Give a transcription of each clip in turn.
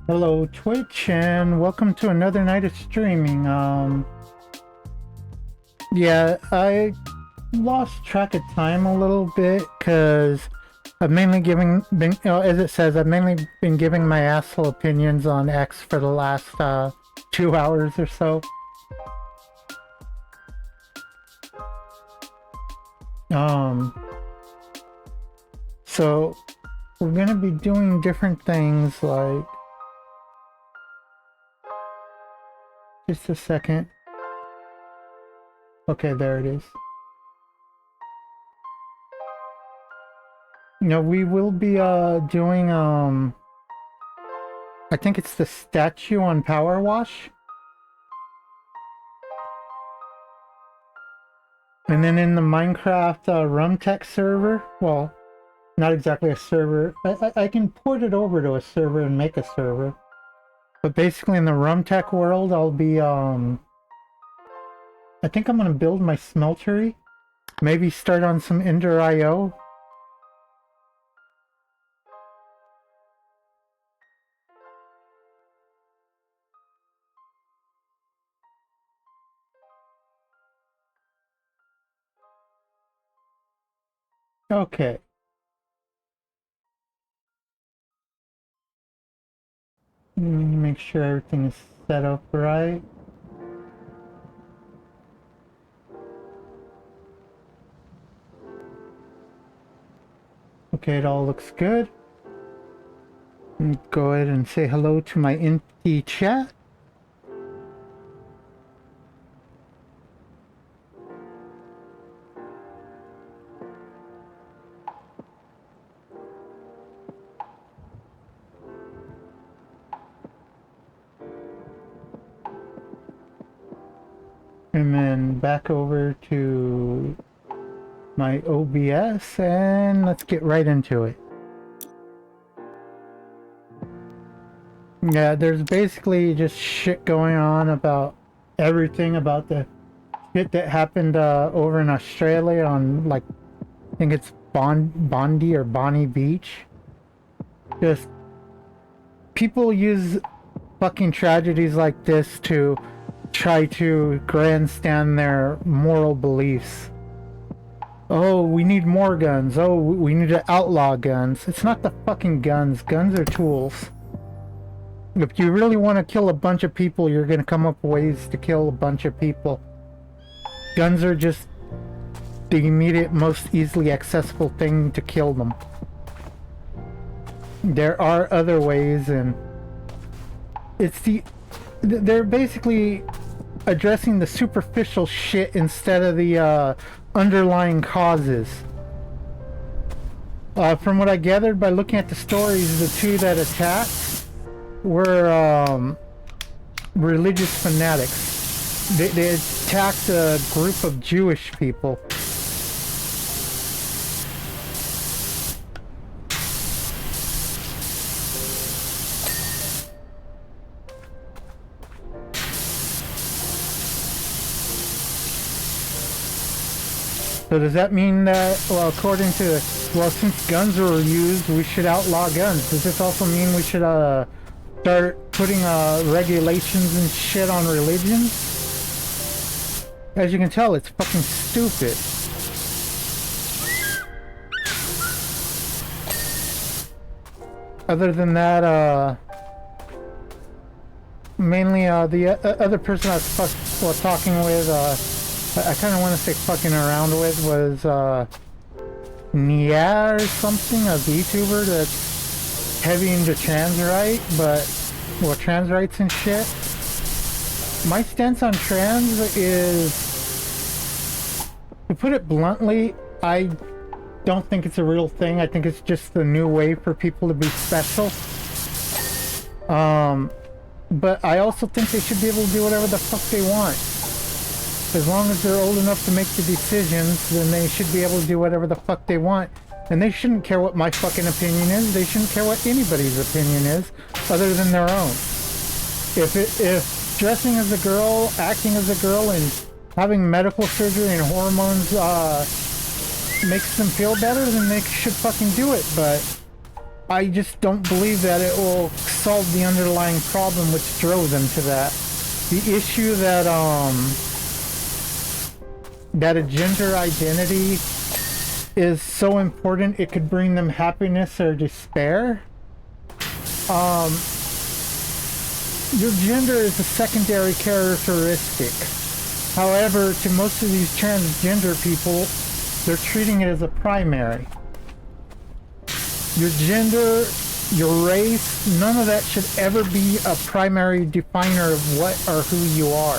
Hello Twitch and welcome to another night of streaming. Yeah, I lost track of time a little bit because I've mainly as it says, I've mainly been giving my asshole opinions on X for the last 2 hours or so. So we're gonna be doing different things like, just a second. Okay, there it is. We will be doing I think it's the statue on Power Wash. And then in the Minecraft Rumtech server, well, not exactly a server. I can port it over to a server and make a server. But basically in the Rumtech world, I'll be I think I'm gonna build my smeltery. Maybe start on some Ender IO. Okay. Make sure everything is set up right. Okay, it all looks good. Go ahead and say hello to my empty chat. And then back over to my OBS and let's get right into it. Yeah, there's basically just shit going on about everything about the shit that happened over in Australia on, like, I think it's Bondi or Bonnie Beach. Just people use fucking tragedies like this to try to grandstand their moral beliefs. Oh, we need more guns. Oh, we need to outlaw guns. It's not the fucking guns. Guns are tools. If you really want to kill a bunch of people, you're going to come up with ways to kill a bunch of people. Guns are just the immediate, most easily accessible thing to kill them. There are other ways, and they're basically addressing the superficial shit instead of the underlying causes. From what I gathered by looking at the stories, the two that attacked were religious fanatics. They attacked a group of Jewish people. So does that mean that, well, according to, well, since guns were used, we should outlaw guns? Does this also mean we should start putting regulations and shit on religion? As you can tell, it's fucking stupid. Other than that, mainly the other person I was talking with, I kind of want to say fucking around with, was Nia or something, a VTuber that's heavy into trans trans rights and shit. My stance on trans is, to put it bluntly, I don't think it's a real thing. I think it's just the new way for people to be special. But I also think they should be able to do whatever the fuck they want. As long as they're old enough to make the decisions, then they should be able to do whatever the fuck they want. And they shouldn't care what my fucking opinion is. They shouldn't care what anybody's opinion is, other than their own. If dressing as a girl, acting as a girl, and having medical surgery and hormones makes them feel better, then they should fucking do it. But I just don't believe that it will solve the underlying problem which drove them to that. The issue that a gender identity is so important it could bring them happiness or despair. Your gender is a secondary characteristic. However, to most of these transgender people, they're treating it as a primary. Your gender, your race, none of that should ever be a primary definer of what or who you are.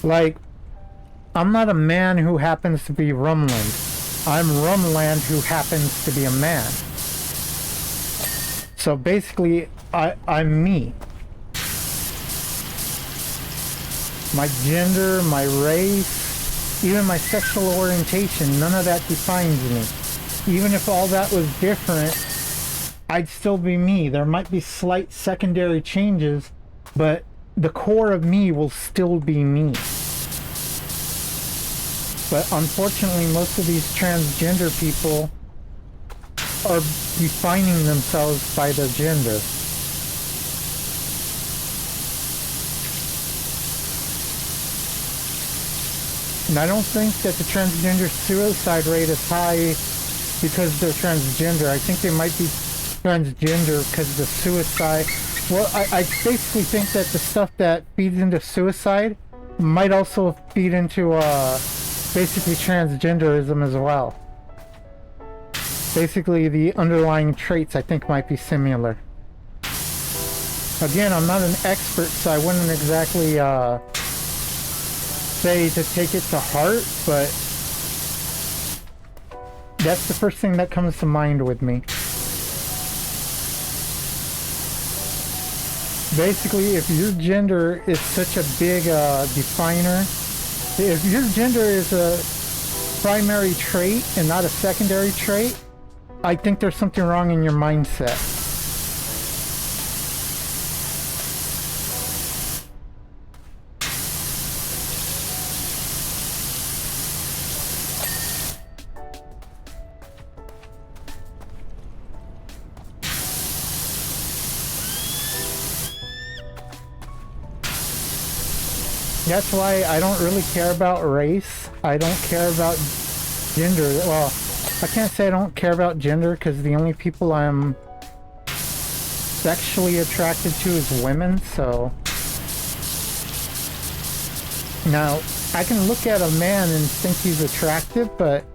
Like, I'm not a man who happens to be Rumland. I'm Rumland who happens to be a man. So basically, I'm me. My gender, my race, even my sexual orientation, none of that defines me. Even if all that was different, I'd still be me. There might be slight secondary changes, but the core of me will still be me. But unfortunately, most of these transgender people are defining themselves by their gender. And I don't think that the transgender suicide rate is high because they're transgender. I think they might be transgender because of the suicide. Well, I basically think that the stuff that feeds into suicide might also feed into basically transgenderism as well. Basically, the underlying traits I think might be similar. Again, I'm not an expert, so I wouldn't exactly say to take it to heart, but that's the first thing that comes to mind with me. Basically, if your gender is such a big definer, if your gender is a primary trait and not a secondary trait, I think there's something wrong in your mindset. That's why I don't really care about race. I don't care about gender. Well, I can't say I don't care about gender because the only people I'm sexually attracted to is women, so... Now, I can look at a man and think he's attractive, but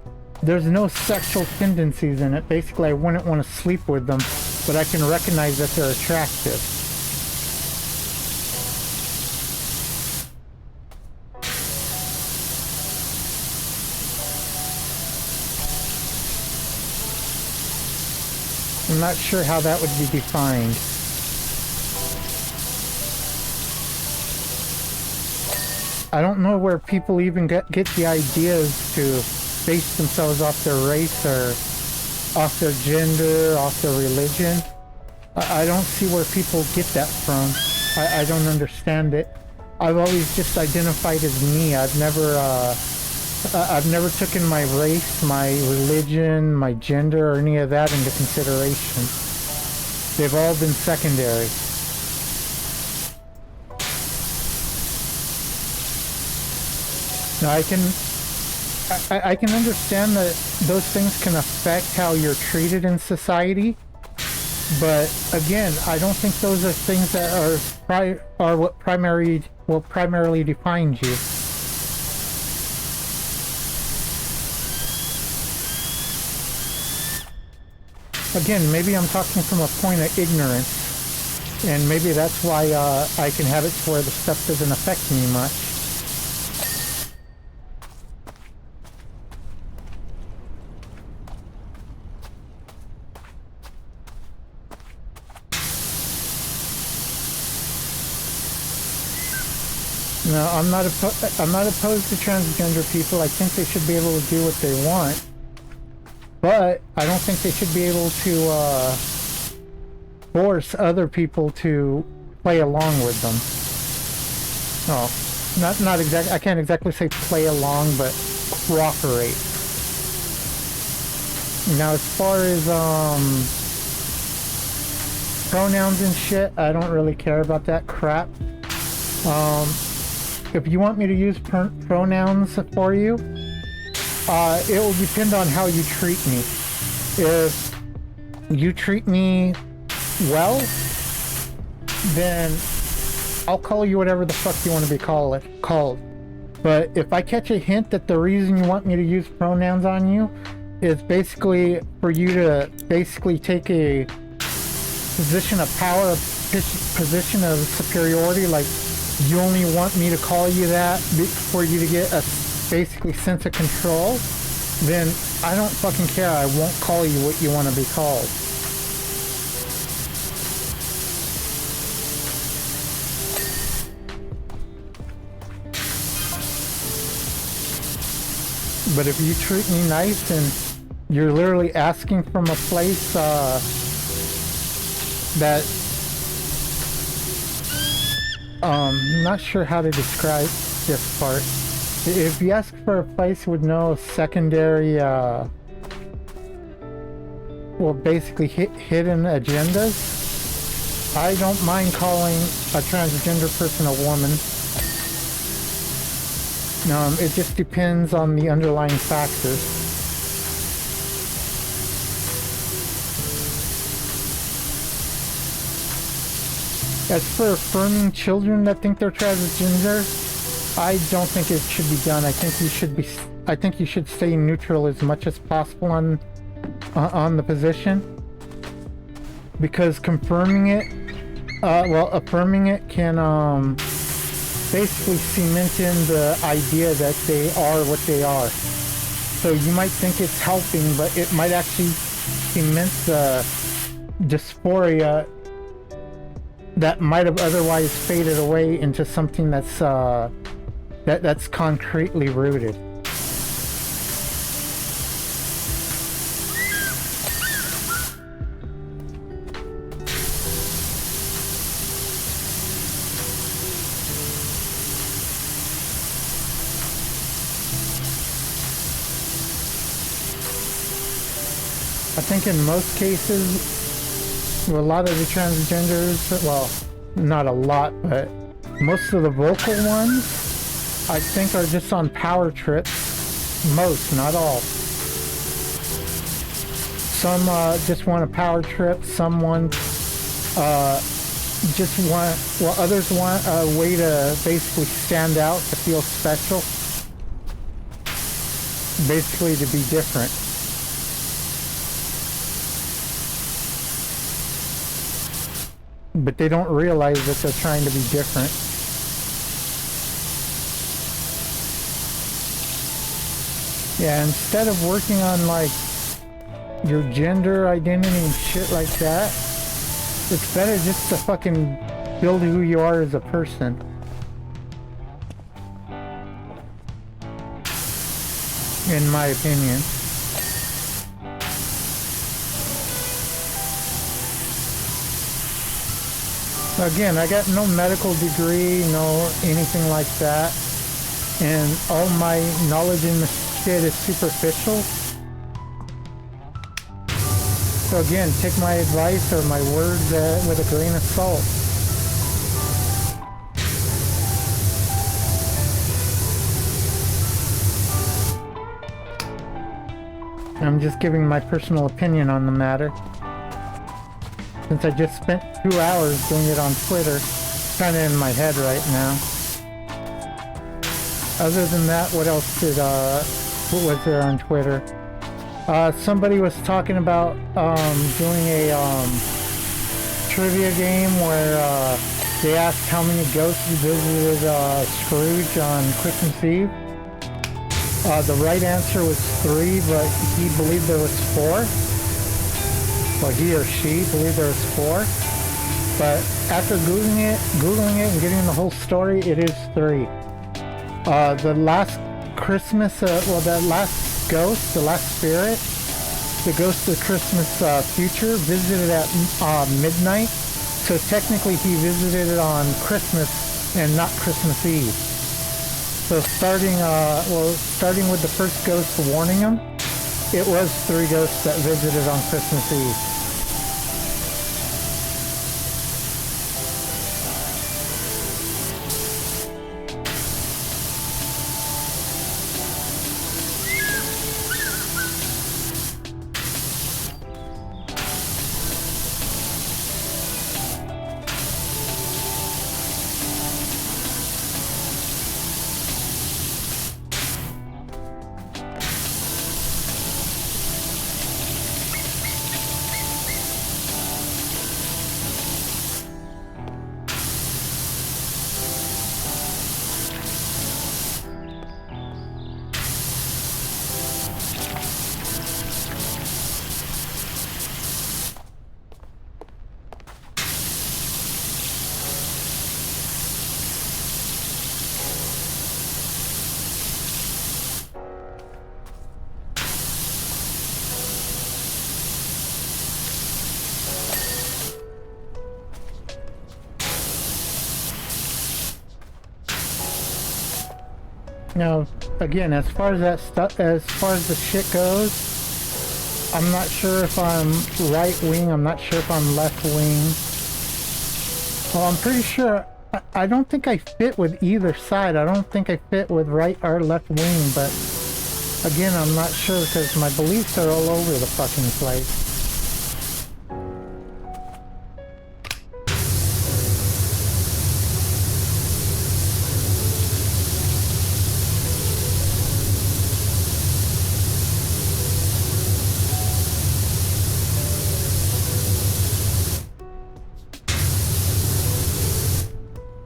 there's no sexual tendencies in it. Basically, I wouldn't want to sleep with them, but I can recognize that they're attractive. I'm not sure how that would be defined. I don't know where people even get the ideas to base themselves off their race or off their gender, off their religion. I don't see where people get that from. I don't understand it. I've always just identified as me. I've never taken my race, my religion, my gender, or any of that into consideration. They've all been secondary. Now I can understand that those things can affect how you're treated in society, but again, I don't think those are things that are what primarily defines you. Again, maybe I'm talking from a point of ignorance, and maybe that's why I can have it to where the stuff doesn't affect me much. No, I'm not opposed to transgender people. I think they should be able to do what they want. But I don't think they should be able to force other people to play along with them. Oh, not exactly. I can't exactly say play along, but cooperate. Now, as far as pronouns and shit, I don't really care about that crap. If you want me to use pronouns for you, it will depend on how you treat me. If you treat me well, then I'll call you whatever the fuck you want to be called. But if I catch a hint that the reason you want me to use pronouns on you is basically for you to basically take a position of power, a position of superiority, like you only want me to call you that for you to get a basically sense of control, then I don't fucking care. I won't call you what you want to be called. But if you treat me nice and you're literally asking from a place that not sure how to describe this part. If you ask for a place with no secondary well, basically hidden agendas, I don't mind calling a transgender person a woman. It just depends on the underlying factors. As for affirming children that think they're transgender, I don't think it should be done. I think you should stay neutral as much as possible on the position, because confirming it, affirming it can basically cement in the idea that they are what they are. So you might think it's helping, but it might actually cement the dysphoria that might have otherwise faded away into something that's that's concretely rooted. I think in most cases, a lot of the transgenders, well, not a lot, but most of the vocal ones, I think are just on power trips. Most, not all. Some just want a power trip, some want, others want a way to basically stand out, to feel special. Basically to be different. But they don't realize that they're trying to be different. Yeah, instead of working on like your gender identity and shit like that, it's better just to fucking build who you are as a person. In my opinion. Again, I got no medical degree, no anything like that, and all my knowledge in this shit is superficial. So again, take my advice or my words with a grain of salt. I'm just giving my personal opinion on the matter. Since I just spent 2 hours doing it on Twitter, it's kind of in my head right now. Other than that, what else what was there on Twitter? Somebody was talking about doing a trivia game where they asked how many ghosts visited Scrooge on Christmas Eve. The right answer was 3, but he believed there was 4. Well, he or she believed there was 4, but after Googling it and getting the whole story, it is 3. The last Christmas, that last ghost, the last spirit, the ghost of Christmas future, visited at midnight, so technically he visited it on Christmas and not Christmas Eve. So starting with the first ghost warning him, it was 3 ghosts that visited on Christmas Eve. Now, again, as far as that stuff, as far as the shit goes, I'm not sure if I'm right wing. I'm not sure if I'm left wing. Well, I'm pretty sure. I don't think I fit with either side. I don't think I fit with right or left wing. But again, I'm not sure because my beliefs are all over the fucking place.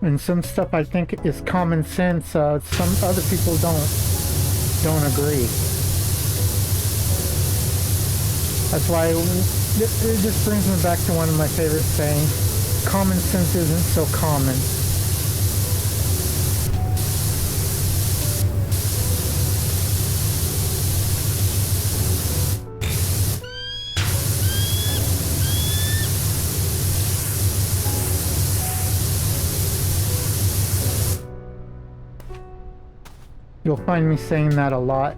And some stuff I think is common sense. Some other people don't agree. That's why it just brings me back to one of my favorite sayings: common sense isn't so common. You'll find me saying that a lot.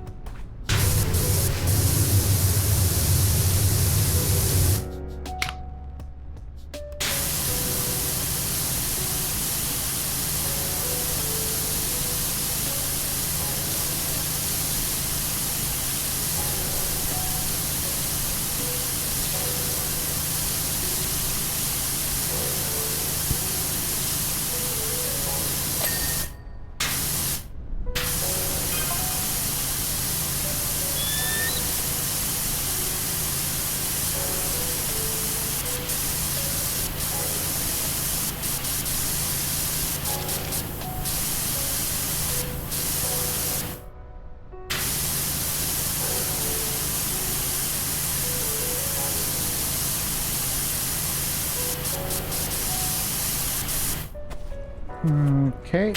Okay.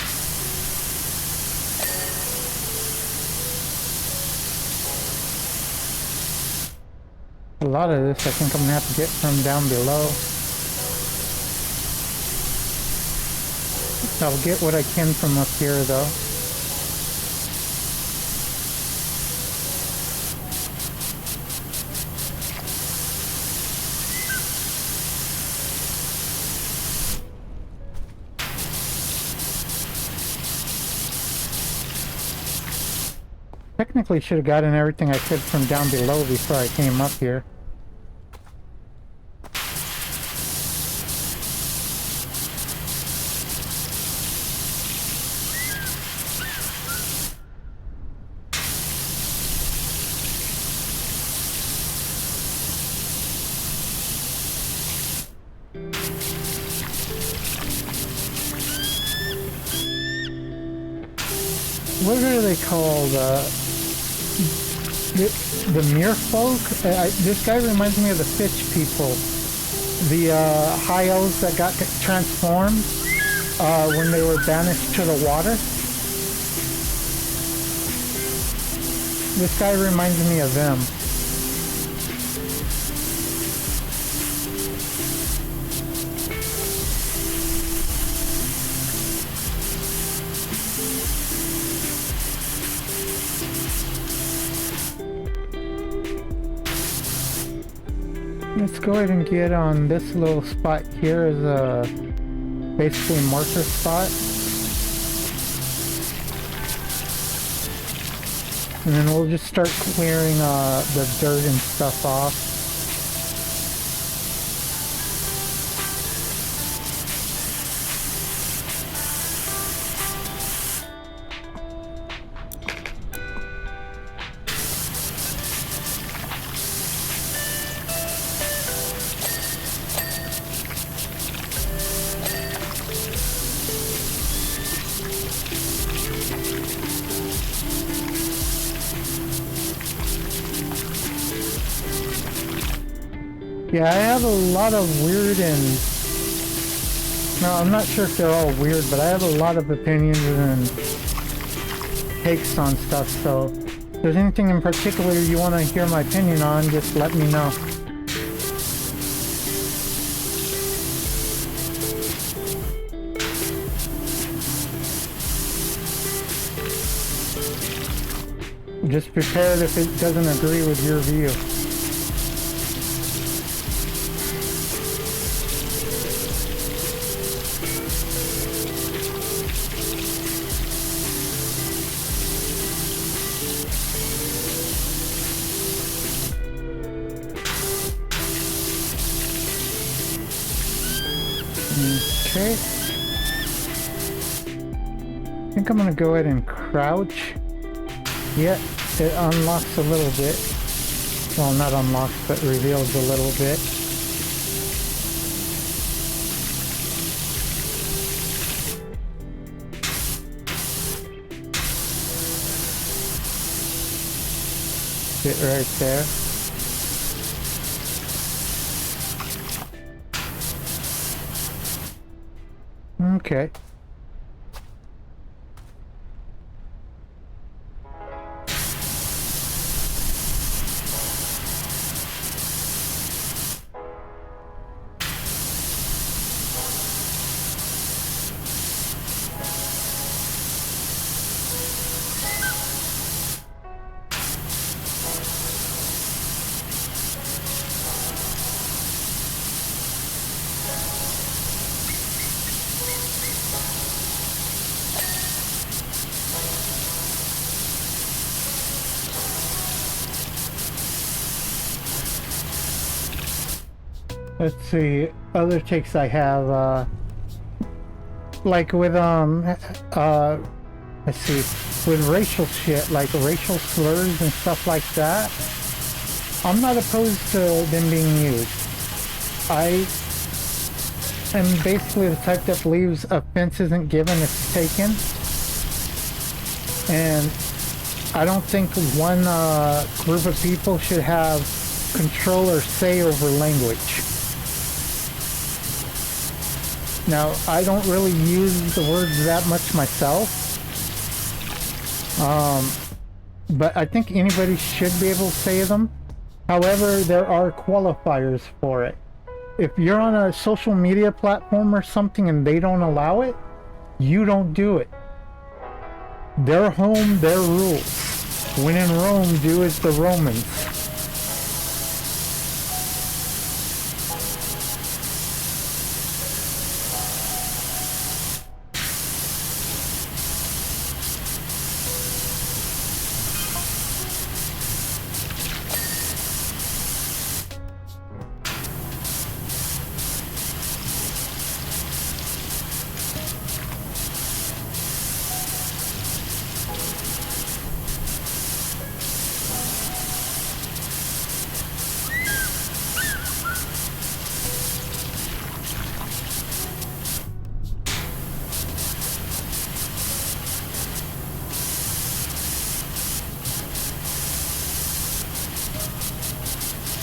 A lot of this I think I'm gonna have to get from down below. I'll get what I can from up here though. Technically should have gotten everything I could from down below before I came up here. What are they called? The mere folk? This guy reminds me of the fish people. The high elves that got transformed when they were banished to the water. This guy reminds me of them. let's go ahead and get on this little spot here as a basically marker spot. And then we'll just start clearing the dirt and stuff off. Yeah, I have a lot of weird and... No, I'm not sure if they're all weird, but I have a lot of opinions and takes on stuff, so if there's anything in particular you want to hear my opinion on, just let me know. Just prepared if it doesn't agree with your view. Okay. I think I'm gonna go ahead and crouch. Yeah, it unlocks a little bit. Well, not unlocks, but reveals a little bit. Sit right there. Okay. Let's see, other takes I have, like with, let's see, with racial shit, like racial slurs and stuff like that, I'm not opposed to them being used. I am basically the type that believes offense isn't given, it's taken. And I don't think one group of people should have control or say over language. Now, I don't really use the words that much myself, but I think anybody should be able to say them. However, there are qualifiers for it. If you're on a social media platform or something and they don't allow it, you don't do it. Their home, their rules. When in Rome, do as the Romans.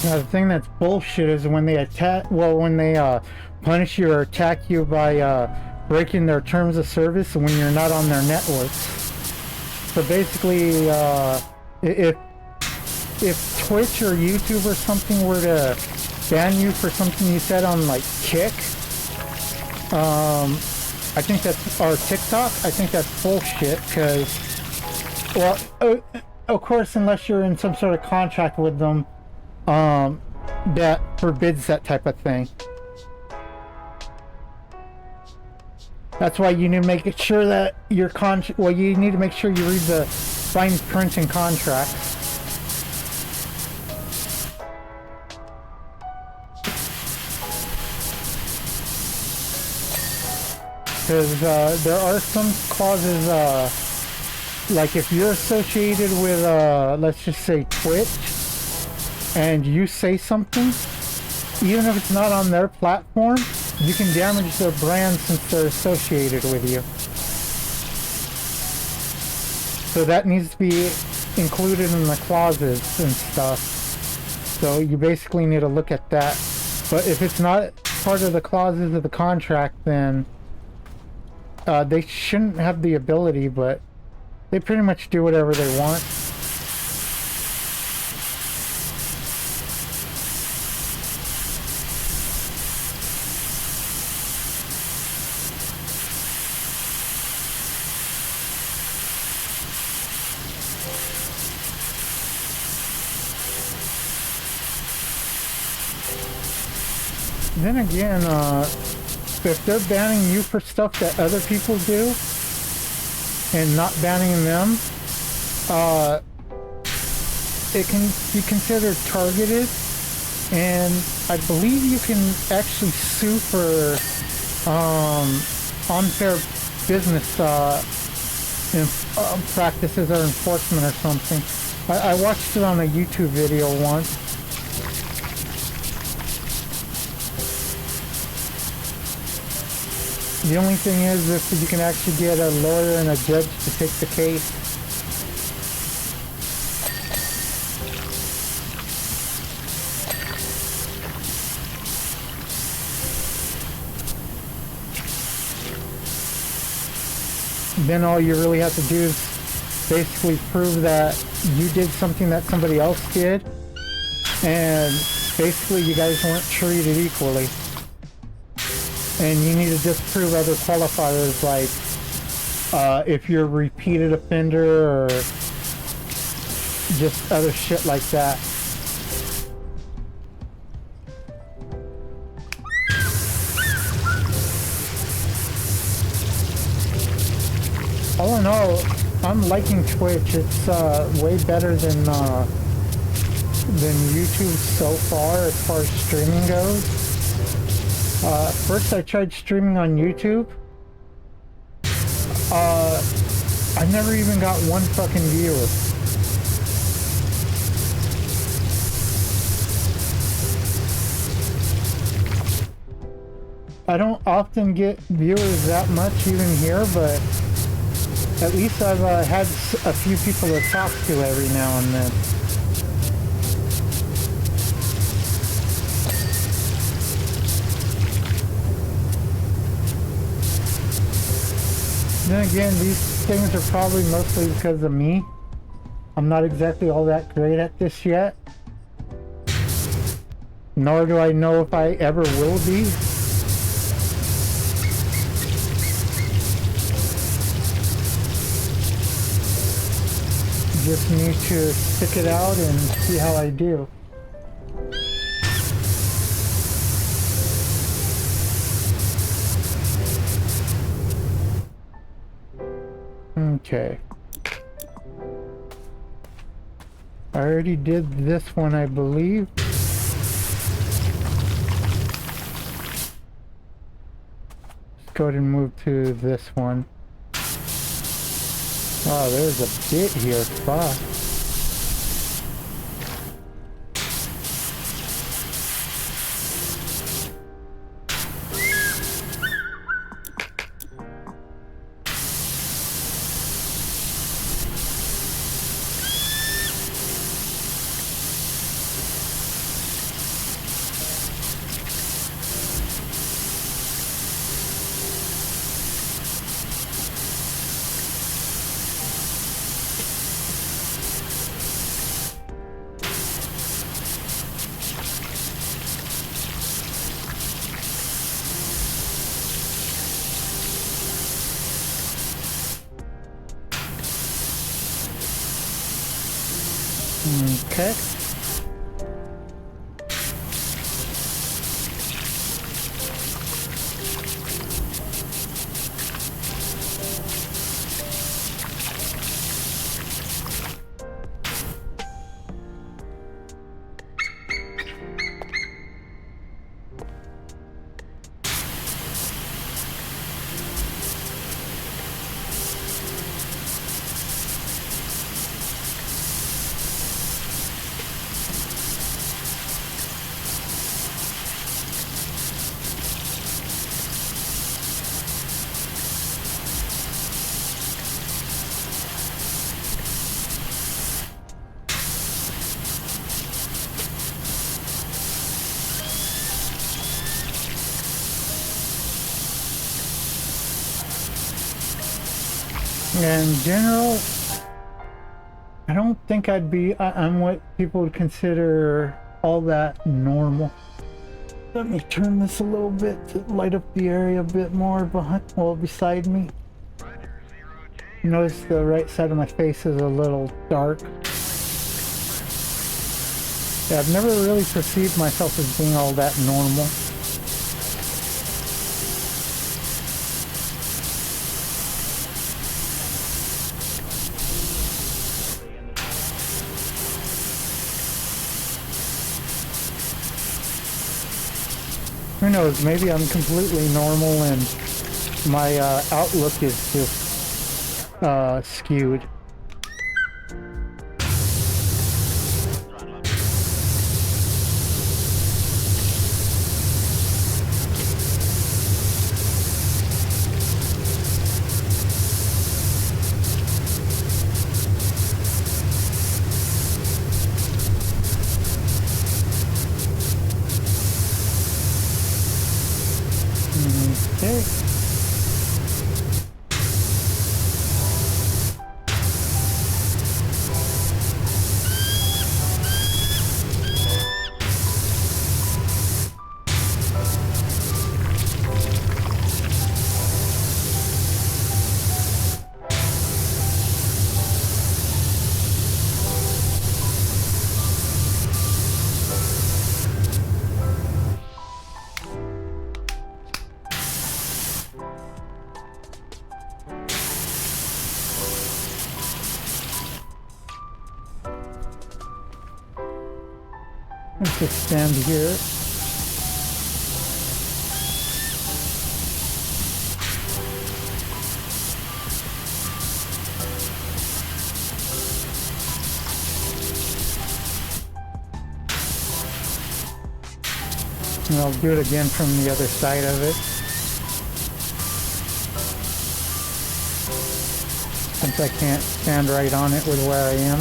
Now, the thing that's bullshit is when they attack, well, when they punish you or attack you by breaking their terms of service when you're not on their networks. So basically, if Twitch or YouTube or something were to ban you for something you said on like Kick, I think that's, or TikTok, I think that's bullshit, because, well, of course, unless you're in some sort of contract with them, that forbids that type of thing. That's why you need to make sure that your well, you need to make sure you read the fine print and contracts. Because there are some clauses, like if you're associated with, let's just say Twitch, and you say something, even if it's not on their platform, you can damage their brand since they're associated with you. So that needs to be included in the clauses and stuff. So you basically need to look at that. But if it's not part of the clauses of the contract, then they shouldn't have the ability, but they pretty much do whatever they want. Then again, if they're banning you for stuff that other people do and not banning them, it can be considered targeted, and I believe you can actually sue for unfair business practices or enforcement or something. I watched it on a YouTube video once. The only thing is if you can actually get a lawyer and a judge to take the case. Then all you really have to do is basically prove that you did something that somebody else did, and basically you guys weren't treated equally. And you need to just prove other qualifiers, like if you're a repeated offender or just other shit like that. All in all, I'm liking Twitch. It's way better than YouTube so far as far as streaming goes. First I tried streaming on YouTube. I never even got one fucking viewer. I don't often get viewers that much even here, but at least I've had a few people to talk to every now and then. Then again, these things are probably mostly because of me. I'm not exactly all that great at this yet. Nor do I know if I ever will be. Just need to stick it out and see how I do. Okay. I already did this one, I believe. Let's go ahead and move to this one. Oh, there's a bit here. Fuck. Okay. In general, I don't think I'm what people would consider all that normal. Let me turn this a little bit to light up the area a bit more beside me. Notice the right side of my face is a little dark. Yeah, I've never really perceived myself as being all that normal. Who knows, maybe I'm completely normal and my outlook is just skewed. Okay. Let's just stand here. And I'll do it again from the other side of it. Since I can't stand right on it with where I am.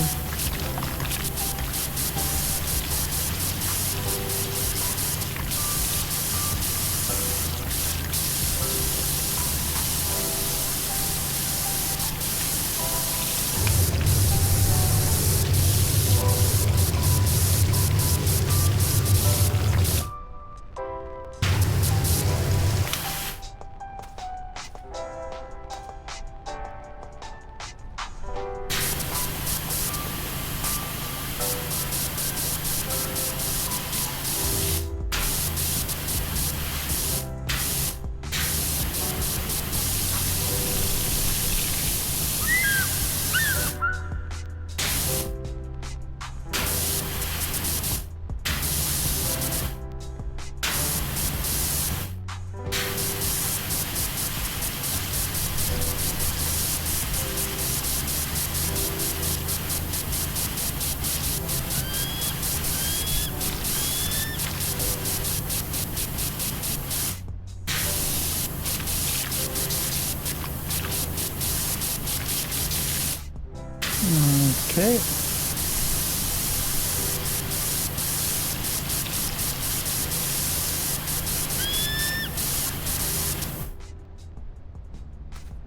Okay.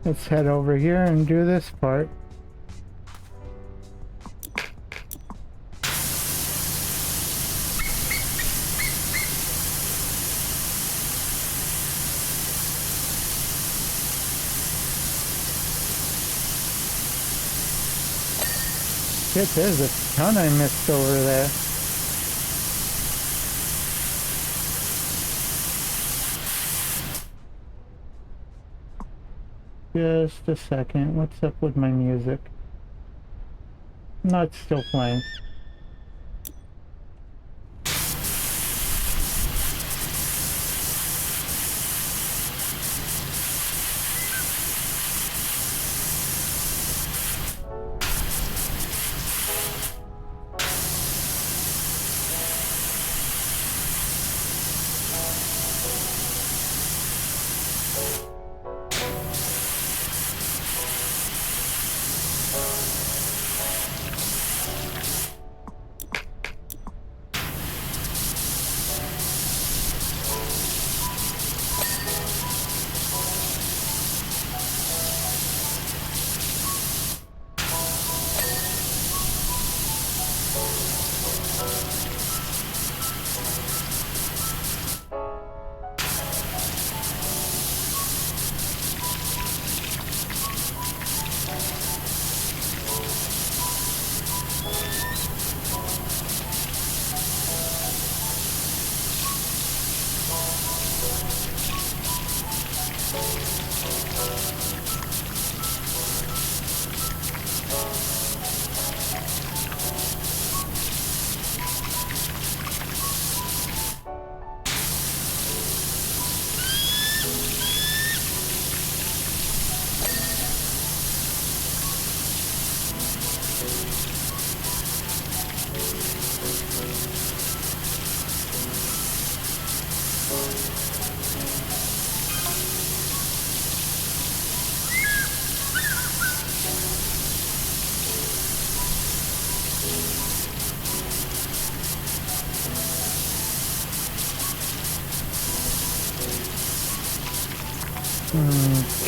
Let's head over here and do this part. Shit, there's a ton I missed over there. Just a second, what's up with my music? No, it's still playing.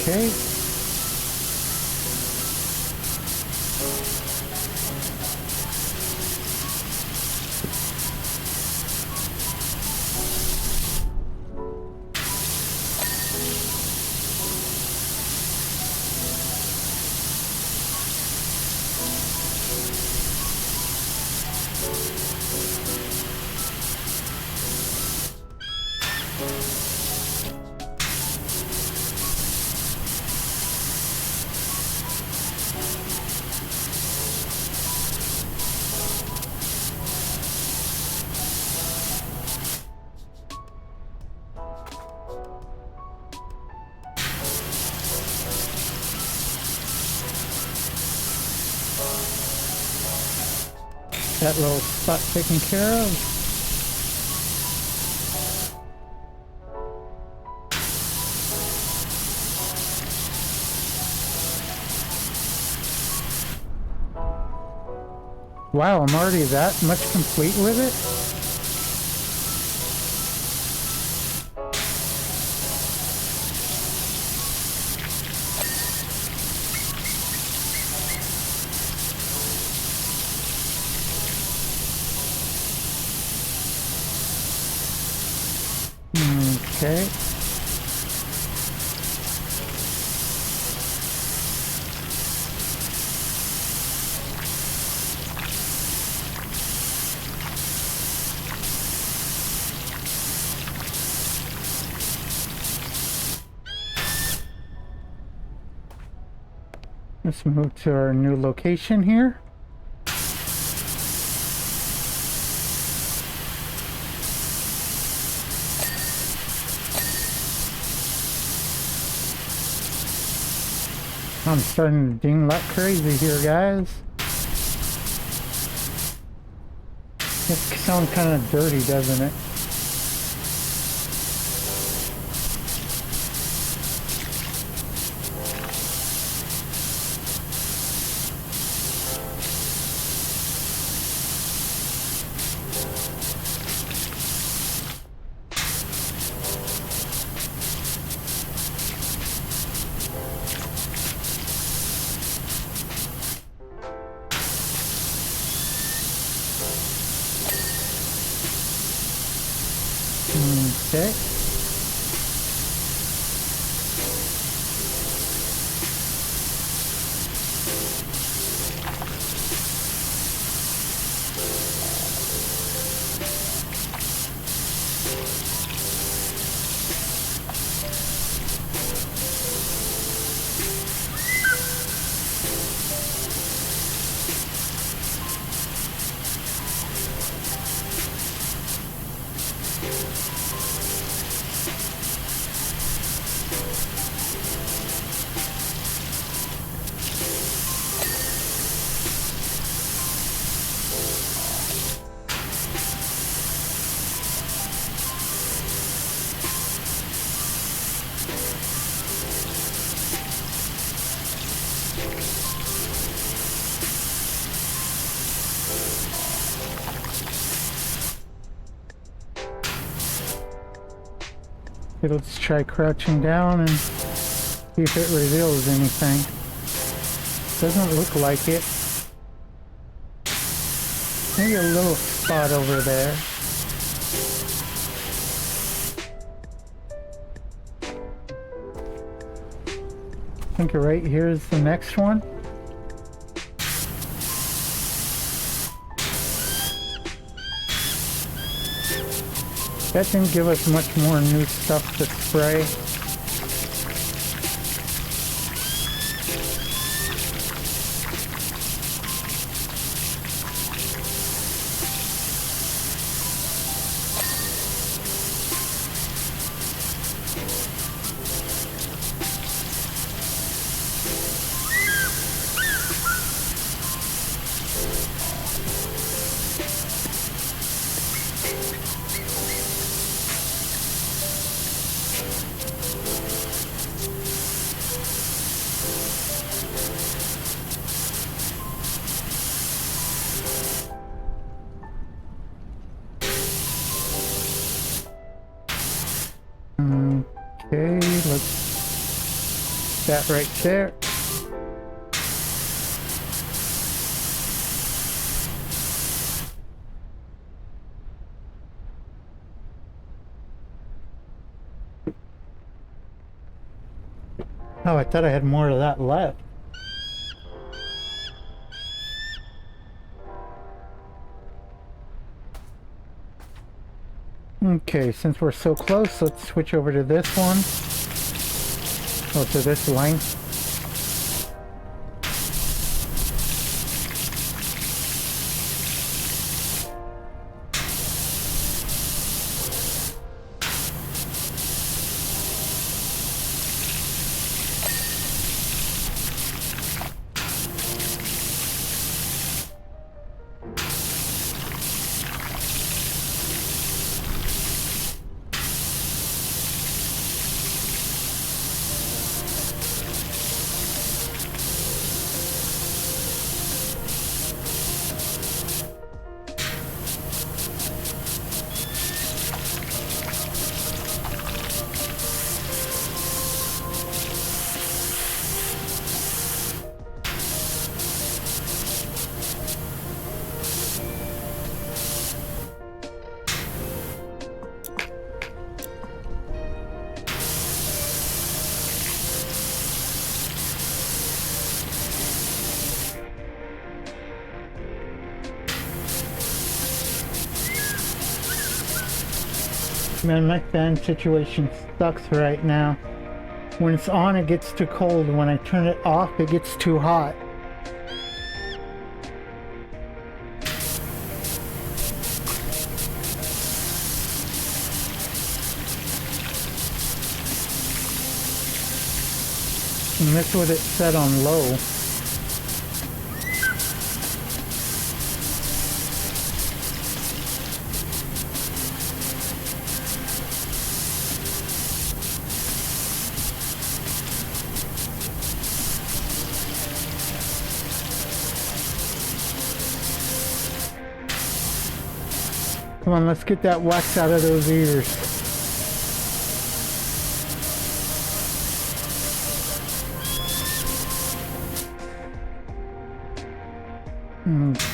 Okay. That little spot taken care of. Wow, I'm already that much complete with it? Okay. Let's move to our new location here. I'm starting to ding like crazy here, guys. It sounds kind of dirty, doesn't it? Okay. Okay, let's try crouching down and see if it reveals anything. Doesn't look like it. Maybe a little spot over there. I think right here is the next one. That didn't give us much more new stuff to spray. that right there. Oh, I thought I had more of that left. Okay, since we're so close, let's switch over to this one. Oh, to this length. Man, my fan situation sucks right now. When it's on, it gets too cold. When I turn it off, it gets too hot. And that's what it set on low. Come on, let's get that wax out of those ears.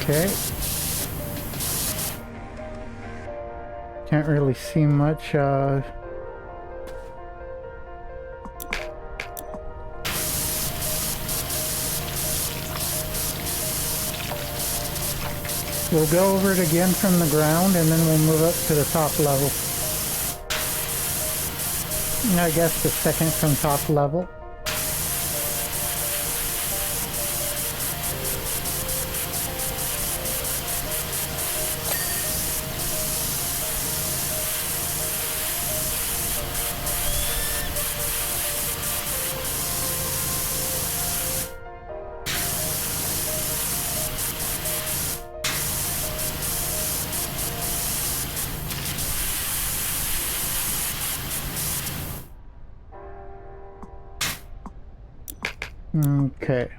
Okay. Can't really see much. We'll go over it again from the ground and then we'll move up to the top level. I guess the second from top level. Okay.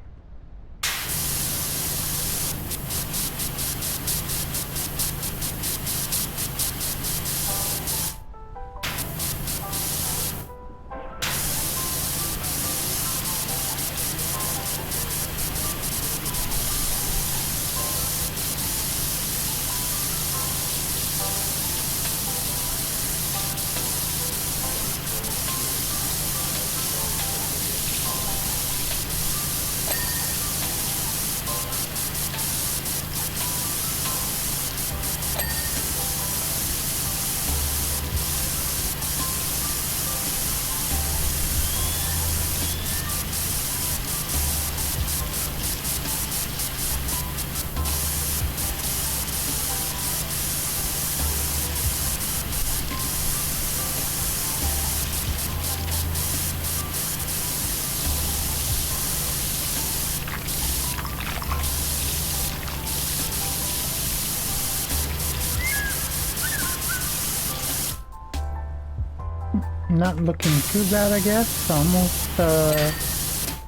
Not looking too bad, I guess. Almost,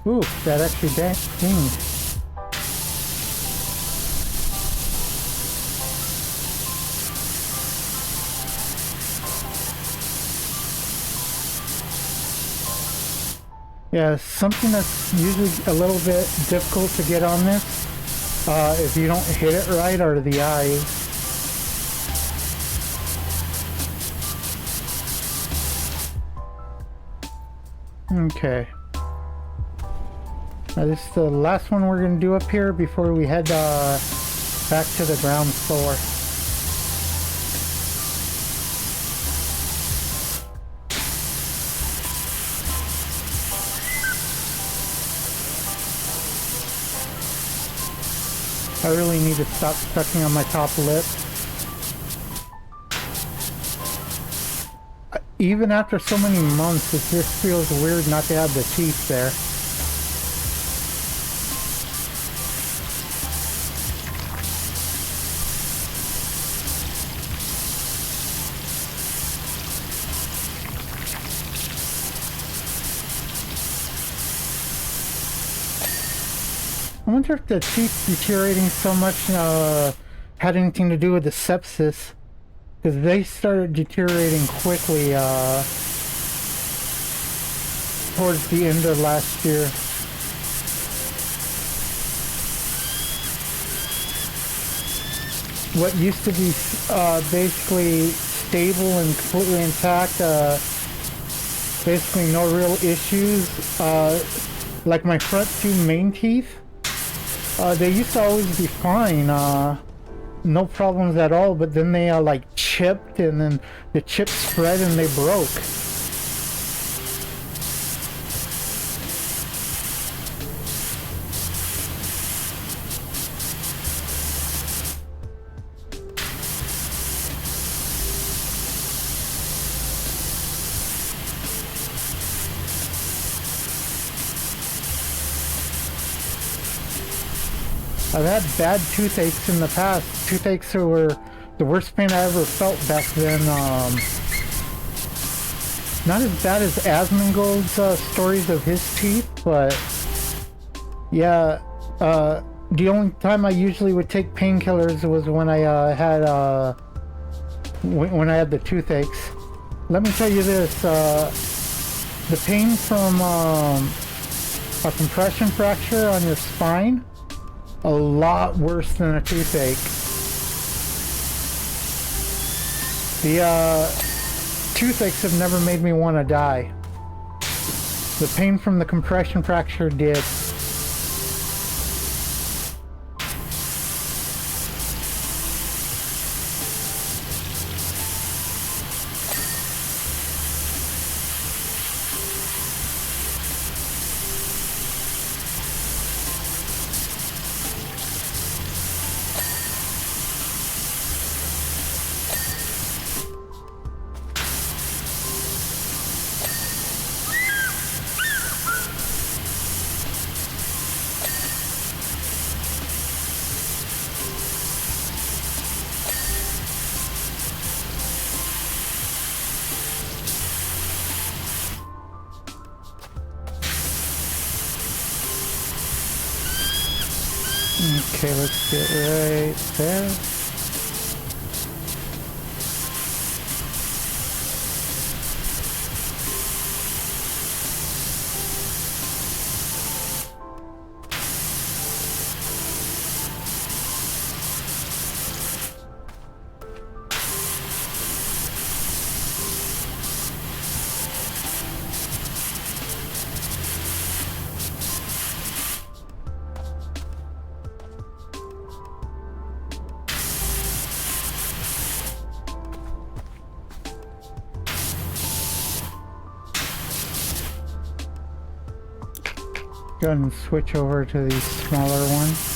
ooh, that actually dinged. Yeah, something that's usually a little bit difficult to get on this, if you don't hit it right, are the eyes. Okay. Now this is the last one we're going to do up here before we head back to the ground floor. I really need to stop sucking on my top lip. Even after so many months, it just feels weird not to have the teeth there. I wonder if the teeth deteriorating so much had anything to do with the sepsis, because they started deteriorating quickly towards the end of last year. What used to be basically stable and completely intact, basically no real issues, like my front two main teeth. They used to always be fine, no problems at all, but then they like chipped, and then the chips spread and they broke. I've had bad toothaches in the past. Toothaches were the worst pain I ever felt back then. Not as bad as Asmongold's stories of his teeth, but yeah, the only time I usually would take painkillers was when I had when I had the toothaches. Let me tell you this: the pain from a compression fracture on your spine, a lot worse than a toothache. The toothaches have never made me want to die. The pain from the compression fracture did. Okay, let's get right there. Go ahead and switch over to these smaller ones.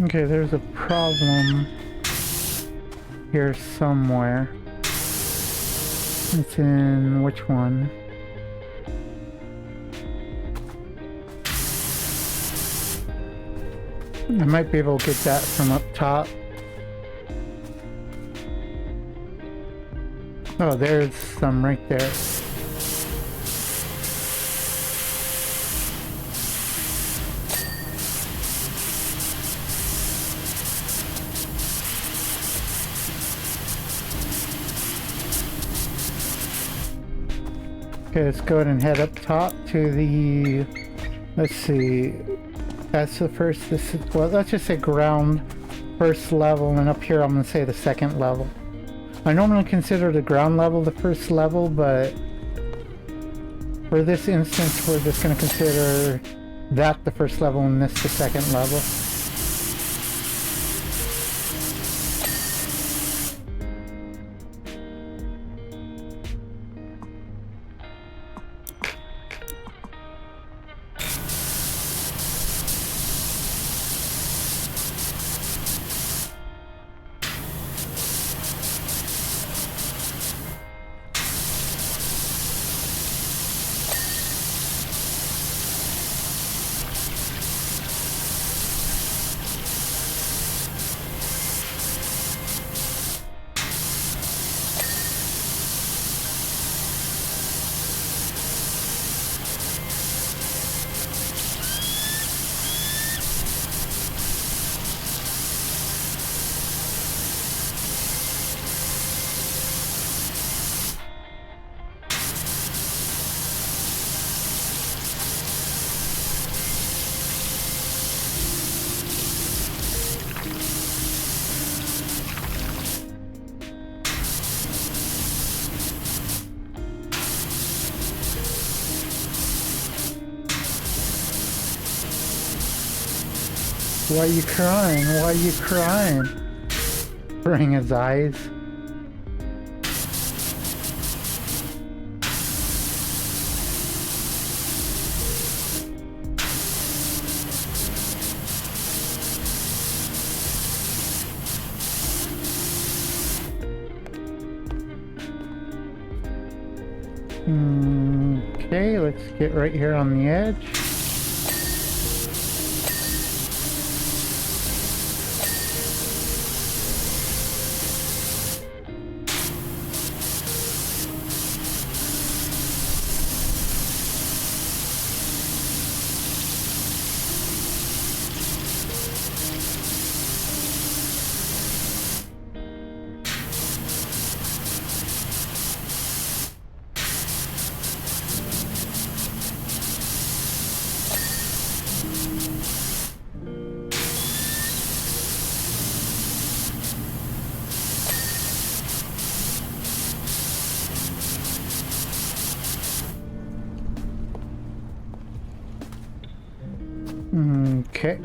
Okay, there's a problem here somewhere. It's in which one? I might be able to get that from up top. Oh, there's some right there. Okay, let's go ahead and head up top to the, let's see, that's the first, this is, well, let's just say ground, first level, and up here I'm going to say the second level. I normally consider the ground level the first level, but for this instance we're just going to consider that the first level and this the second level. Why are you crying? Why are you crying? Burning his eyes. Okay, let's get right here on the edge. Okay.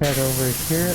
Head over here.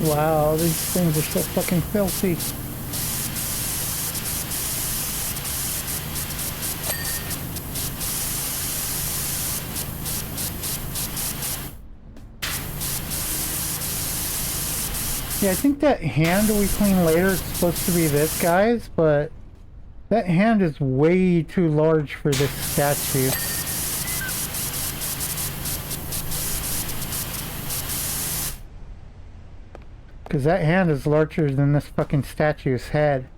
Wow, these things are so fucking filthy. Yeah, I think that hand we clean later is supposed to be this guy's, but that hand is way too large for this statue. Because that hand is larger than this fucking statue's head.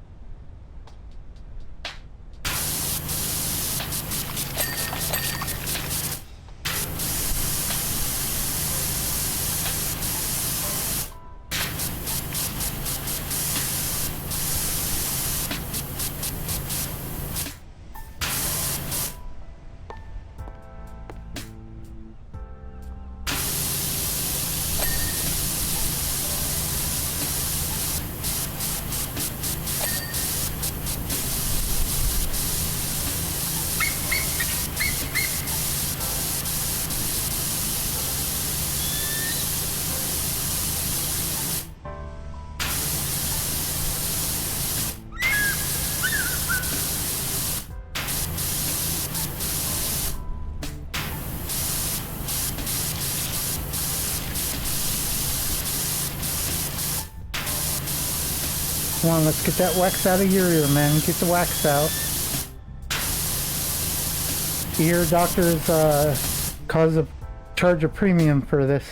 Come on, let's get that wax out of your ear, man. Get the wax out. Ear doctors charge a premium for this.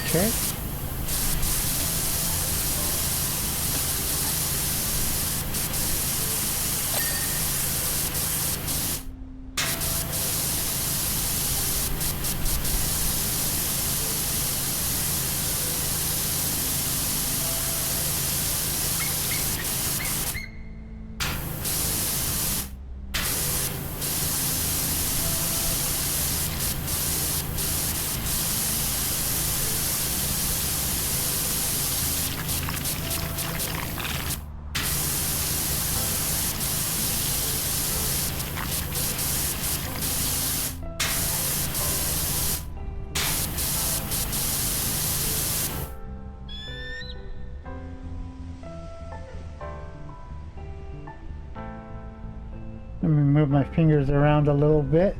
Okay. Let me move my fingers around a little bit.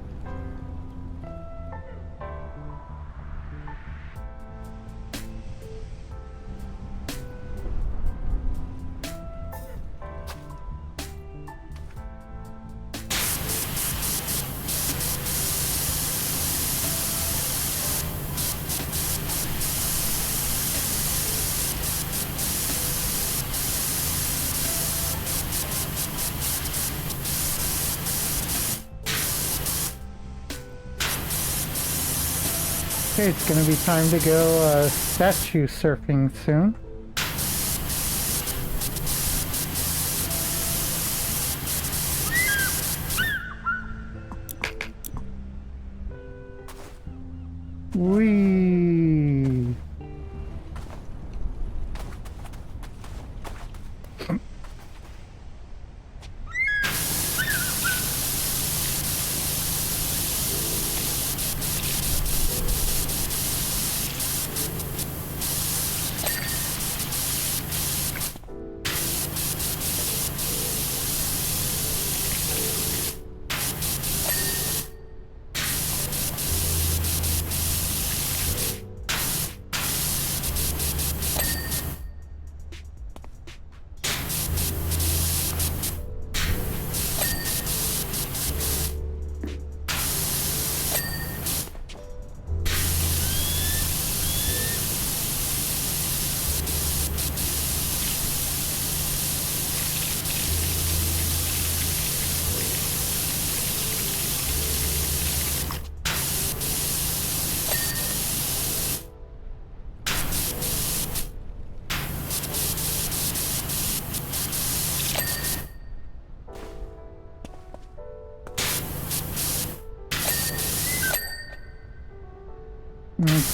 Okay, it's gonna be time to go statue surfing soon. Whee!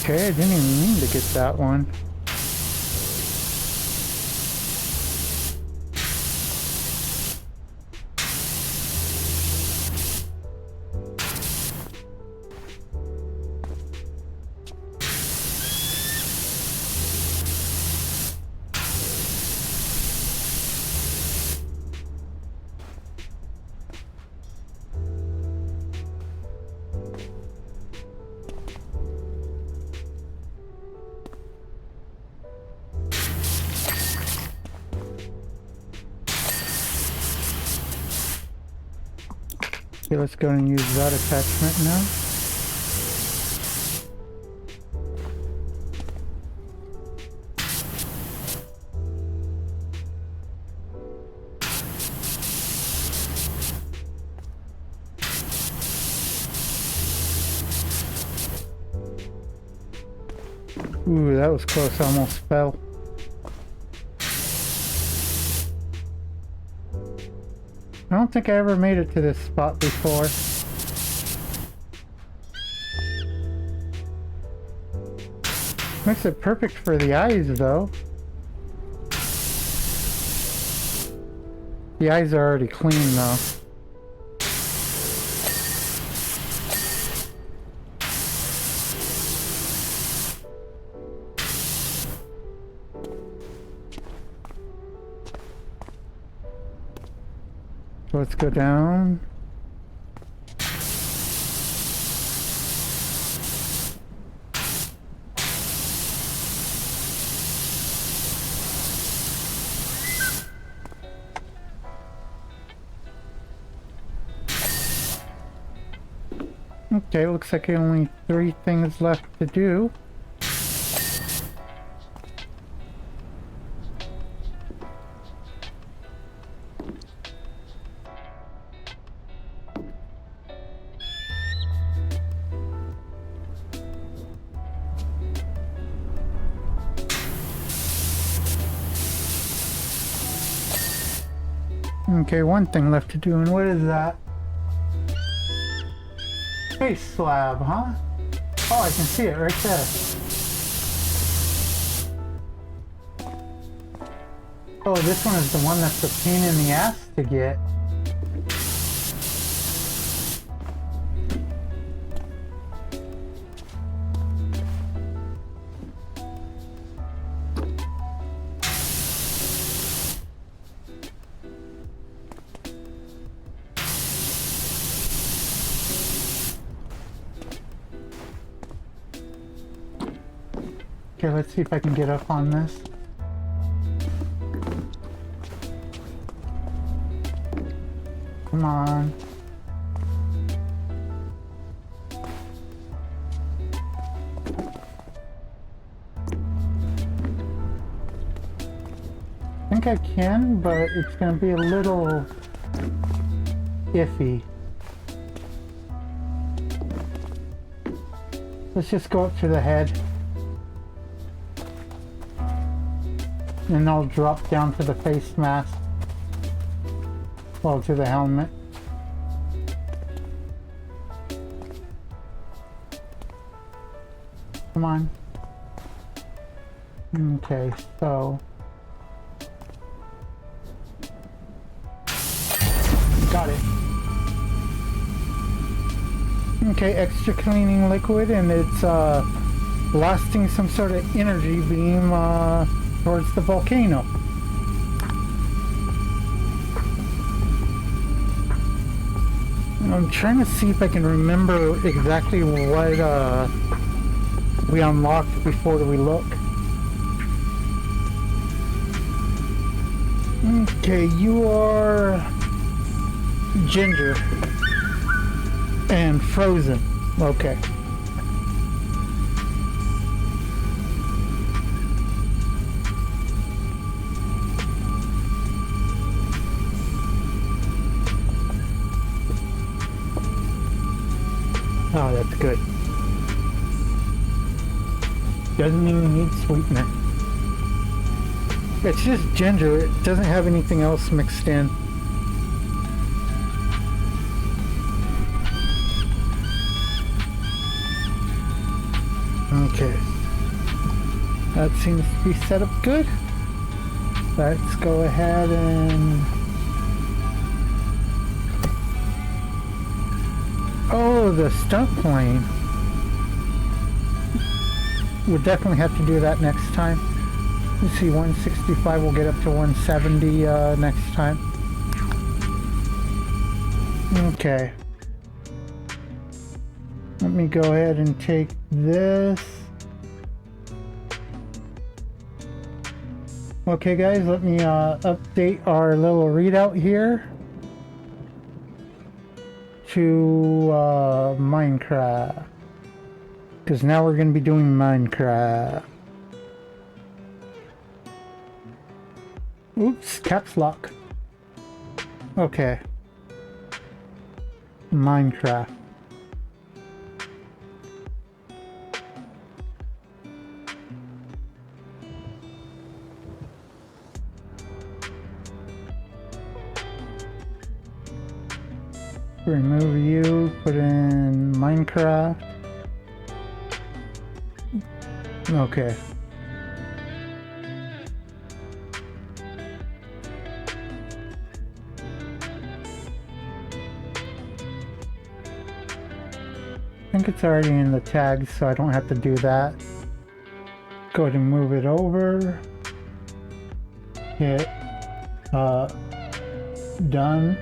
Okay, I didn't even mean to get that one. Okay, let's go and use that attachment now. Ooh, that was close, I almost fell. I don't think I ever made it to this spot before. Makes it perfect for the eyes, though. The eyes are already clean, though. So let's go down. Okay, looks like only 3 things left to do. Okay, 1 thing left to do, and what is that? Space slab, huh? Oh, I can see it right there. Oh, this one is the one that's a pain in the ass to get. Okay, let's see if I can get up on this. Come on. I think I can, but it's gonna be a little iffy. Let's just go up to the head. And I'll drop down to the face mask. Well, to the helmet. Come on. Okay, so... Got it. Okay, extra cleaning liquid, and it's blasting some sort of energy beam towards the volcano. I'm trying to see if I can remember exactly what we unlocked before we look. Okay, you are ginger and frozen. Okay. Oh, that's good. Doesn't even need sweetener. It's just ginger. It doesn't have anything else mixed in. Okay. That seems to be set up good. Let's go ahead and... Oh, the stunt plane. We'll definitely have to do that next time. Let's see, 165 will get up to 170 next time. Okay. Let me go ahead and take this. Okay guys, let me update our little readout here. to Minecraft. Because now we're going to be doing Minecraft. Oops, caps lock. Okay. Minecraft. Remove you, put in Minecraft. Okay. I think it's already in the tags, so I don't have to do that. Go ahead and move it over. Hit done.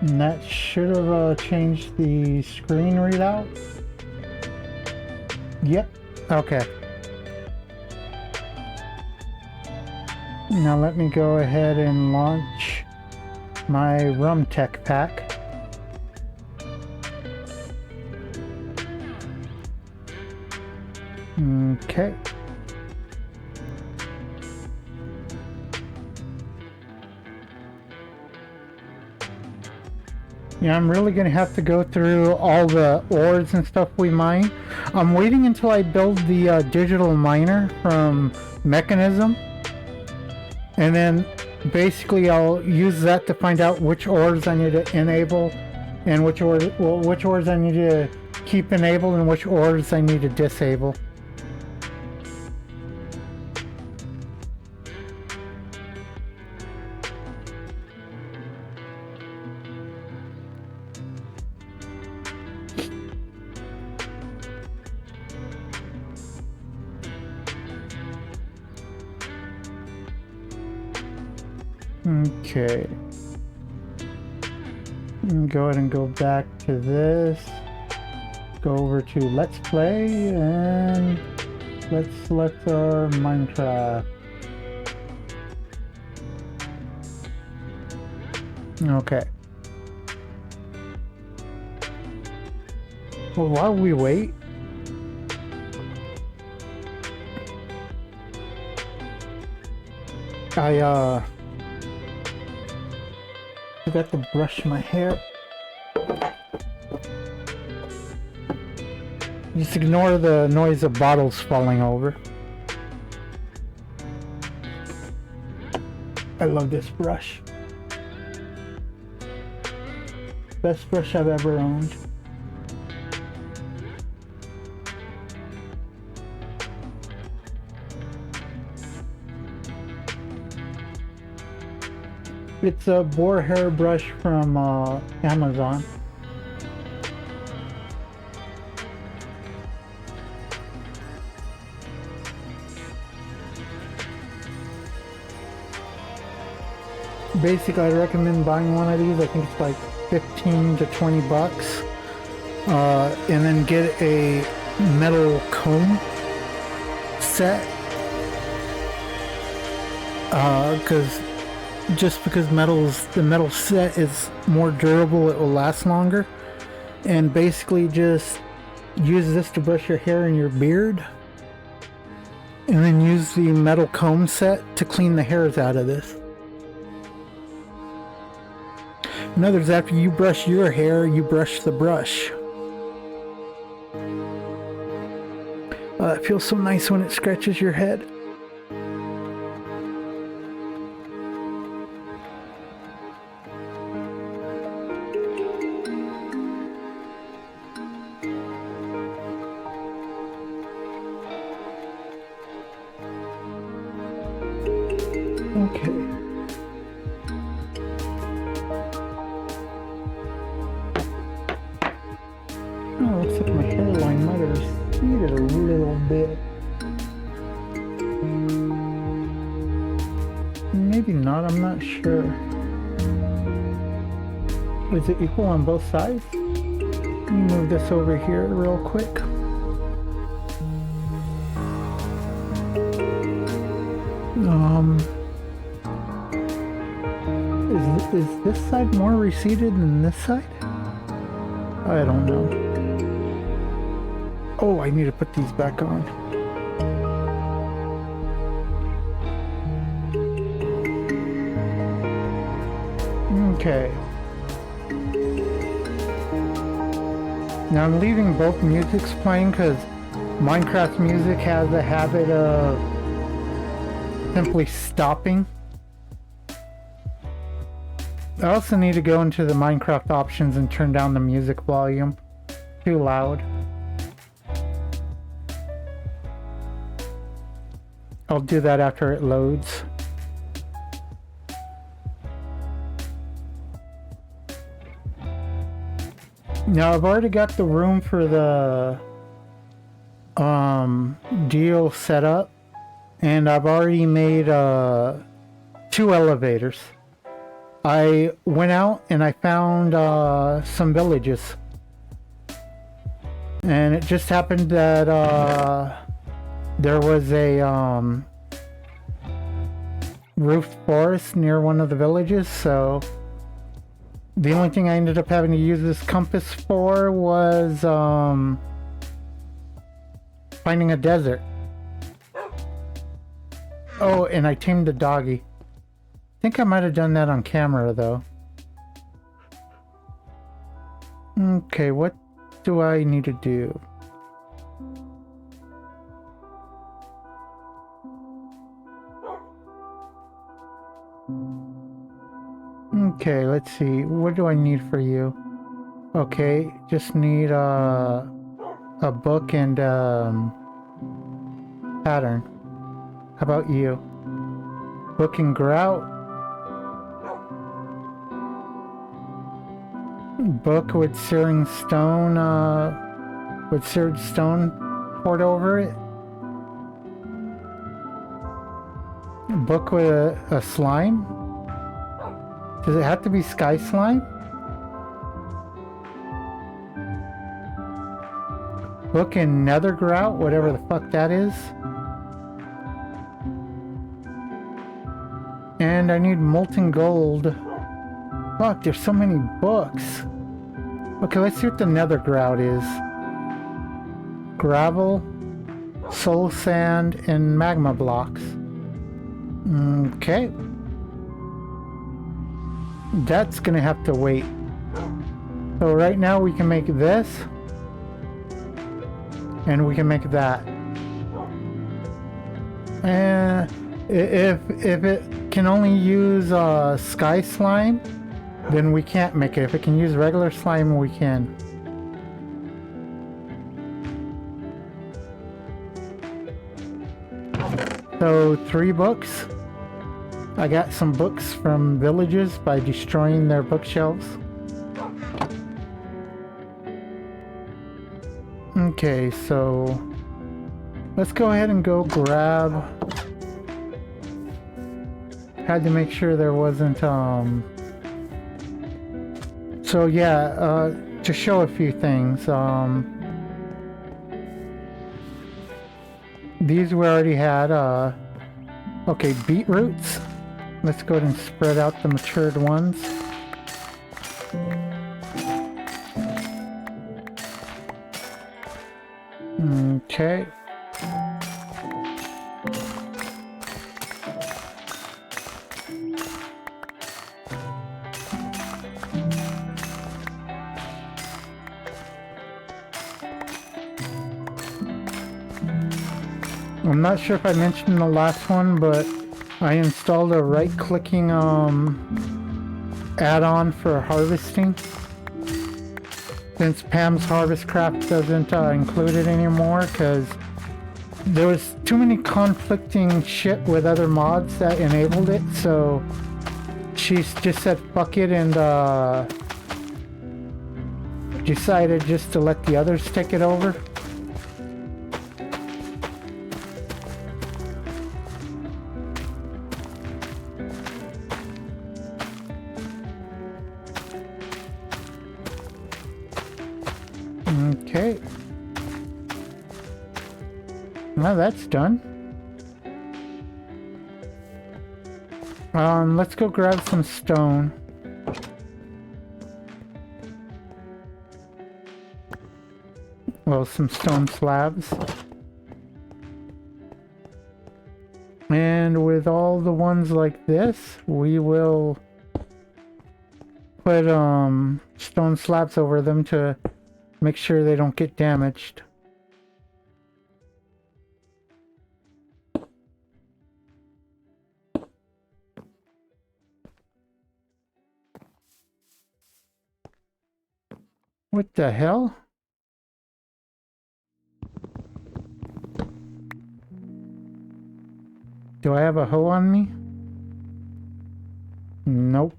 And that should have changed the screen readout. Yep. Okay. Now let me go ahead and launch my Rum Tech pack. Okay. Yeah, I'm really gonna have to go through all the ores and stuff we mine. I'm waiting until I build the digital miner from Mechanism, and then basically I'll use that to find out which ores I need to enable and which ores I need to keep enabled and which ores I need to disable. Okay. Go ahead and go back to this. Go over to Let's Play and let's select our Minecraft. Okay. Well, while we wait, I forgot to brush my hair. Just ignore the noise of bottles falling over. I love this brush. Best brush I've ever owned. It's a boar hair brush from Amazon. Basically, I'd recommend buying one of these. I think it's like 15 to 20 bucks. And then get a metal comb set. Because the metal set is more durable, it will last longer. And basically just use this to brush your hair and your beard. And then use the metal comb set to clean the hairs out of this. In other words, after you brush your hair, you brush the brush. It feels so nice when it scratches your head. Okay. Oh, looks like my hairline might have receded a little bit. Maybe not, I'm not sure. Is it equal on both sides? Let me move this over here real quick. Is this side more receded than this side? I don't know. Oh, I need to put these back on. Okay. Now I'm leaving both musics playing because Minecraft music has a habit of simply stopping. I also need to go into the Minecraft options and turn down the music volume. Too loud. I'll do that after it loads. Now I've already got the room for the deal set up, and I've already made 2 elevators. I went out and I found some villages, and it just happened that there was a roofed forest near one of the villages, so the only thing I ended up having to use this compass for was finding a desert. Oh, and I tamed a doggy. I think I might have done that on camera though. Okay, what do I need to do? Okay, let's see. What do I need for you? Okay, just need a book and pattern. How about you? Book and grout. Book with searing stone, with seared stone poured over it. Book with a slime. Does it have to be sky slime? Book in nether grout, whatever the fuck that is. And I need molten gold. Fuck, there's so many books. Okay, let's see what the nether grout is. Gravel, soul sand, and magma blocks. Okay. That's gonna have to wait. So right now we can make this. And we can make that. And if it can only use sky slime, then we can't make it. If it can use regular slime, we can. So 3 books. I got some books from villages by destroying their bookshelves. Okay, so let's go ahead and go grab. Had to make sure there wasn't so yeah, to show a few things. These we already had. Okay, beetroots. Let's go ahead and spread out the matured ones. Okay. I'm not sure if I mentioned the last one, but I installed a right-clicking add-on for harvesting. Since Pam's Harvest Craft doesn't include it anymore, because there was too many conflicting shit with other mods that enabled it, so she's just said fuck it and decided just to let the others take it over. Okay. Now that's done. Let's go grab some stone. Well, some stone slabs. And with all the ones like this, we will put stone slabs over them to make sure they don't get damaged. What the hell? Do I have a hoe on me? Nope.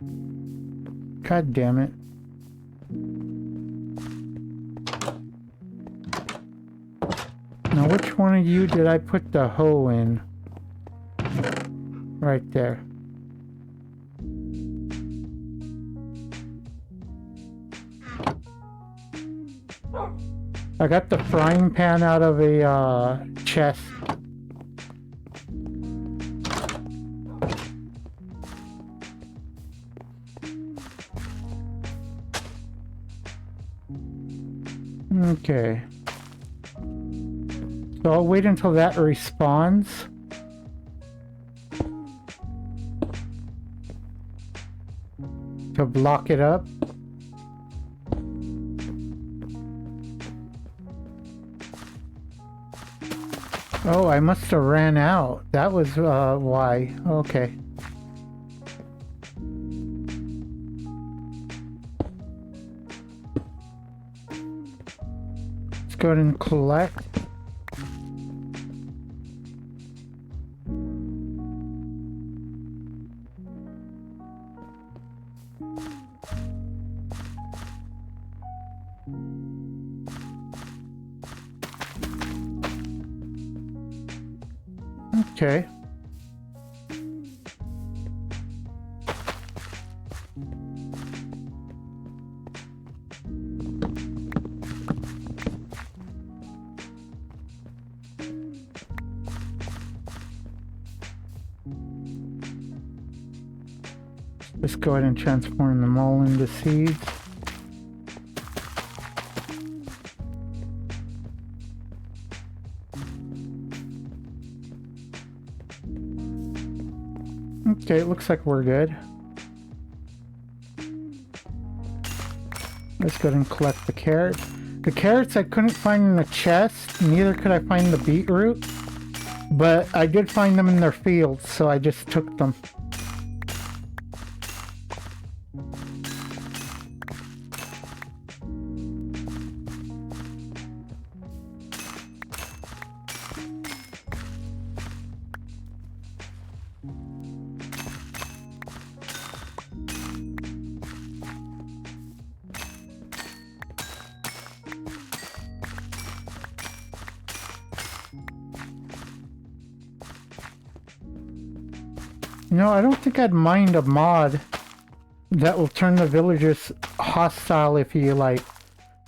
God damn it. Now which one of you did I put the hoe in? Right there. I got the frying pan out of a chest. Okay. So I'll wait until that respawns. To block it up. Oh, I must have ran out. That was why. Okay. Let's go ahead and collect. Okay. Let's go ahead and transform them all into seeds. Okay, it looks like we're good. Let's go ahead and collect the carrots. The carrots I couldn't find in the chest, neither could I find the beetroot. But I did find them in their fields, so I just took them. You know, I don't think I'd mind a mod that will turn the villagers hostile if you, like,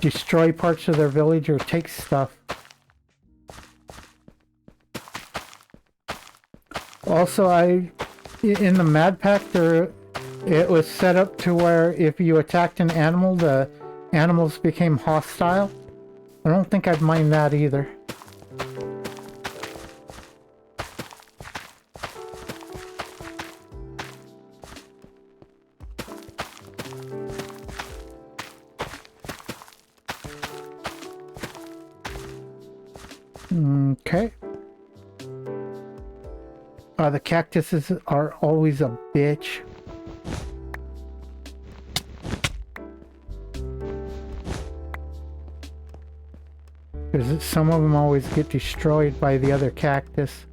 destroy parts of their village or take stuff. Also, in the Mad Pack, it was set up to where if you attacked an animal, the animals became hostile. I don't think I'd mind that either. Okay. The cactuses are always a bitch. Because some of them always get destroyed by the other cactus.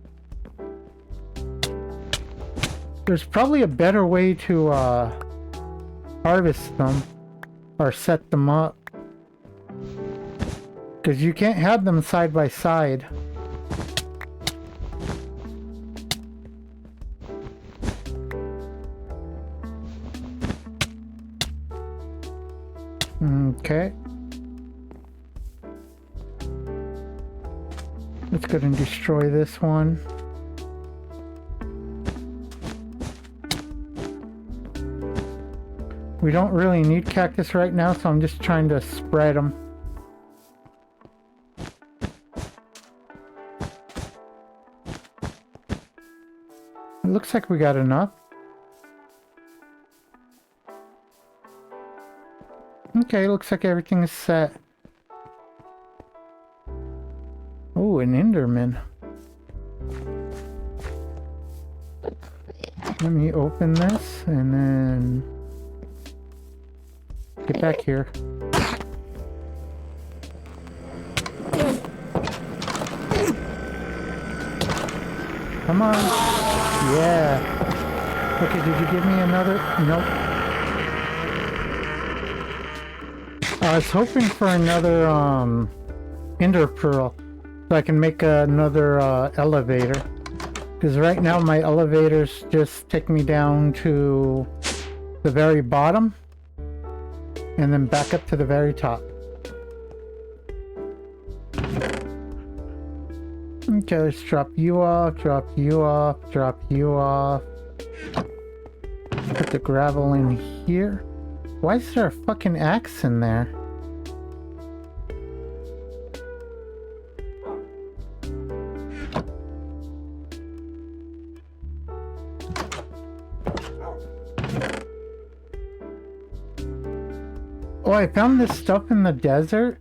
There's probably a better way to harvest them or set them up. Because you can't have them side by side. Okay. Let's go ahead and destroy this one. We don't really need cactus right now, so I'm just trying to spread them. It looks like we got enough. Okay, looks like everything is set. Oh, an Enderman. Let me open this and then get back here. Come on. Yeah. Okay, did you give me another? Nope. I was hoping for another ender pearl so I can make another elevator. Because right now my elevators just take me down to the very bottom and then back up to the very top. Okay, let's drop you off, drop you off, drop you off. Put the gravel in here. Why is there a fucking axe in there? Oh, I found this stuff in the desert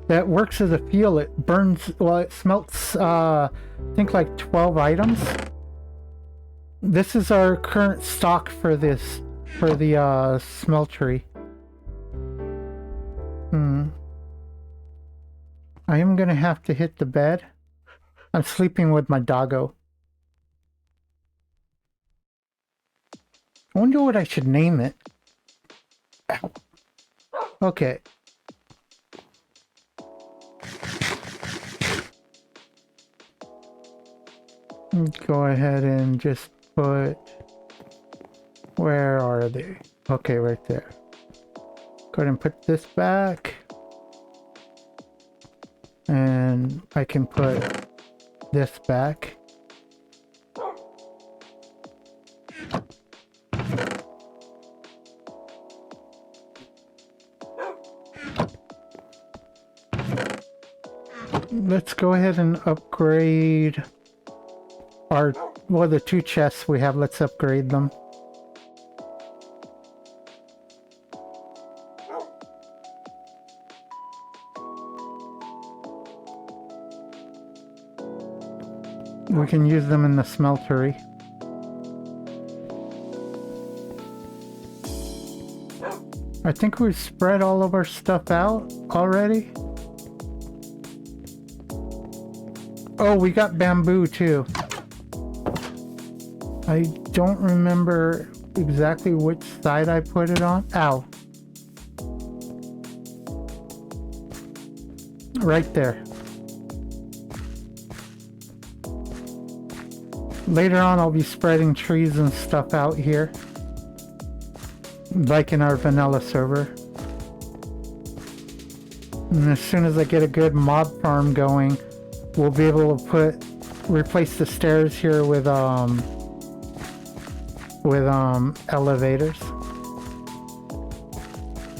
that works as a fuel. It burns, well, it smelts, I think like 12 items. This is our current stock for this, for the smeltery. I am gonna have to hit the bed. I'm sleeping with my doggo. I wonder what I should name it. Ow. Okay. Go ahead and just put... Where are they? Okay, right there. Go ahead and put this back. And I can put this back. Let's go ahead and upgrade our, well, the 2 chests we have, let's upgrade them. We can use them in the smeltery. I think we've spread all of our stuff out already. Oh, we got bamboo too. I don't remember exactly which side I put it on. Ow. Right there. Later on I'll be spreading trees and stuff out here, like in our vanilla server. And as soon as I get a good mob farm going, we'll be able to replace the stairs here with elevators.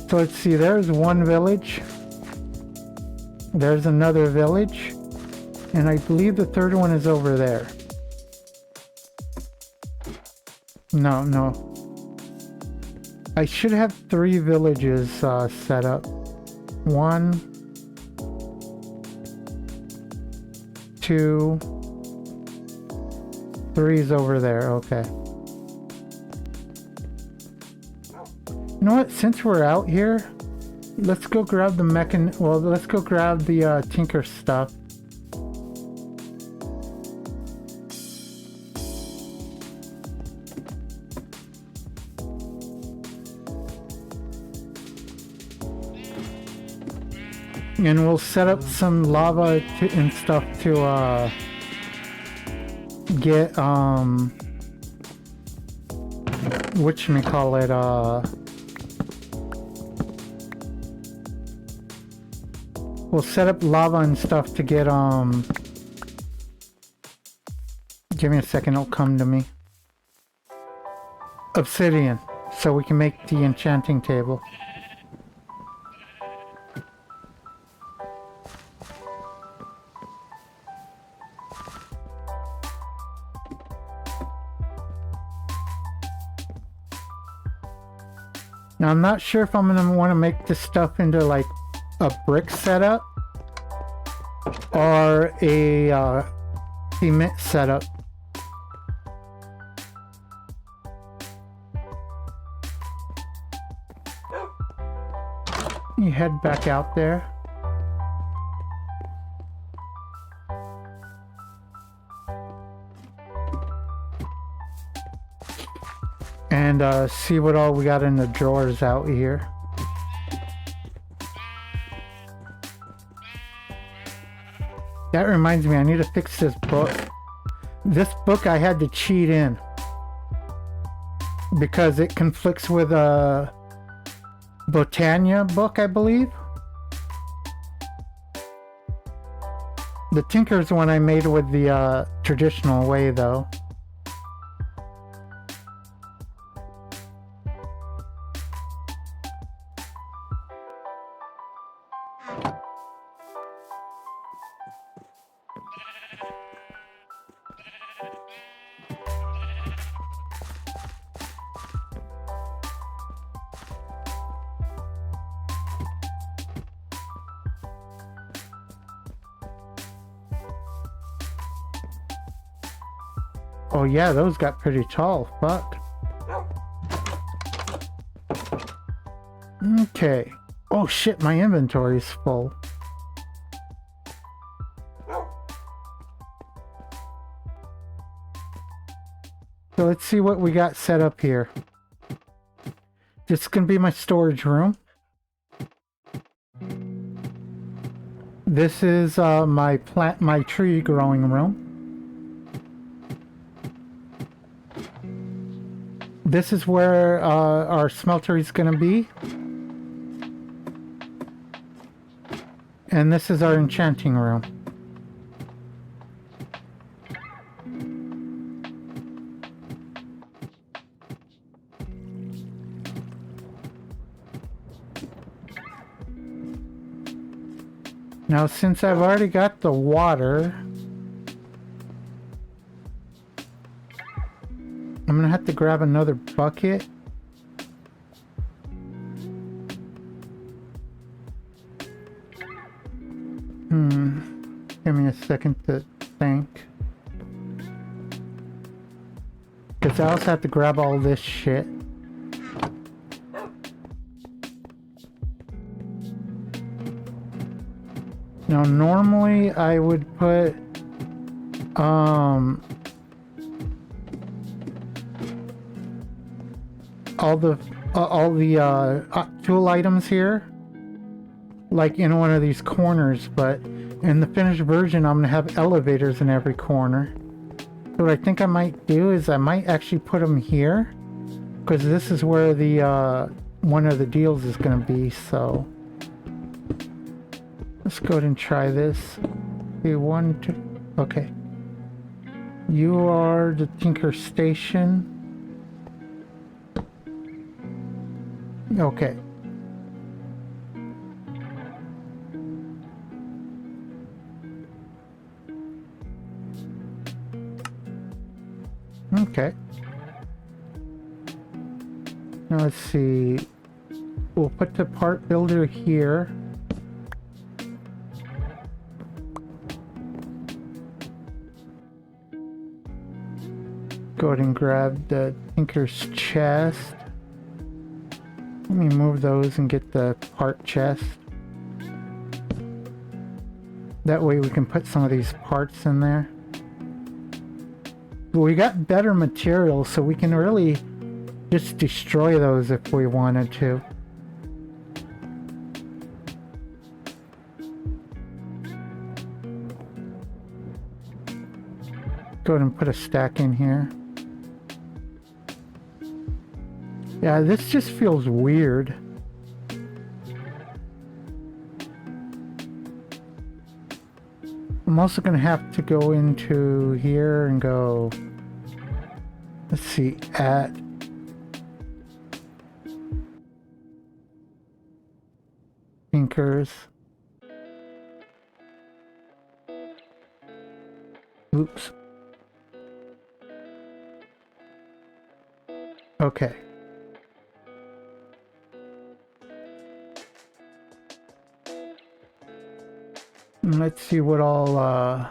So let's see, there's one village. There's another village. And I believe the third one is over there. No. I should have 3 villages set up. 1, 2, 3 is over there. Okay. You know what? Since we're out here, let's go grab the let's go grab the tinker stuff. And we'll set up some lava and stuff to get whatchamacallit, we'll set up lava and stuff to get give me a second, it'll come to me. Obsidian. so we can make the enchanting table. Now I'm not sure if I'm gonna want to make this stuff into like a brick setup or a cement setup. You head back out there. And see what all we got in the drawers out here. That reminds me, I need to fix this book. This book I had to cheat in because it conflicts with a Botania book, I believe. The Tinker's one I made with the traditional way, though. Oh yeah, those got pretty tall. Fuck. Okay. Oh shit, my inventory's full. So let's see what we got set up here. This is gonna be my storage room. This is my tree growing room. This is where our smelter is going to be. And this is our enchanting room. Now, since I've already got the water, I'm gonna have to grab another bucket. Give me a second to think. Because I also have to grab all this shit. Now, normally I would put all the tool items here, like in one of these corners, but in the finished version I'm gonna have elevators in every corner. So what I think I might do is I might actually put them here, because this is where the one of the deals is gonna be. So let's go ahead and try this. Okay, 1, 2, okay. You are the Tinker Station. Okay. Okay. Now let's see. We'll put the part builder here. Go ahead and grab the Tinker's chest. Let me move those and get the part chest. That way we can put some of these parts in there. But we got better materials, so we can really just destroy those if we wanted to. Go ahead and put a stack in here. Yeah, this just feels weird. I'm also going to have to go into here and go, let's see, at Tinkers. Oops. Okay. Let's see what all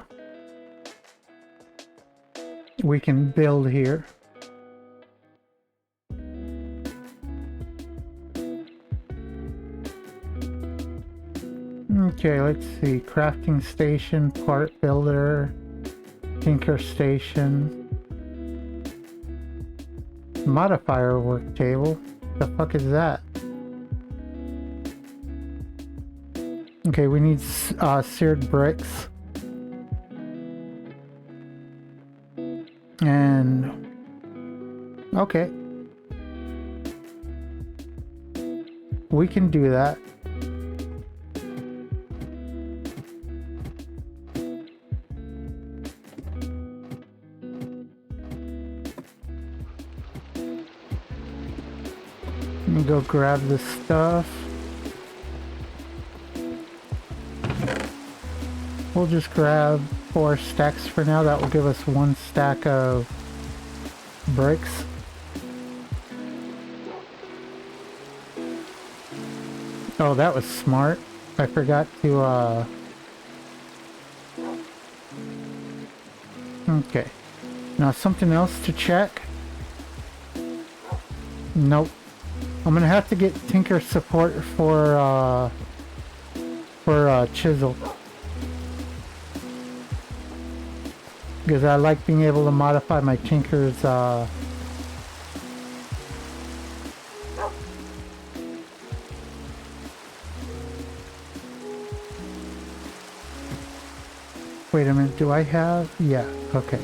we can build here. Okay, let's see. Crafting station, part builder, tinker station, modifier work table. The fuck is that? Okay, we need seared bricks. And okay, we can do that. Let me go grab this stuff. We'll just grab 4 stacks for now. That will give us 1 stack of bricks. Oh, that was smart. I forgot to, okay. Now something else to check. Nope. I'm gonna have to get tinker support for chisel. Because I like being able to modify my tinkers, wait a minute, do I have? Yeah, okay.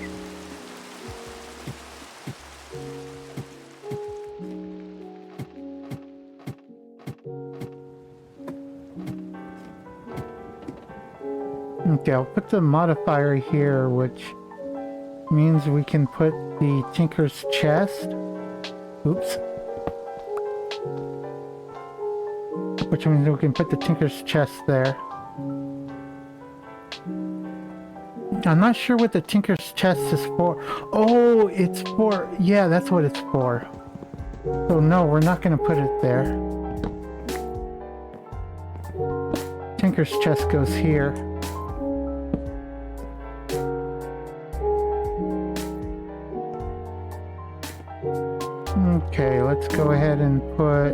Okay, I'll put the modifier here, which means we can put the tinker's chest. Oops. Which means we can put the tinker's chest there. I'm not sure what the tinker's chest is for. Oh, it's for... yeah, that's what it's for. So no, we're not going to put it there. Tinker's chest goes here. Okay, let's go ahead and put...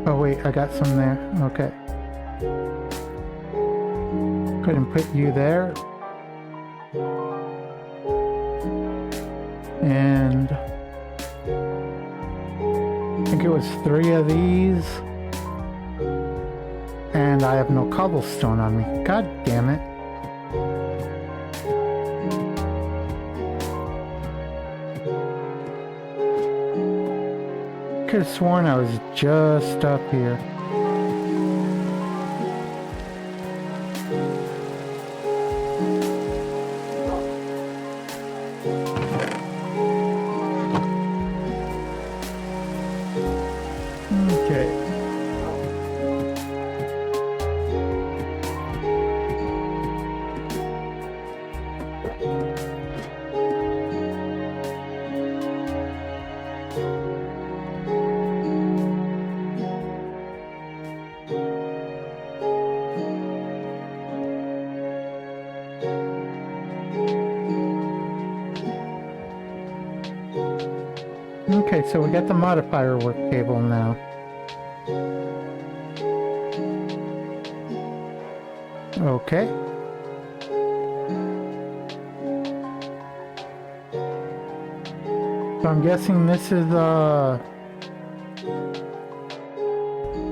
oh wait, I got some there. Okay. Go ahead and put you there. And... I think it was 3 of these. And I have no cobblestone on me. God damn it. Could have sworn I was just up here. Okay. Okay, so we got the modifier work table now. Okay. So I'm guessing this is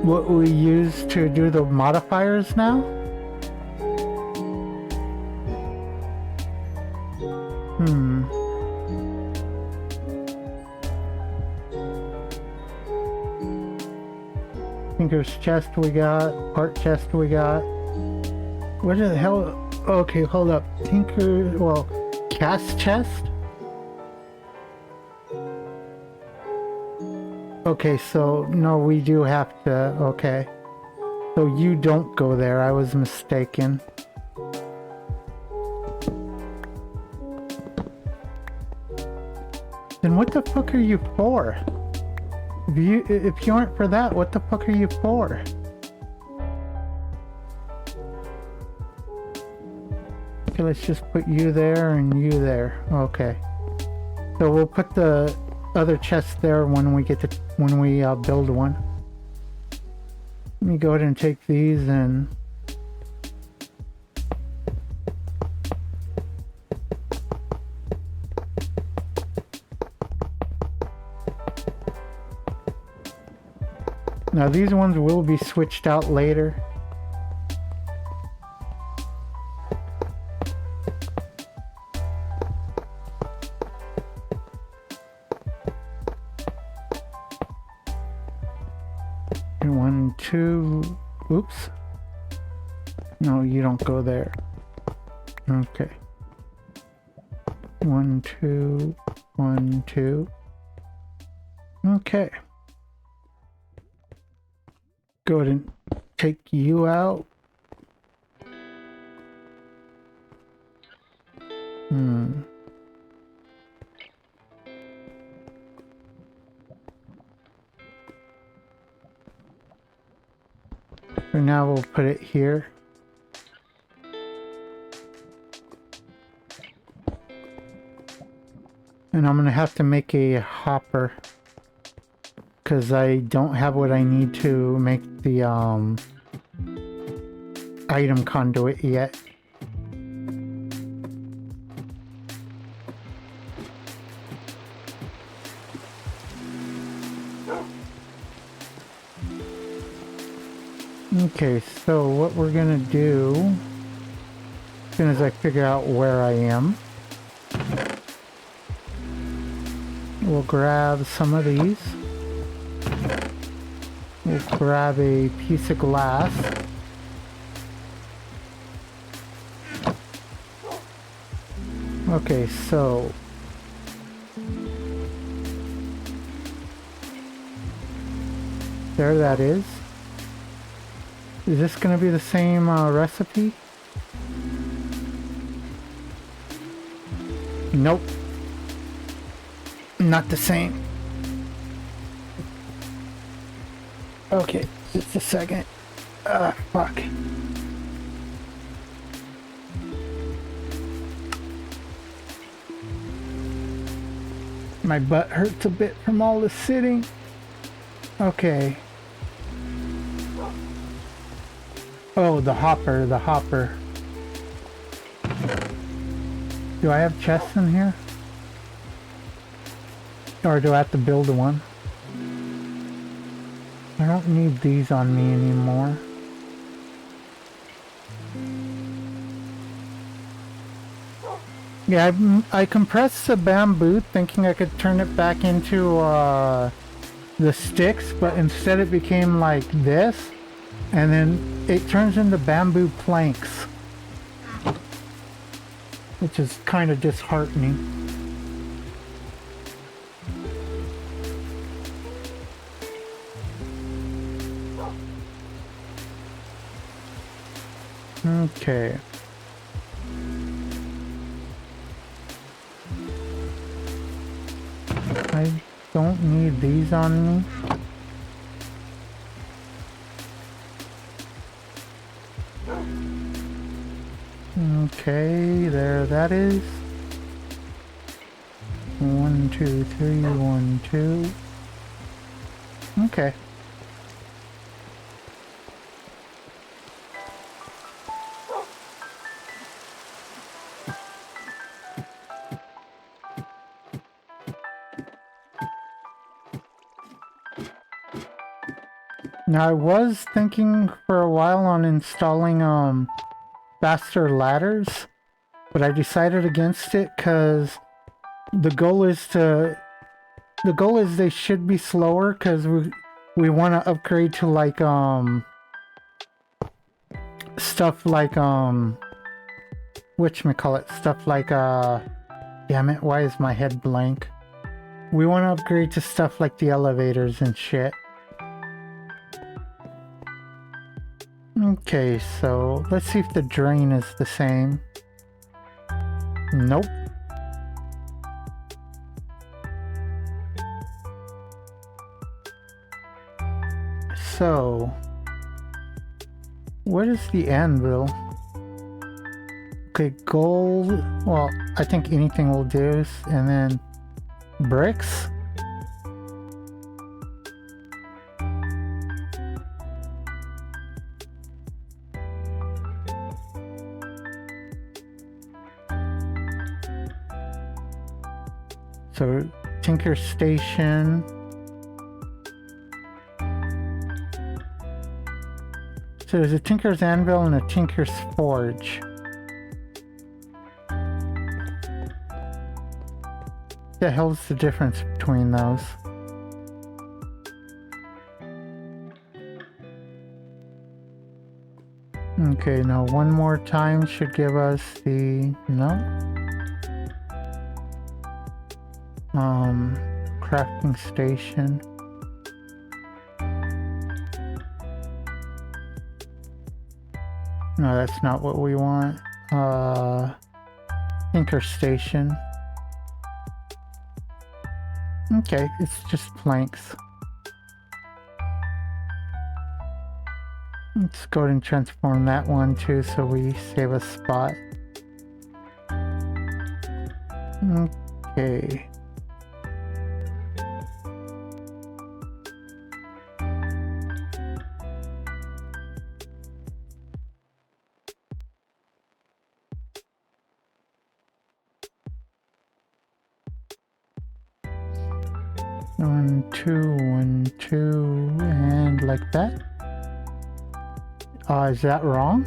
what we use to do the modifiers now? Tinker's chest we got, part chest we got. What the hell? Okay, hold up. Tinker, well, cast chest? Okay, so no, we do have to. Okay. So you don't go there. I was mistaken. Then what the fuck are you for? If you aren't for that, what the fuck are you for? Okay, let's just put you there and you there. Okay. So we'll put the other chest there when we build one. Let me go ahead and take these and now these ones will be switched out later. And 1, 2, oops. No, you don't go there. Okay. 1, 2, 1, 2. Okay. Go ahead and take you out. For now, we'll put it here. And I'm gonna have to make a hopper because I don't have what I need to make the item conduit yet. Okay, so what we're gonna do, as soon as I figure out where I am, we'll grab some of these. We'll grab a piece of glass. Okay, so there that is. Is this going to be the same recipe? Nope. Not the same. Okay, just a second. Fuck. My butt hurts a bit from all the sitting. Okay. Oh, the hopper. Do I have chests in here? Or do I have to build one? I don't need these on me anymore. Yeah, I compressed the bamboo thinking I could turn it back into the sticks, but instead it became like this. And then it turns into bamboo planks, which is kind of disheartening. Okay. I don't need these on me. Okay, there that is. 1, 2, 3, 1, 2. Okay. Now I was thinking for a while on installing faster ladders, but I decided against it because the goal is they should be slower because we want to upgrade to like stuff like whatchamacallit, stuff like damn it, why is my head blank? We want to upgrade to stuff like the elevators and shit. Okay, so let's see if the drain is the same. Nope. So, what is the anvil? Okay, gold. Well, I think anything will do. And then bricks. So, Tinker Station. So there's a Tinker's Anvil and a Tinker's Forge. What the hell's the difference between those? Okay, now one more time should give us the... no? Crafting station. No, that's not what we want. Tinker station. Okay, it's just planks. Let's go ahead and transform that one too so we save a spot. Okay. One, two, and like that. Is that wrong?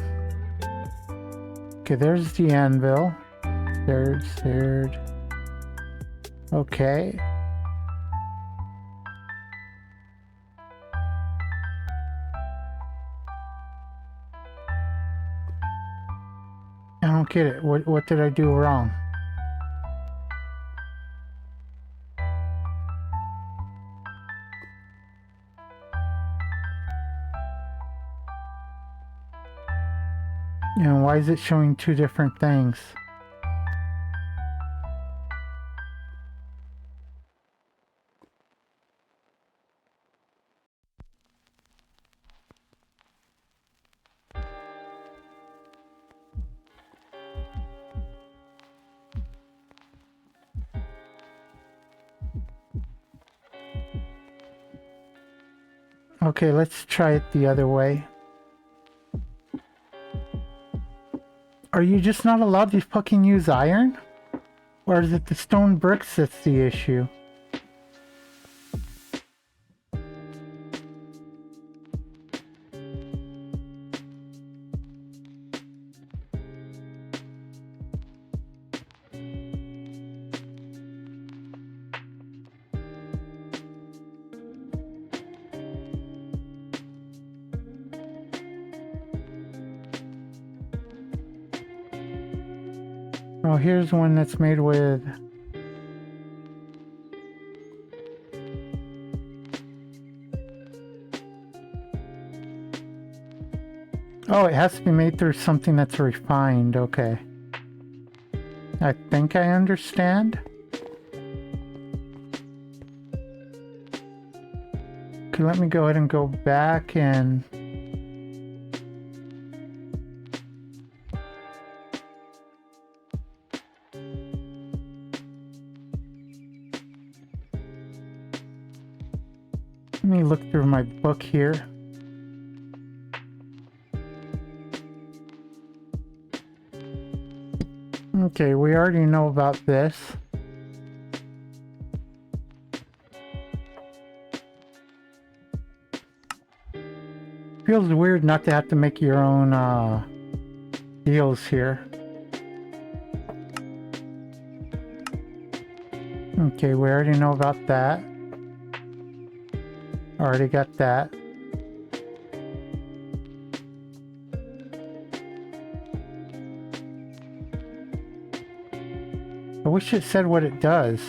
Okay, there's the anvil. Third. Okay. I don't get it. What did I do wrong? And why is it showing two different things? Okay, let's try it the other way. Are you just not allowed to fucking use iron? Or is it the stone bricks that's the issue? Oh, here's one that's made with... oh, it has to be made through something that's refined. Okay. I think I understand. Okay, let me go ahead and go back and... let me look through my book here. Okay, we already know about this. Feels weird not to have to make your own deals here. Okay, we already know about that. Already got that. I wish it said what it does.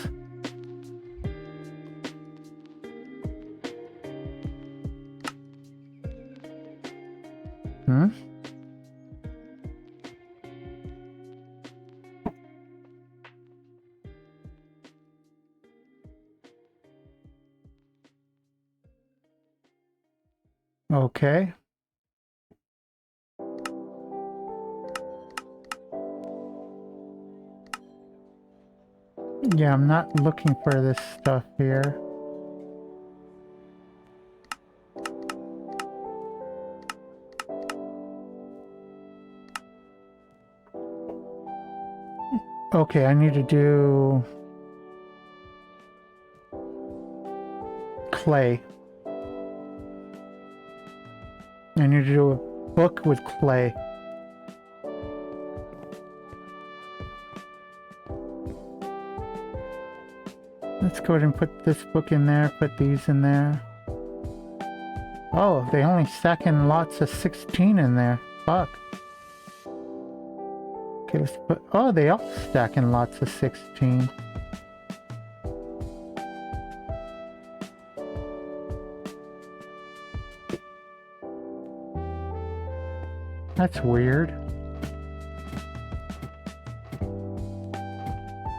Okay. Yeah, I'm not looking for this stuff here. Okay, I need to do clay. I need to do a book with clay. Let's go ahead and put this book in there, put these in there. Oh, they only stack in lots of 16 in there. Fuck. Okay, let's put... Oh, they all stack in lots of 16. That's weird.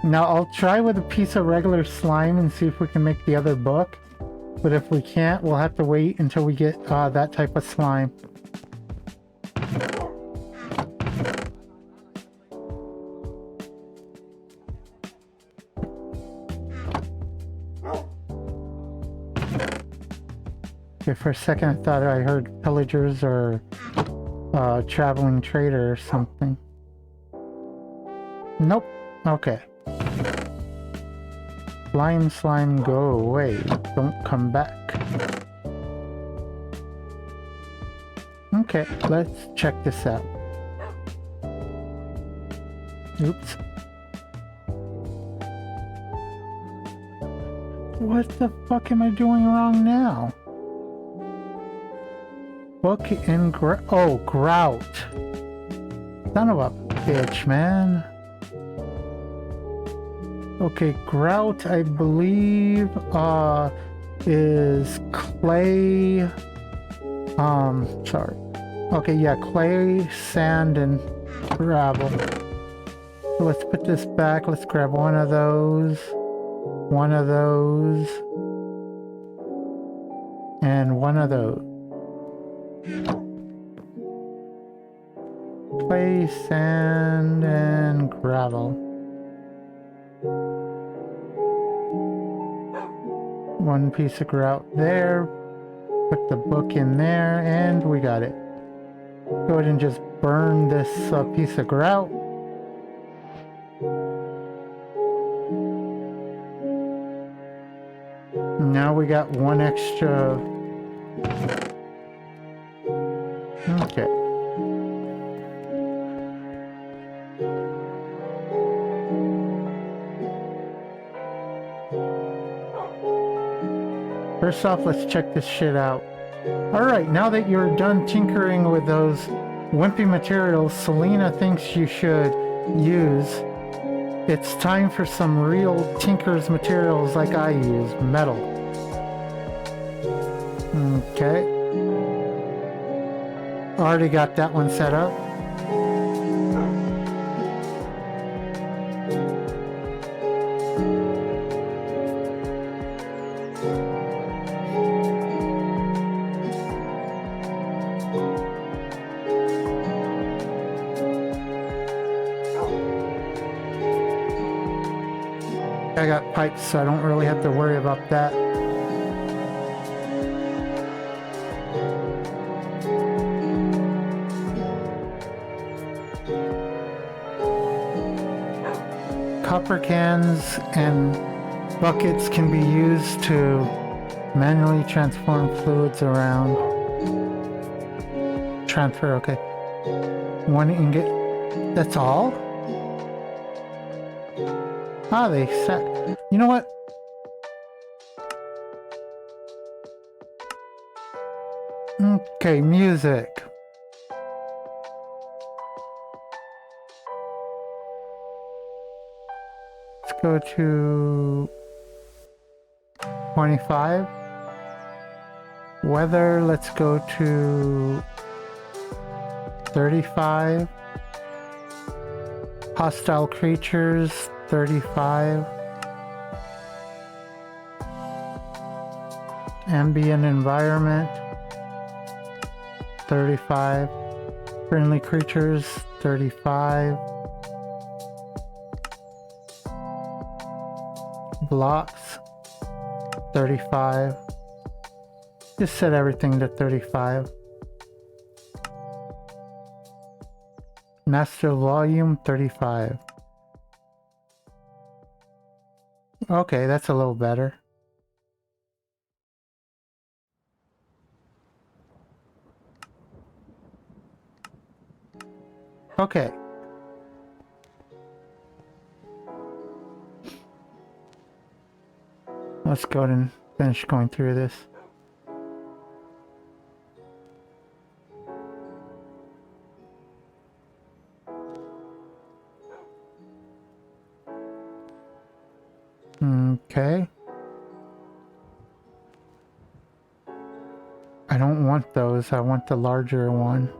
Now I'll try with a piece of regular slime and see if we can make the other book. But if we can't, we'll have to wait until we get that type of slime. Okay, for a second I thought I heard pillagers or traveling trader or something. Nope. Okay. Slime, go away. Don't come back. Okay, let's check this out. Oops. What the fuck am I doing wrong now? Book in grout. Son of a bitch, man. Okay, grout, I believe, is clay. Sorry. Okay, yeah, clay, sand, and gravel. So let's put this back. Let's grab one of those, and one of those. Clay, sand, and gravel. One piece of grout there. Put the book in there, and we got it. Go ahead and just burn this piece of grout. Now we got one extra. Okay. First off, let's check this shit out. Alright, now that you're done tinkering with those wimpy materials Selena thinks you should use, it's time for some real tinker's materials like I use, metal. Okay. Already got that one set up. I got pipes, so I don't really have to worry about that. Copper cans and buckets can be used to manually transform fluids around. Transfer, okay. One ingot. That's all? Ah, they set. You know what? Okay, music. Let's go to 25. Weather, let's go to 35. Hostile creatures, 35. Ambient environment, 35. Friendly creatures, 35. Blocks, 35. Just set everything to 35. Master volume, 35. Okay, that's a little better. Okay. Let's go ahead and finish going through this. Okay. I don't want those. I want the larger one.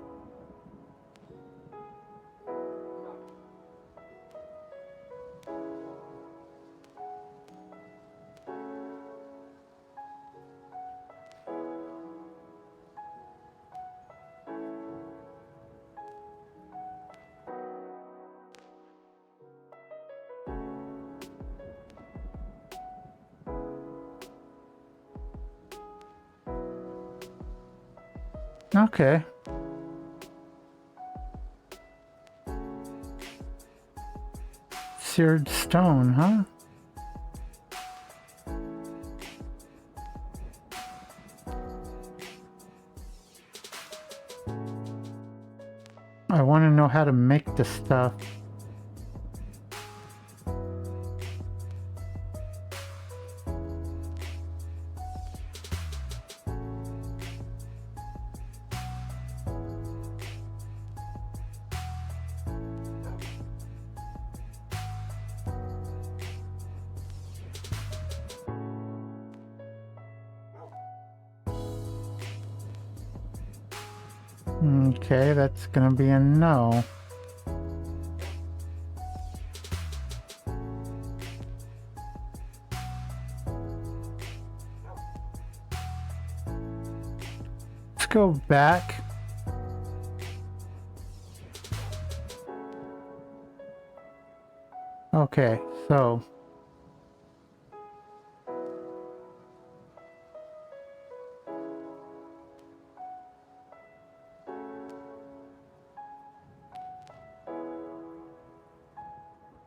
Okay. Seared stone, huh? I want to know how to make the stuff. Okay, that's gonna be a no. Let's go back. Okay, so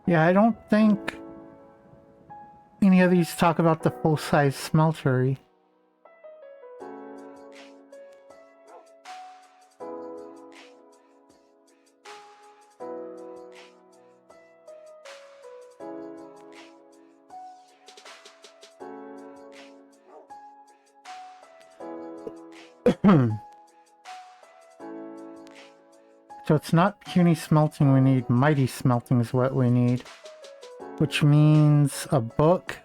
yeah, I don't think any of these talk about the full-size smeltery. So it's not puny smelting we need, mighty smelting is what we need. Which means a book.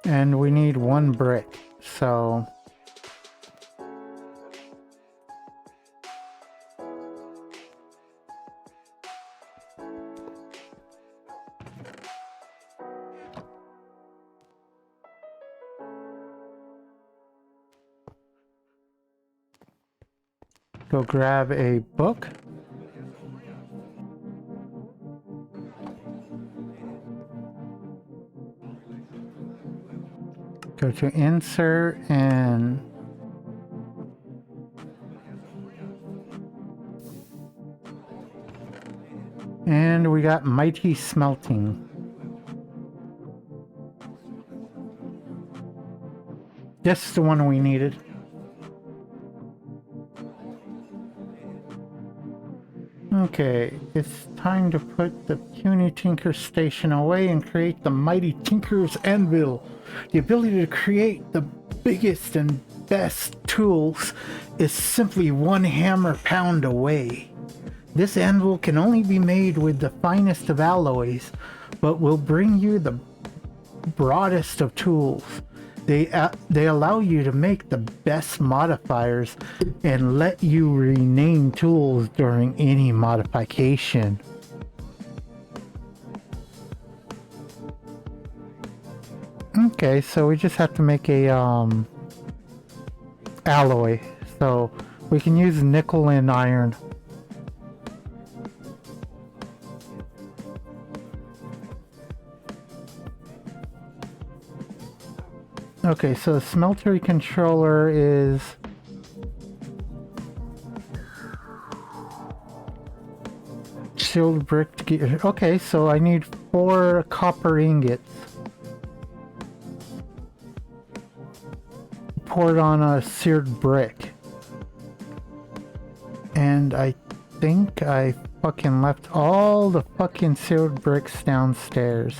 And we need 1 brick, so... Go grab a book. Go to insert and we got mighty smelting. Just the one we needed. Okay, it's time to put the puny tinker station away and create the mighty tinker's anvil. The ability to create the biggest and best tools is simply 1 hammer pound away. This anvil can only be made with the finest of alloys, but will bring you the broadest of tools. They allow you to make the best modifiers and let you rename tools during any modification. Okay, so we just have to make a alloy. So we can use nickel and iron. Okay, so the smeltery controller is sealed brick gear. Okay, so I need 4 copper ingots. Poured on a seared brick. And I think I fucking left all the fucking seared bricks downstairs.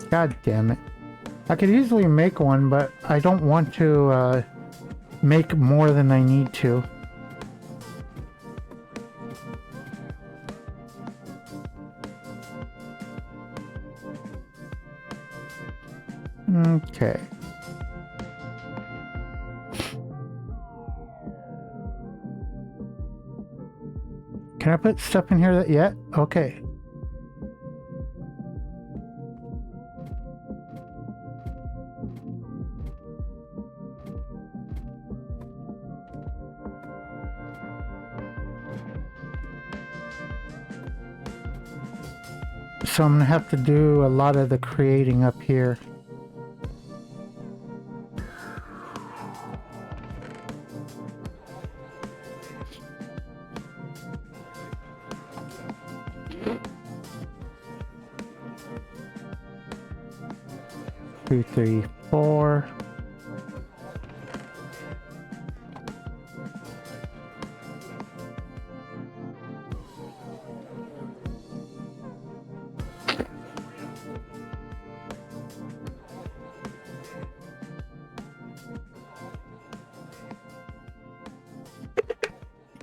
God damn it. I could easily make one, but I don't want to make more than I need to. Okay. Can I put stuff in here that yet? Okay. So I'm gonna have to do a lot of the creating up here. Two, three, four.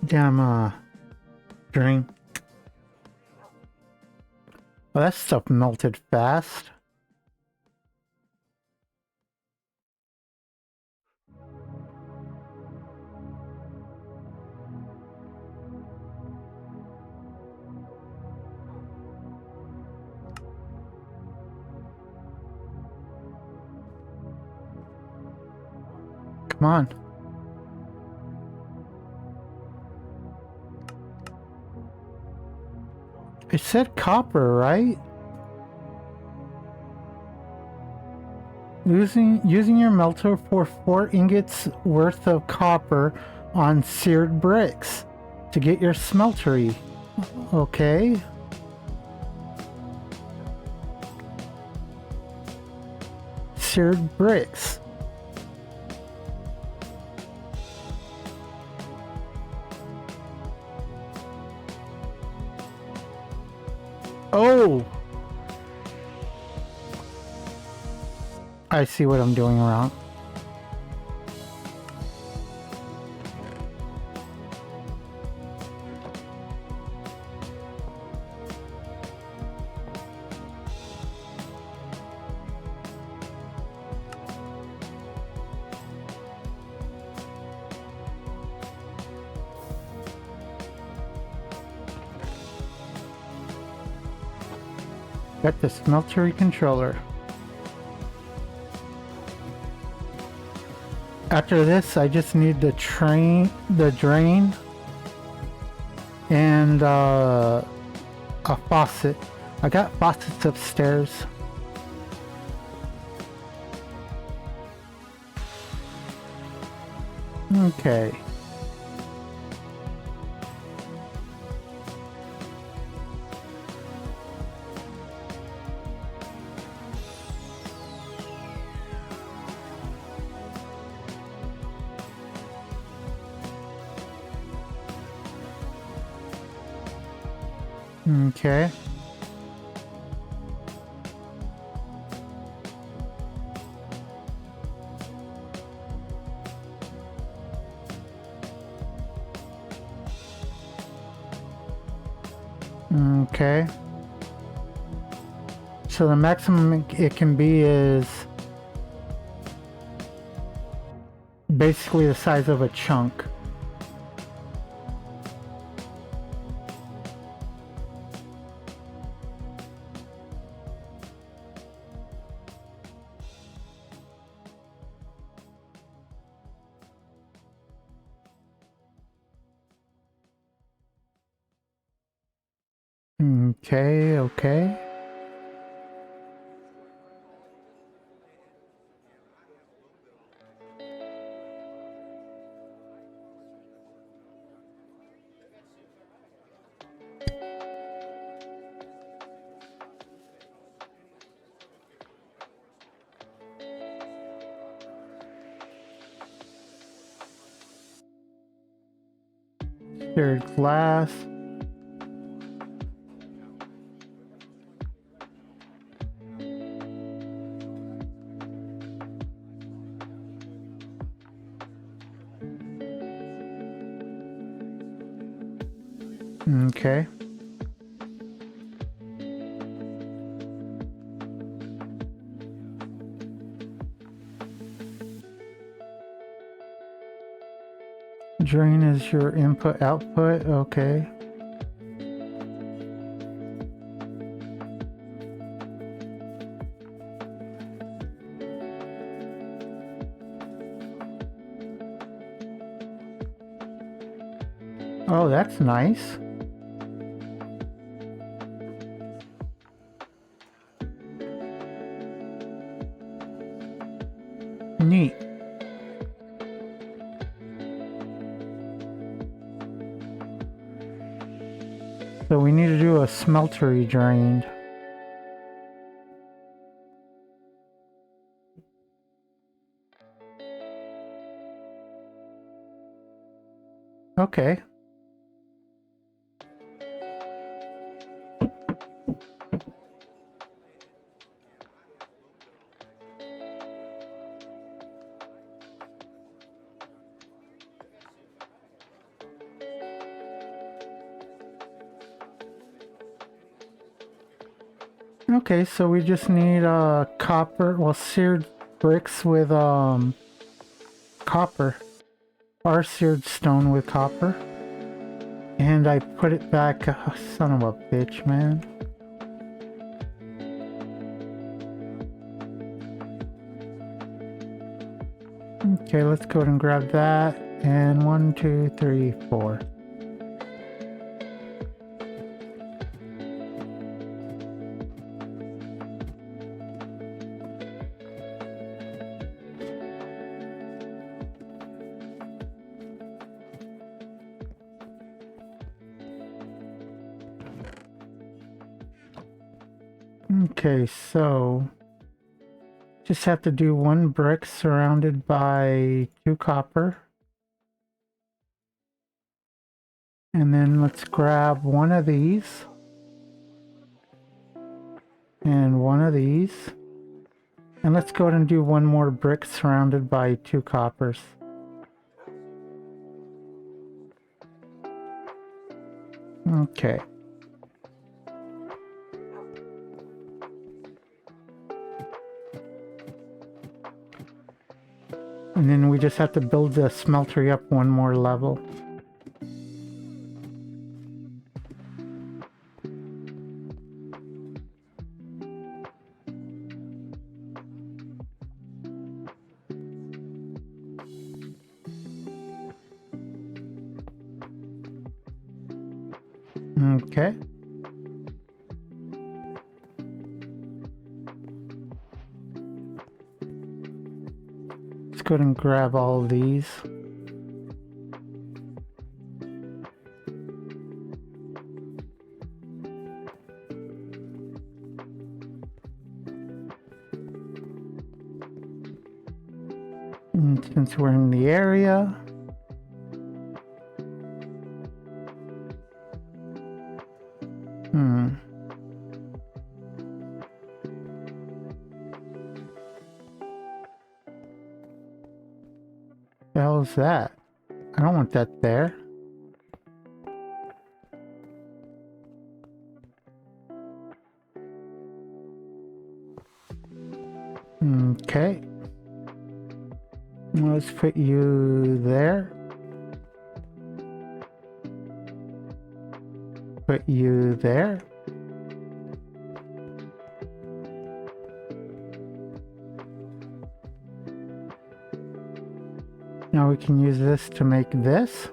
Damn, drain. Well, that stuff melted fast. Come on. It said copper, right? Using your melter for 4 ingots worth of copper on seared bricks to get your smeltery. Okay. Seared bricks. Oh! I see what I'm doing around. Got the smeltery controller. After this, I just need the drain, and a faucet. I got faucets upstairs. Okay. Okay. Okay. So the maximum it can be is basically the size of a chunk. Okay, okay. Shared glass. Okay. Drain is your input output. Okay. Oh, that's nice. Neat. So we need to do a smeltery drained. Okay. Okay, so we just need copper, well, seared bricks with copper, or seared stone with copper. And I put it back, oh, son of a bitch, man. Okay, let's go ahead and grab that. And 1, 2, 3, 4. Okay, so just have to do 1 brick surrounded by 2 copper. And then let's grab 1 of these. And 1 of these. And let's go ahead and do 1 more brick surrounded by 2 coppers. Okay. And then we just have to build the smeltery up 1 more level. Okay. Let's go ahead and grab all of these. And since we're in the area, the hell is that? I don't want that there. Okay. Let's put you there. Put you there. Now we can use this to make this.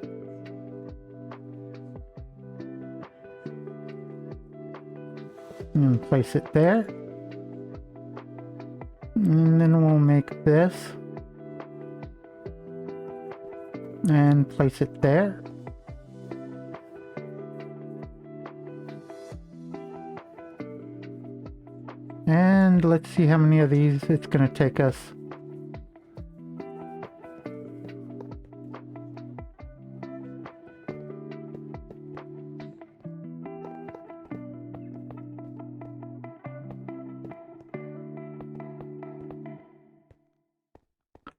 place it there. And then we'll make this. And place it there. And let's see how many of these it's going to take us.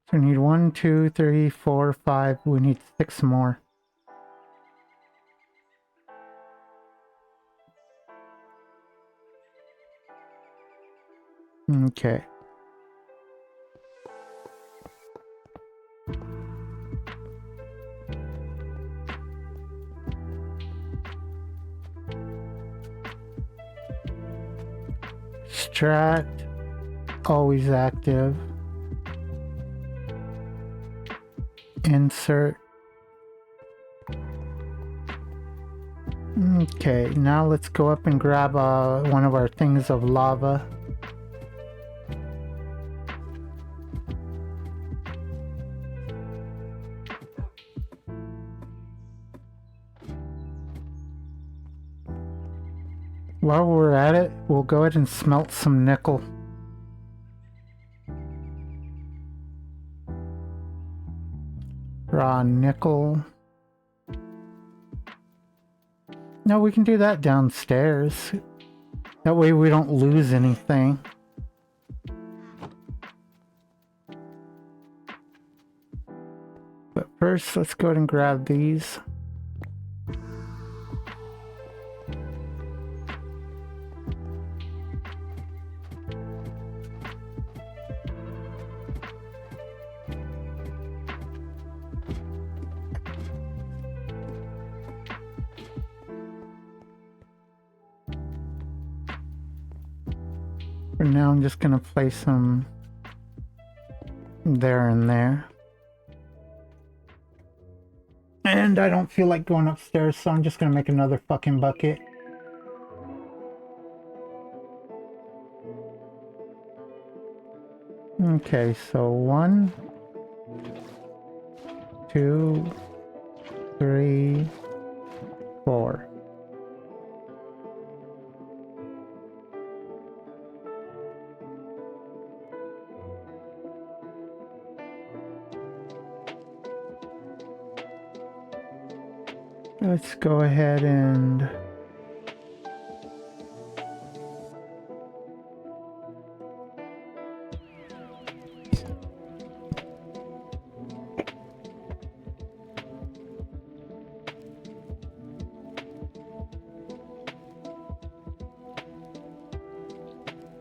So we need 1, 2, 3, 4, 5. We need 6 more. Okay. Extract, always active. Insert. Okay, now let's go up and grab one of our things of lava. While we're at it, we'll go ahead and smelt some nickel. Raw nickel. No, we can do that downstairs. That way we don't lose anything. But first, let's go ahead and grab these. For now, I'm just gonna place them there and there. And I don't feel like going upstairs, so I'm just gonna make another fucking bucket. Okay, so 1, 2, 3, 4. Let's go ahead and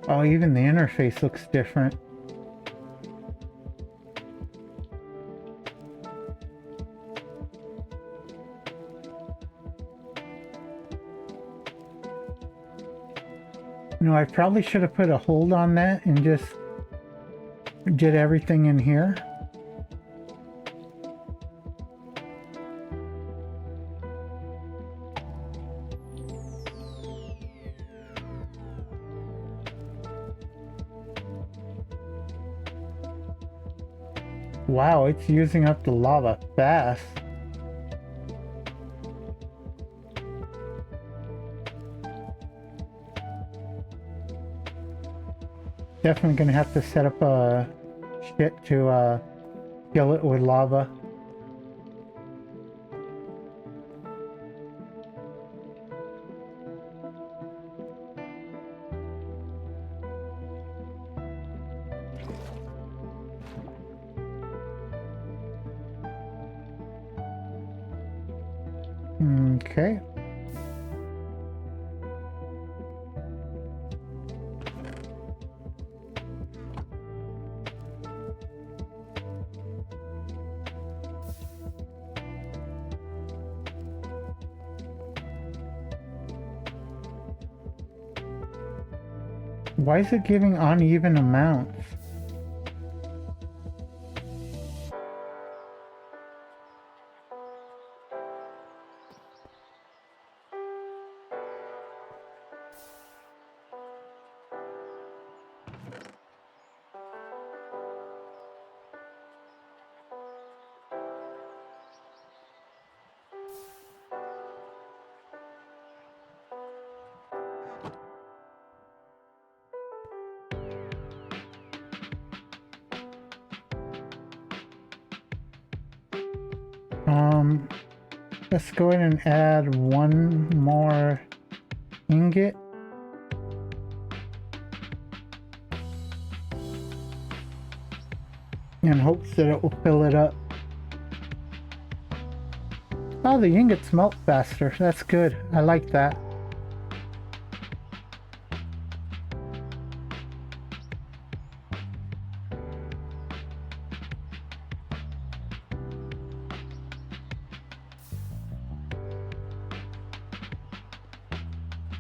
oh, even the interface looks different. You know, I probably should have put a hold on that and just did everything in here. Wow, it's using up the lava fast. Definitely gonna have to set up a shit to fill it with lava. Okay. Why is it giving uneven amounts? Um, let's go ahead and add one more ingot. In hopes that it will fill it up. Oh, the ingots melt faster. That's good. I like that.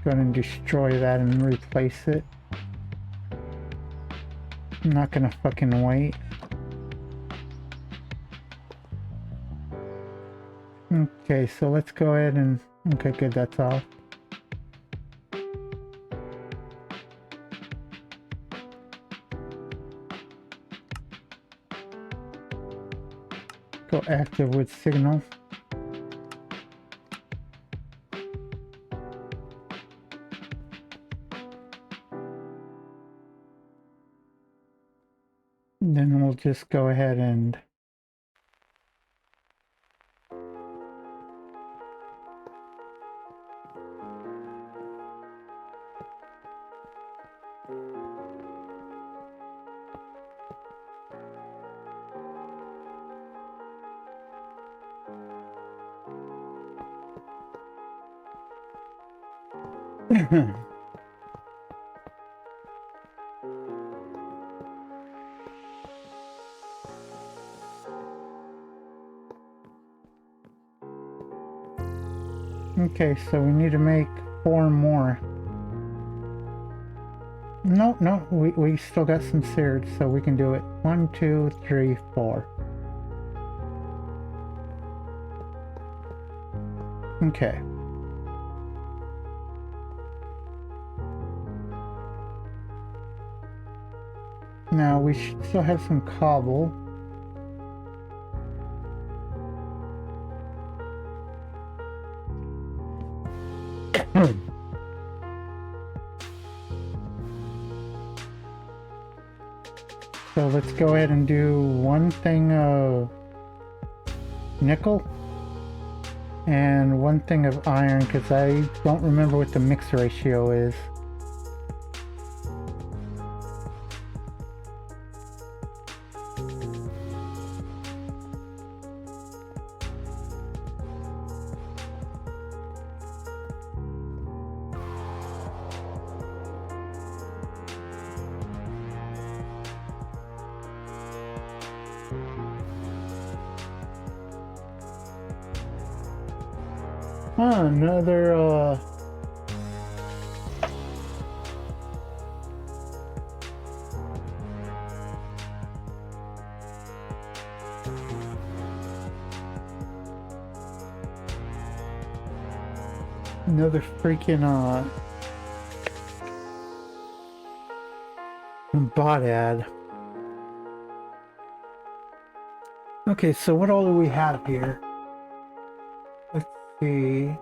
Go ahead and destroy that and replace it. I'm not gonna fucking wait. Okay, so let's go ahead and... Okay, good, that's all. Go active with signal. Then we'll just go ahead and... Okay, so we need to make 4 more. No, we still got some seared, so we can do it. 1, 2, 3, 4. Okay. Now we should still have some cobble. So let's go ahead and do 1 thing of nickel and 1 thing of iron, because I don't remember what the mix ratio is. Another another freaking bot ad. Okay, so what all do we have here? Let's see.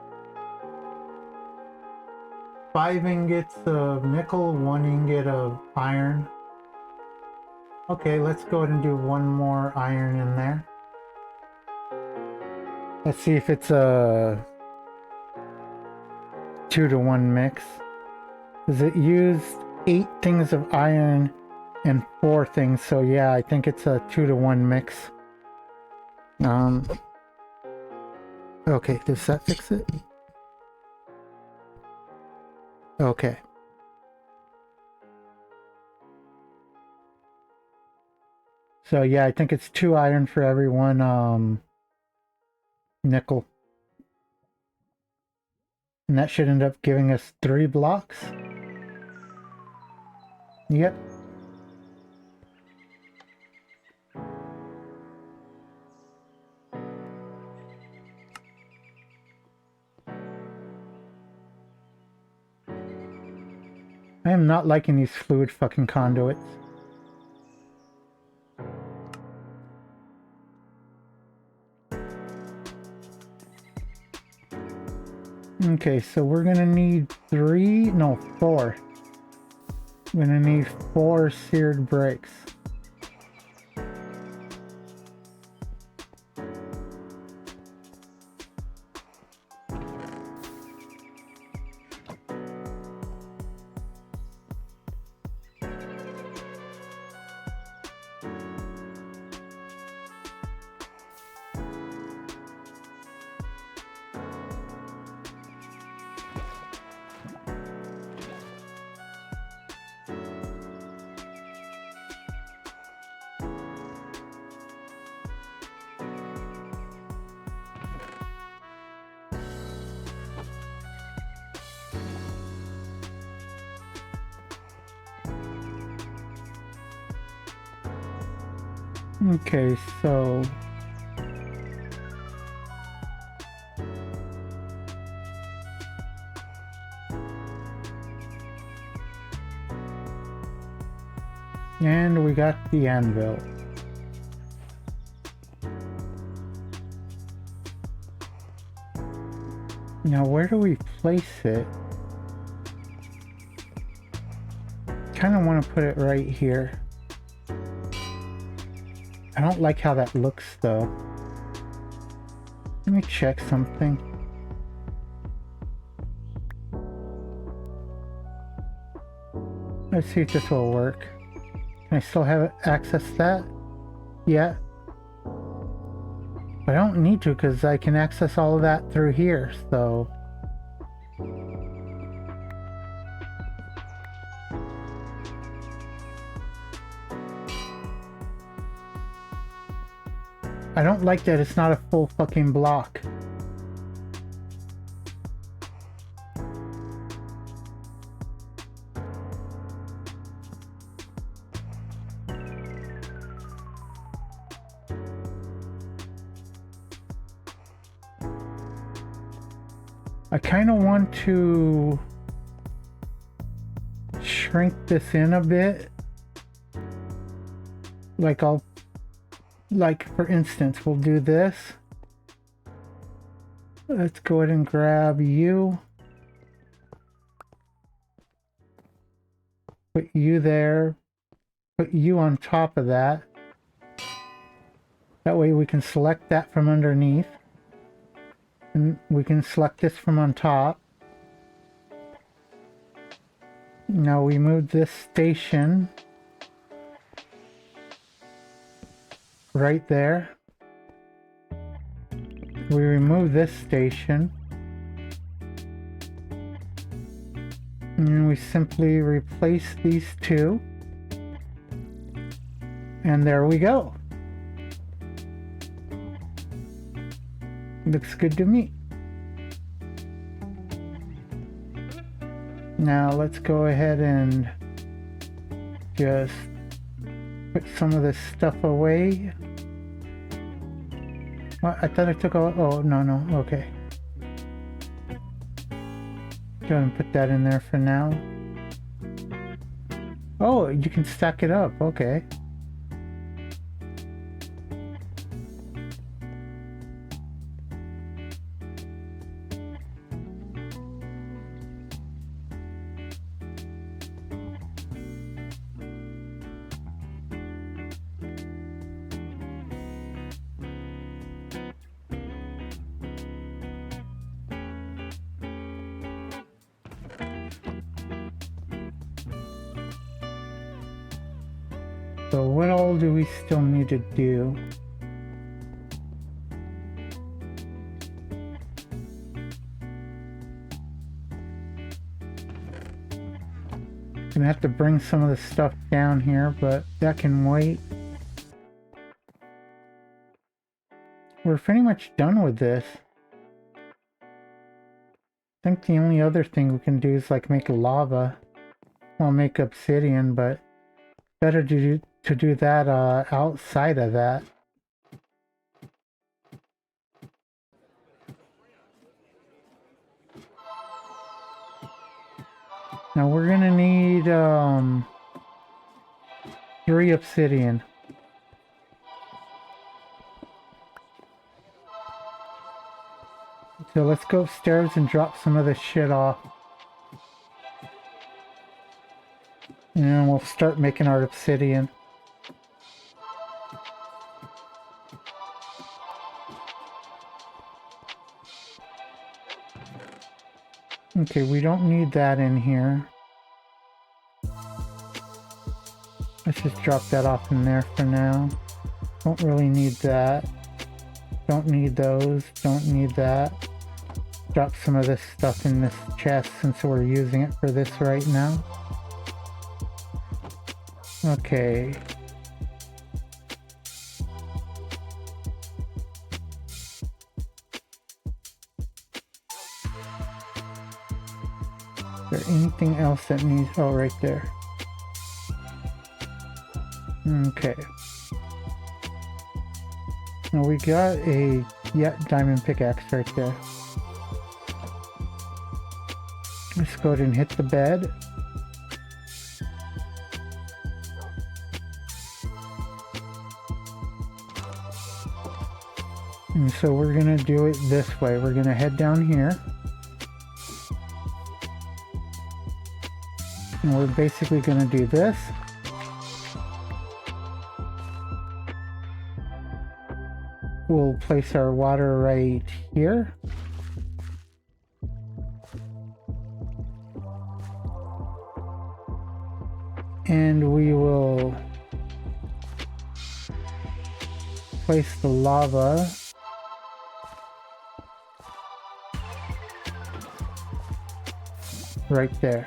5 ingots of nickel, 1 ingot of iron. Okay, let's go ahead and do 1 more iron in there. Let's see if it's a 2-to-1 mix. Because it used 8 things of iron and 4 things, so yeah, I think it's a 2-to-1 mix. Okay, does that fix it? Okay. So yeah, I think it's 2 iron for every 1 nickel. And that should end up giving us 3 blocks. Yep. I am not liking these fluid fucking conduits. Okay, so we're gonna need 4. We're gonna need 4 seared bricks. Okay, so and we got the anvil. Now where do we place it? Kind of want to put it right here. I don't like how that looks though. Let me check something. Let's see if this will work. Can I still have access that? Yeah. But I don't need to because I can access all of that through here, so... I don't like that it's not a full fucking block. I kind of want to shrink this in a bit. Like for instance, we'll do this. Let's go ahead and grab you. Put you there. Put you on top of that. That way we can select that from underneath. And we can select this from on top. Now we move this station right there. We remove this station. And we simply replace these two. And there we go. Looks good to me. Now let's go ahead and just put some of this stuff away. Well, I thought I took all... Oh, no, okay. Go ahead and put that in there for now. Oh, you can stack it up, okay. So what all do we still need to do? Gonna have to bring some of the stuff down here, but that can wait. We're pretty much done with this. I think the only other thing we can do is like make lava. Well, make obsidian, but better to do that outside of that. Now we're gonna need 3 obsidian. So let's go upstairs and drop some of this shit off. And we'll start making our obsidian. Okay, we don't need that in here. Let's just drop that off in there for now. Don't really need that. Don't need those. Don't need that. Drop some of this stuff in this chest since we're using it for this right now. Okay. Is there anything else that needs... Oh, right there. Okay. Now we got a diamond pickaxe right there. Let's go ahead and hit the bed. And so we're gonna do it this way. We're gonna head down here. And we're basically gonna do this. We'll place our water right here. And we will place the lava right there.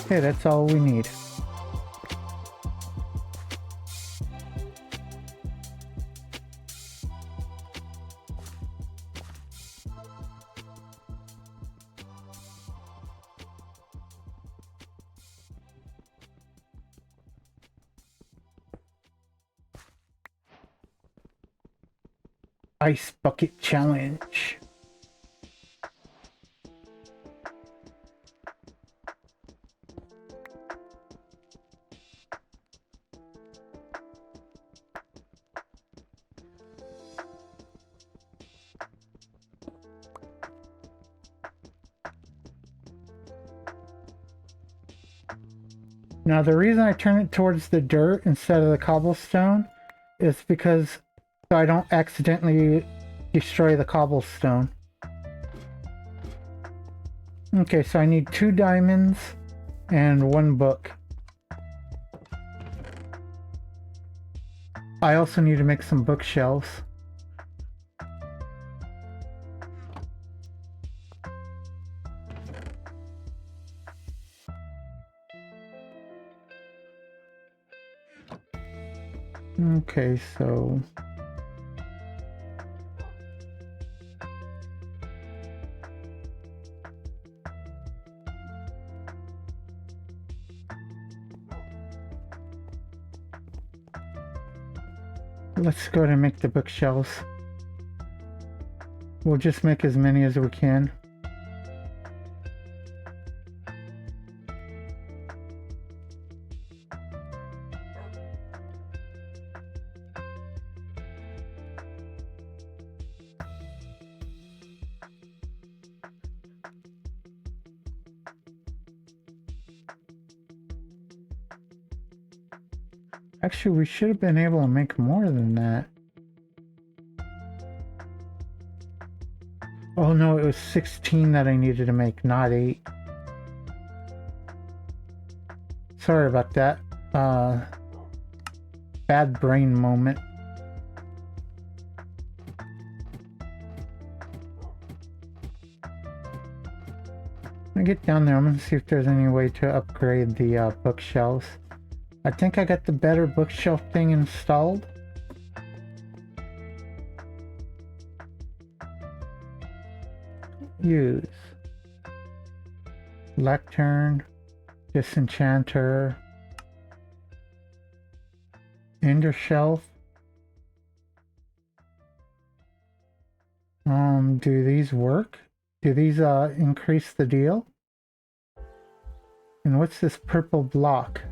Okay, that's all we need. Ice bucket challenge. Now the reason I turn it towards the dirt instead of the cobblestone is because so I don't accidentally destroy the cobblestone. Okay, so I need 2 diamonds and 1 book. I also need to make some bookshelves. Okay, so let's go ahead and make the bookshelves. We'll just make as many as we can. Actually, we should have been able to make more than that. Oh no, it was 16 that I needed to make, not 8. Sorry about that. Bad brain moment. When I get down there, I'm gonna see if there's any way to upgrade the bookshelves. I think I got the better bookshelf thing installed. Use. Lectern. Disenchanter. Ender shelf. Do these work? Do these increase the deal? And what's this purple block?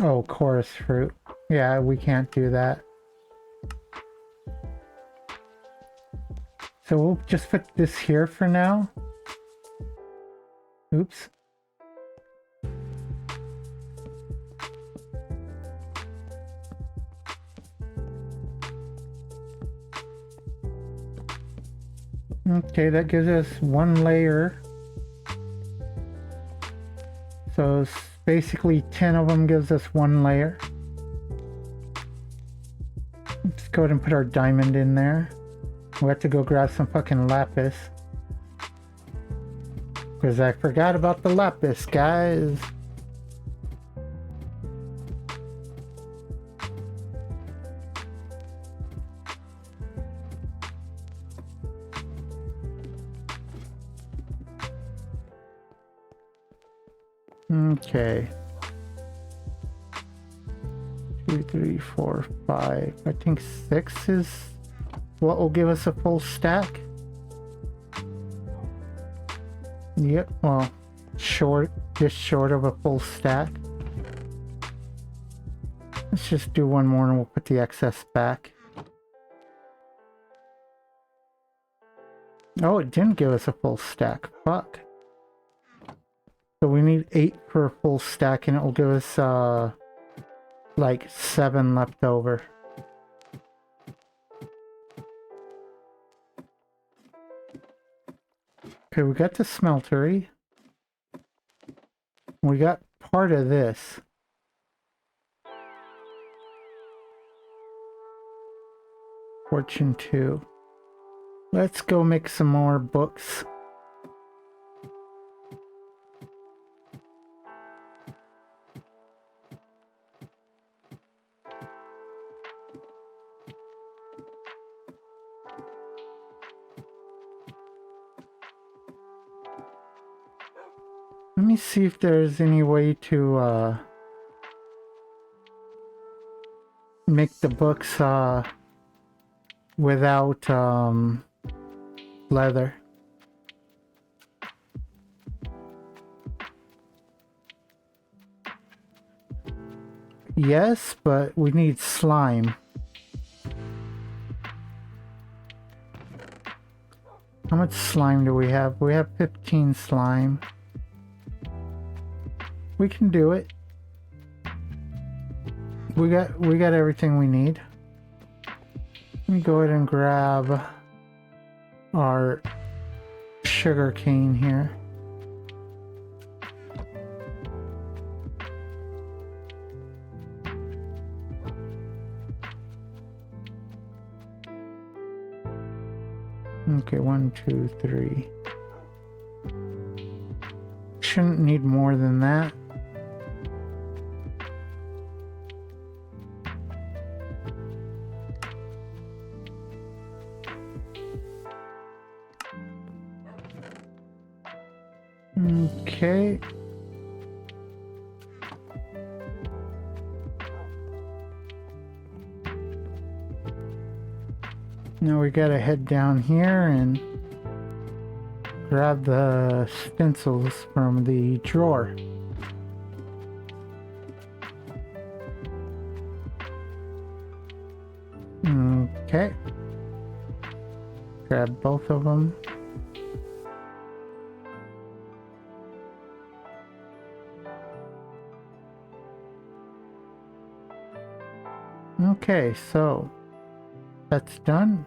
Oh, chorus fruit. Yeah, we can't do that. So we'll just put this here for now. Oops. Okay, that gives us 1 layer. So basically 10 of them gives us 1 layer. Let's go ahead and put our diamond in there. We have to go grab some fucking lapis. Because I forgot about the lapis, guys. Okay. 2, 3, 4, 5. I think 6 is what will give us a full stack. Yep, well, just short of a full stack. Let's just do one more and we'll put the excess back. Oh, it didn't give us a full stack. Fuck. So we need 8 for a full stack and it will give us like 7 left over. Okay, we got the smeltery. We got part of this. Fortune 2. Let's go make some more books. Let me see if there's any way to make the books without leather. Yes, but we need slime. How much slime do we have? We have 15 slime. We can do it. We got everything we need. Let me go ahead and grab our sugar cane here. Okay, 1, 2, 3. Shouldn't need more than that. Okay. Now we gotta head down here and grab the stencils from the drawer. Okay. Grab both of them. Okay, so that's done.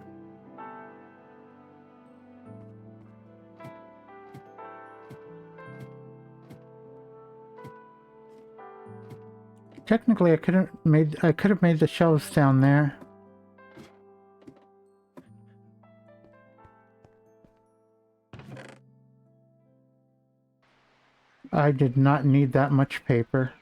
Technically, I could have made the shelves down there. I did not need that much paper.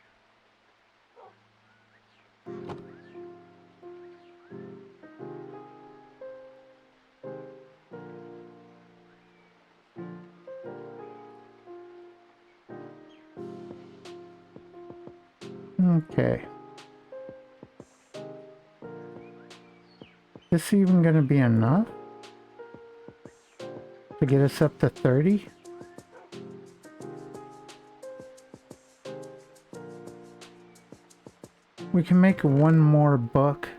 Okay. Is this even going to be enough to get us up to 30? We can make one more book.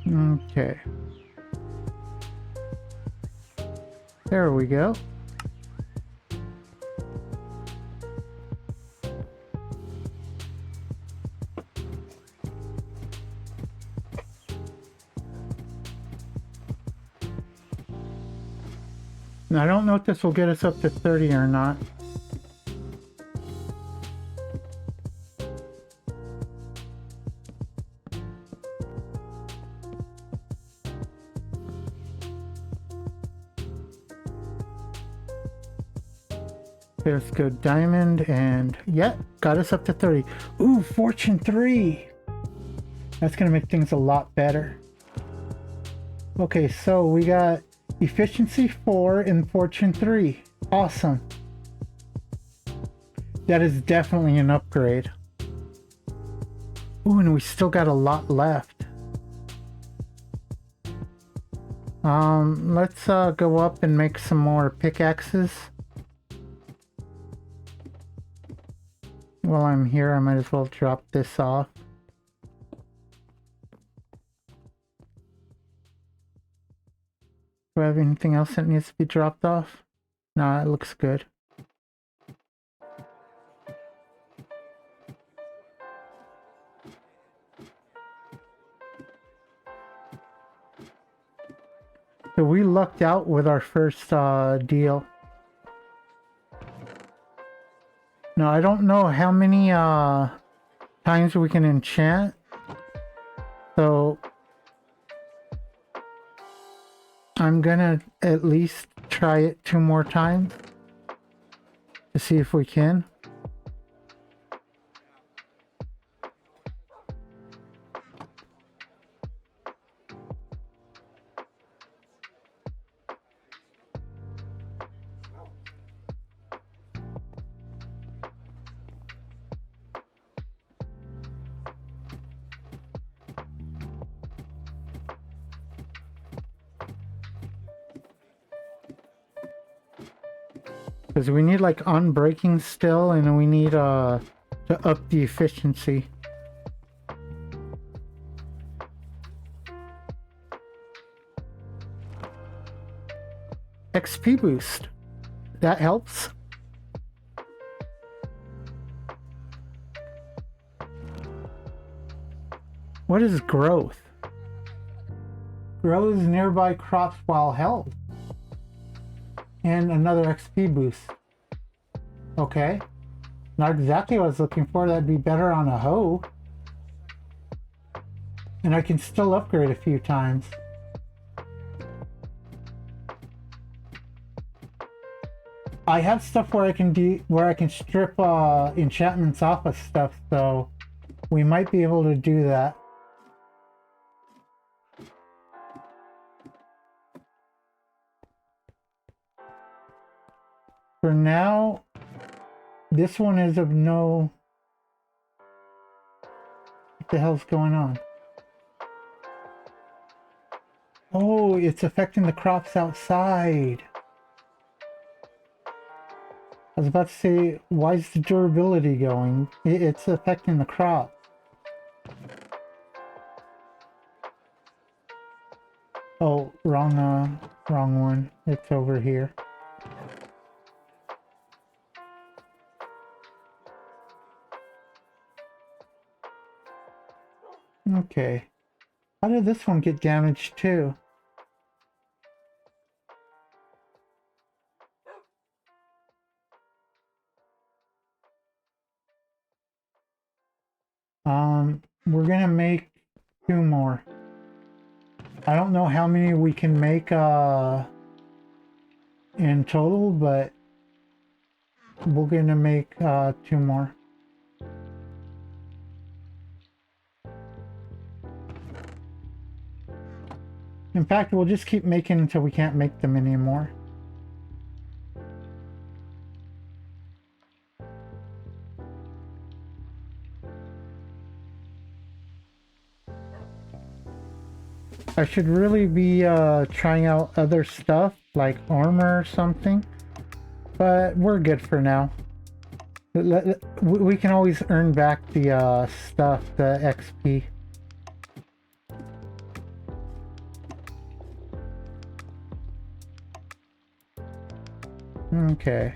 Okay. There we go. Now, I don't know if this will get us up to 30 or not. Okay, let's go diamond and yeah, got us up to 30. Ooh, fortune 3. That's gonna make things a lot better. Okay, so we got efficiency 4 and fortune 3. Awesome. That is definitely an upgrade. Ooh, and we still got a lot left. Let's go up and make some more pickaxes. While I'm here, I might as well drop this off. Do I have anything else that needs to be dropped off? No, it looks good. So we lucked out with our first deal. Now, I don't know how many times we can enchant. So I'm gonna at least try it 2 more times to see if we can. Because we need like unbreaking still, and we need to up the efficiency. XP boost. That helps. What is growth? Grows nearby crops while held. And another XP boost. Okay. Not exactly what I was looking for. That'd be better on a hoe. And I can still upgrade a few times. I have stuff where I can strip enchantments off of stuff, so we might be able to do that. For now, this one is of no... What the hell's going on? Oh, it's affecting the crops outside. I was about to say, why is the durability going? It's affecting the crop. Oh, wrong one. It's over here. Okay. How did this one get damaged too? We're gonna make 2 more. I don't know how many we can make in total, but we're gonna make 2 more. In fact, we'll just keep making until we can't make them anymore. I should really be trying out other stuff like armor or something, but we're good for now. We can always earn back the stuff, the XP. Okay.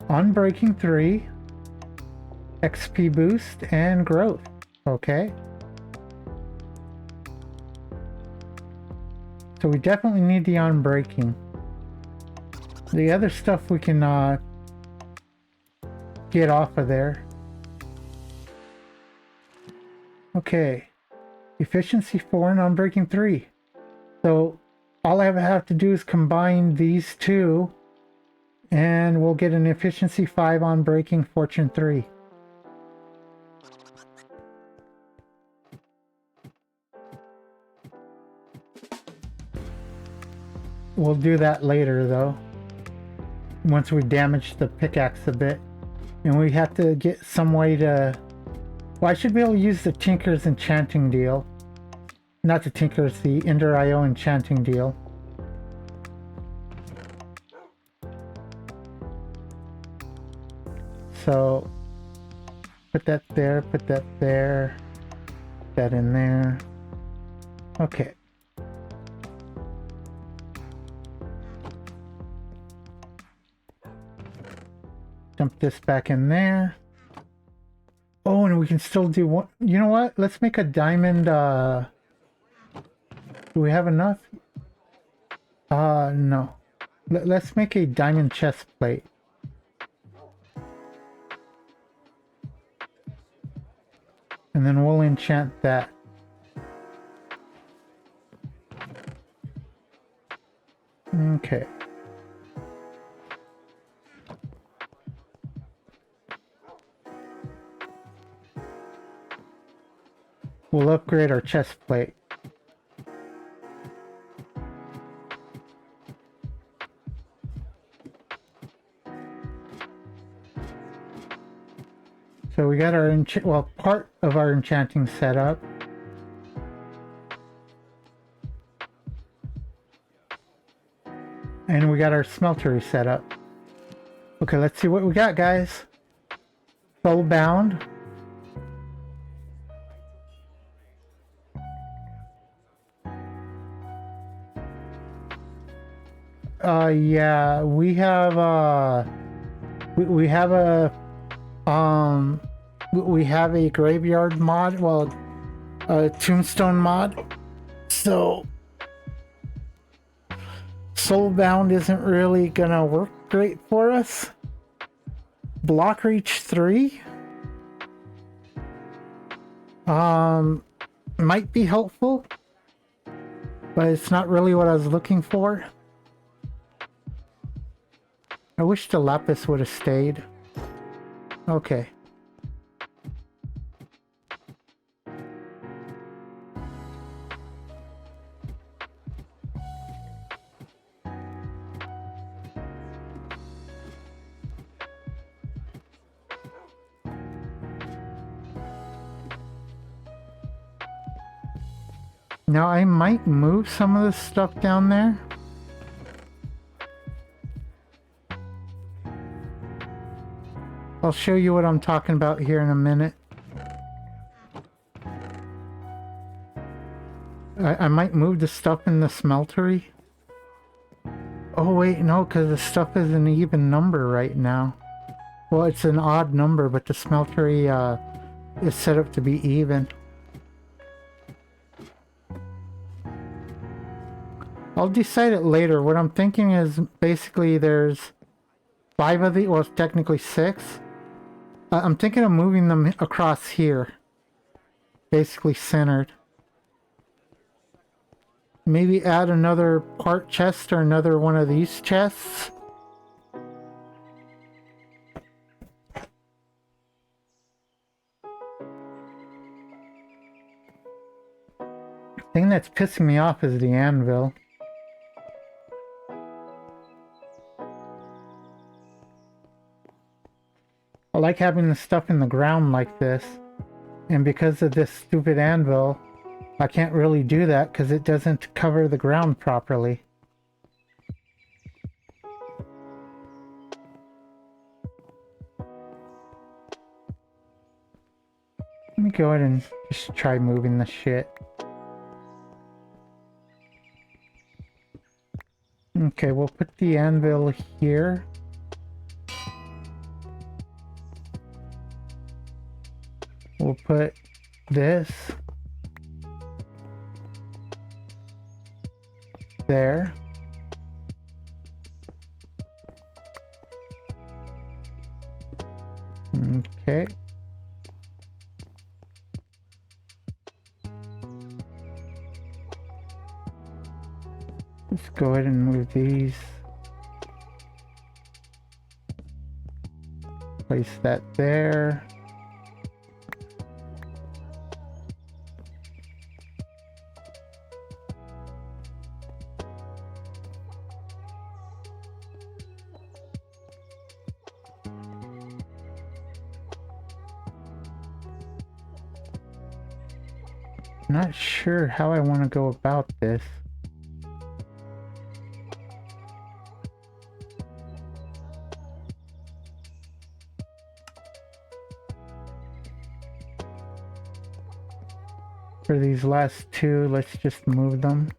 Unbreaking 3, XP boost, and growth. Okay. So we definitely need the unbreaking. The other stuff we can get off of there. Okay. Efficiency 4 and unbreaking 3. So all I have to do is combine these two and we'll get an efficiency 5 on breaking, fortune 3. We'll do that later though, once we damage the pickaxe a bit. And we have to get some way to... Well, I should be able to use the Tinker's enchanting deal. Not the Tinker's, the Ender IO enchanting deal. So, put that there, put that there, put that in there. Okay. Dump this back in there. Oh, and we can still do one. You know what? Let's make a diamond. Do we have enough? No. Let's make a diamond chest plate. And then we'll enchant that. Okay. We'll upgrade our chest plate. So we got our part of our enchanting set up. And we got our smeltery set up. Okay, let's see what we got, guys. Soulbound. Yeah, we have we have a graveyard mod, well, a tombstone mod. So Soulbound isn't really gonna work great for us. Block reach 3 might be helpful, but it's not really what I was looking for. I wish the lapis would have stayed. Okay. Now I might move some of this stuff down there. I'll show you what I'm talking about here in a minute. I might move the stuff in the smeltery. Oh wait, no, because the stuff is an even number right now. Well, it's an odd number, but the smeltery is set up to be even. I'll decide it later. What I'm thinking is basically there's 5 of the, well, it's technically 6. I'm thinking of moving them across here. Basically centered. Maybe add another part chest or another one of these chests. The thing that's pissing me off is the anvil. I like having the stuff in the ground like this, and because of this stupid anvil, I can't really do that because it doesn't cover the ground properly. Let me go ahead and just try moving the shit. Okay, we'll put the anvil here. We'll put this there. Okay. Let's go ahead and move these. Place that there. Not sure how I want to go about this. For these last two, let's just move them.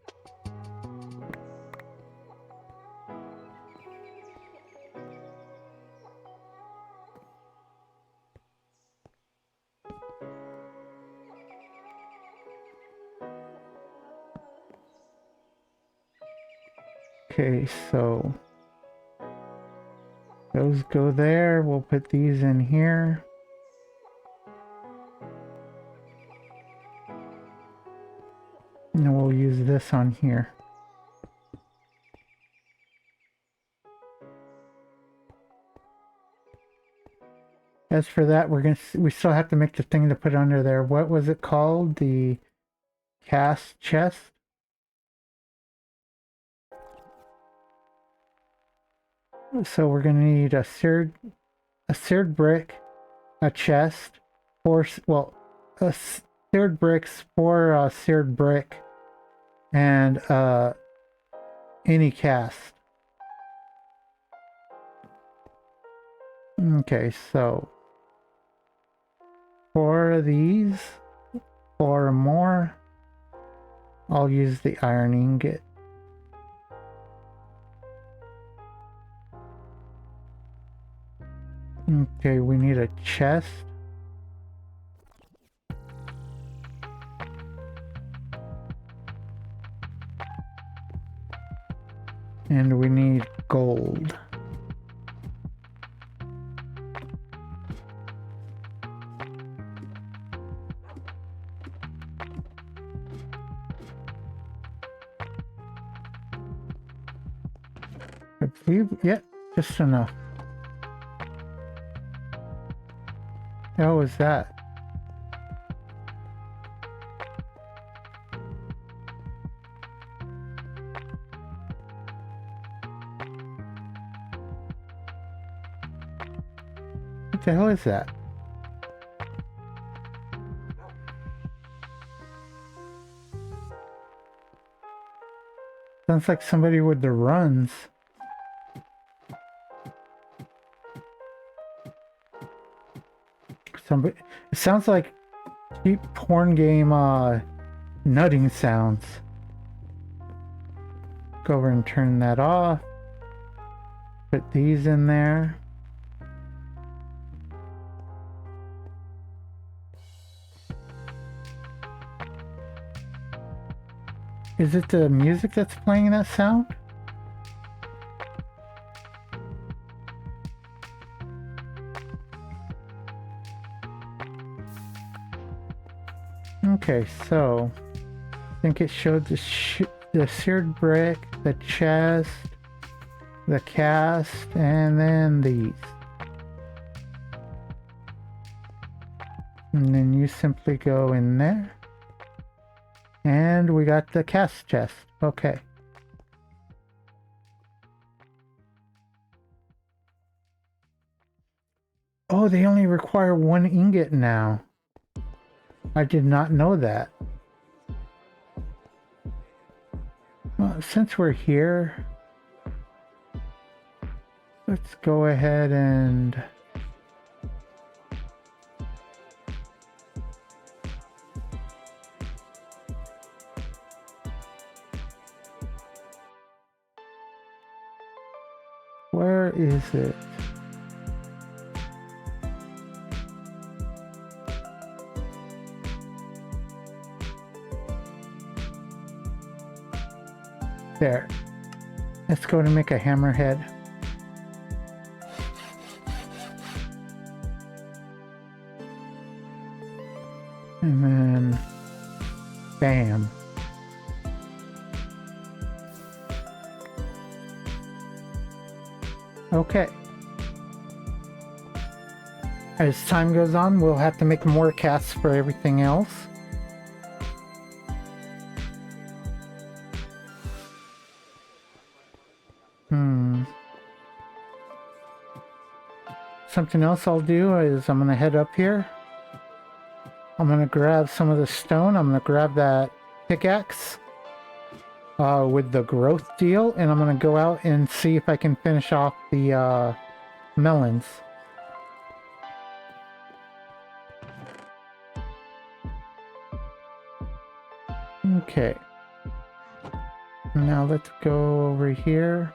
Okay, so those go there. We'll put these in here. And we'll use this on here. As for that, we still have to make the thing to put under there. What was it called? The cast chest? So we're gonna need a seared brick, a chest, seared bricks, 4 seared brick, and any cast. Okay, so 4 of these, 4 more. I'll use the iron ingot. Okay, we need a chest. And we need gold. I believe, yeah, just enough. How was that? What the hell is that? Sounds like somebody with the runs. Somebody. It sounds like cheap porn game nutting sounds. Go over and turn that off. Put these in there. Is it the music that's playing that sound? Okay, so I think it showed the seared brick, the chest, the cast, and then these. And then you simply go in there. And we got the cast chest. Okay. Oh, they only require 1 ingot now. I did not know that. Well, since we're here, let's go ahead and Where is it? There. Let's go to make a hammerhead. And then, bam. Okay. As time goes on, we'll have to make more casts for everything else. Something else I'll do is I'm gonna head up here. I'm gonna grab some of the stone. I'm gonna grab that pickaxe with the growth deal, and I'm gonna go out and see if I can finish off the melons. Okay. Now let's go over here.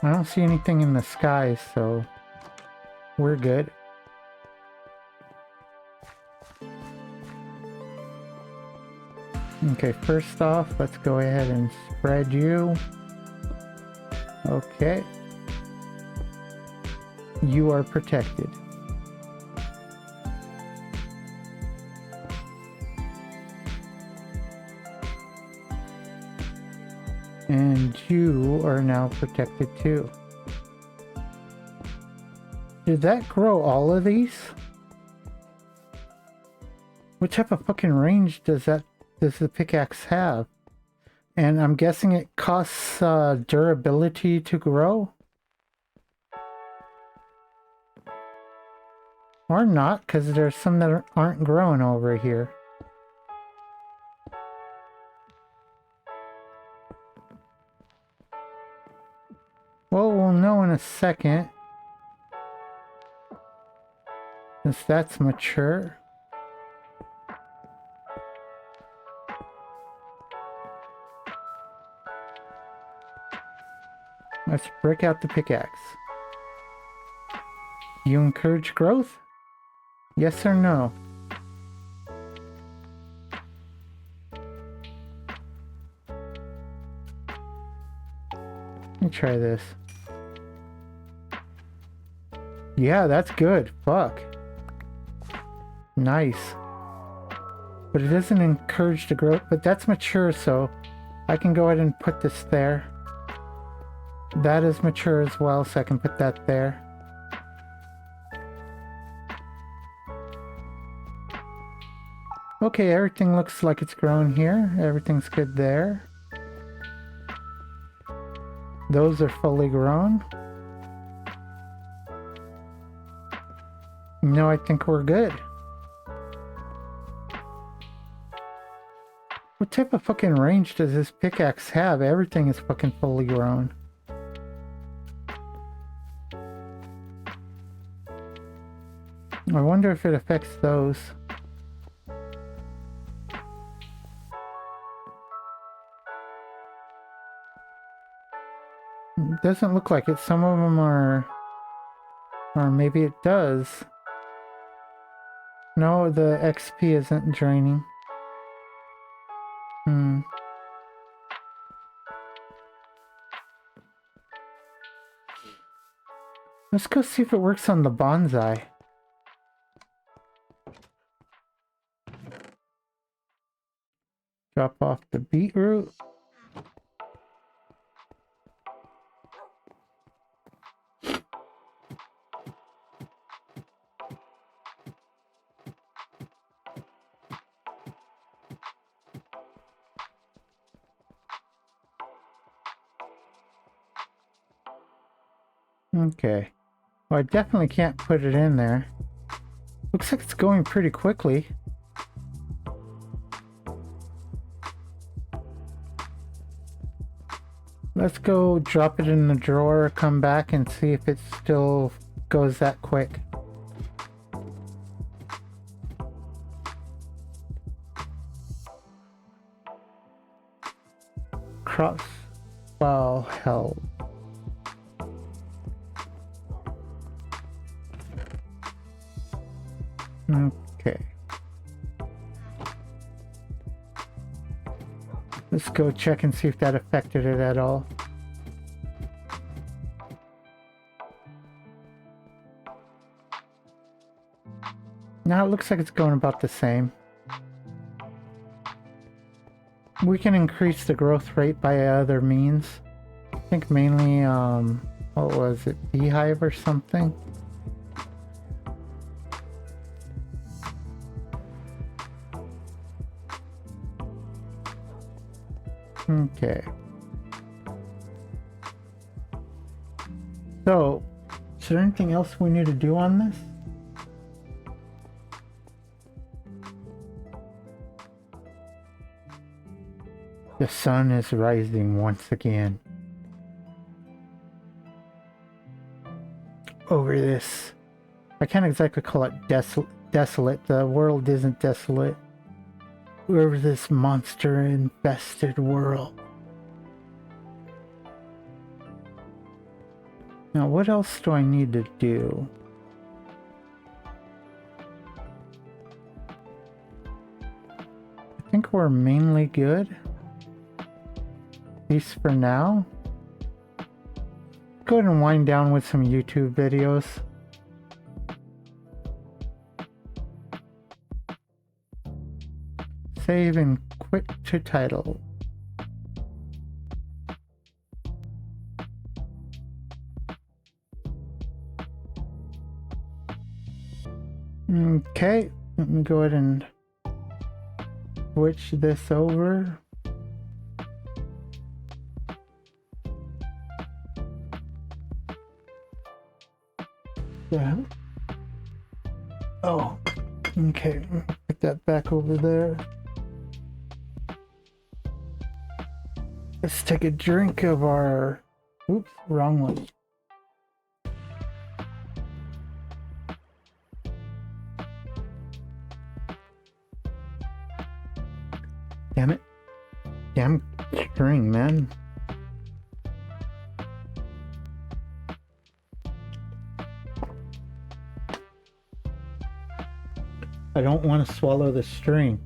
I don't see anything in the sky, so we're good. Okay, first off, let's go ahead and spread you. Okay. You are protected. And you are now protected too. Did that grow all of these? What type of fucking range does the pickaxe have? And I'm guessing it costs durability to grow? Or not, because there's some that aren't growing over here. Well, we'll know in a second. Since that's mature. Let's break out the pickaxe. You encourage growth? Yes or no? Let me try this. Yeah, that's good. Fuck. Nice. But it doesn't encourage the growth, but that's mature, so I can go ahead and put this there. That is mature as well, so I can put that there. Okay, everything looks like it's grown here. Everything's good there. Those are fully grown. No, I think we're good. What type of fucking range does this pickaxe have? Everything is fucking fully grown. I wonder if it affects those. It doesn't look like it. Some of them are... Or maybe it does. No, the XP isn't draining. Let's go see if it works on the bonsai. Drop off the beetroot. Okay. Well, I definitely can't put it in there. Looks like it's going pretty quickly. Let's go drop it in the drawer, come back and see if it still goes that quick. crops well held. Okay. Let's go check and see if that affected it at all. Now it looks like it's going about the same. We can increase the growth rate by other means. I think mainly, what was it, beehive or something? Okay. So, is there anything else we need to do on this? The sun is rising once again. Over this. I can't exactly call it desolate. The world isn't desolate. Over this monster-infested world. Now, what else do I need to do? I think we're mainly good. At least for now. Go ahead and wind down with some YouTube videos. Save and quit to title. Okay, let me go ahead and switch this over. Yeah. Oh, okay, put that back over there. Let's take a drink of our... Oops, wrong one. Damn it. Damn string, man. I don't want to swallow the string.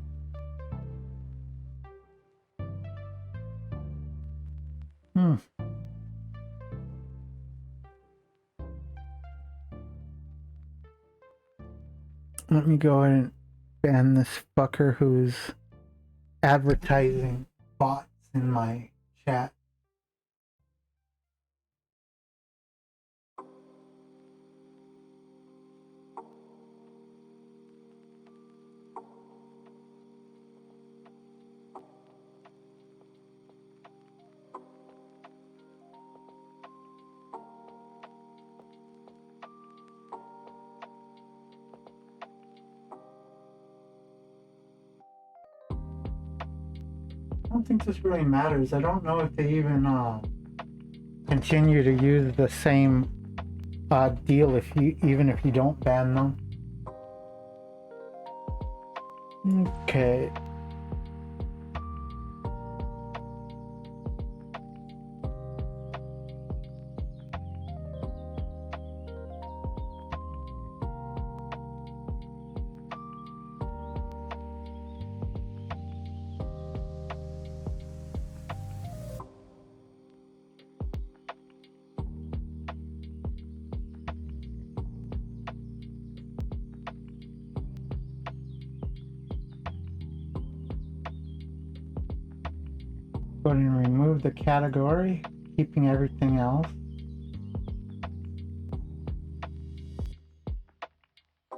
Let me go ahead and ban this fucker who's advertising bots in my chat. I don't think this really matters. I don't know if they even continue to use the same deal even if you don't ban them. Okay. Go ahead and remove the category, keeping everything else.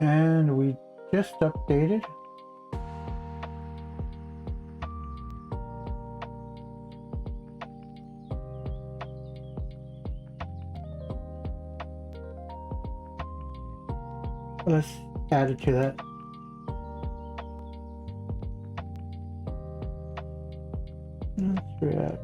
And we just updated. Let's add it to that. Let's react.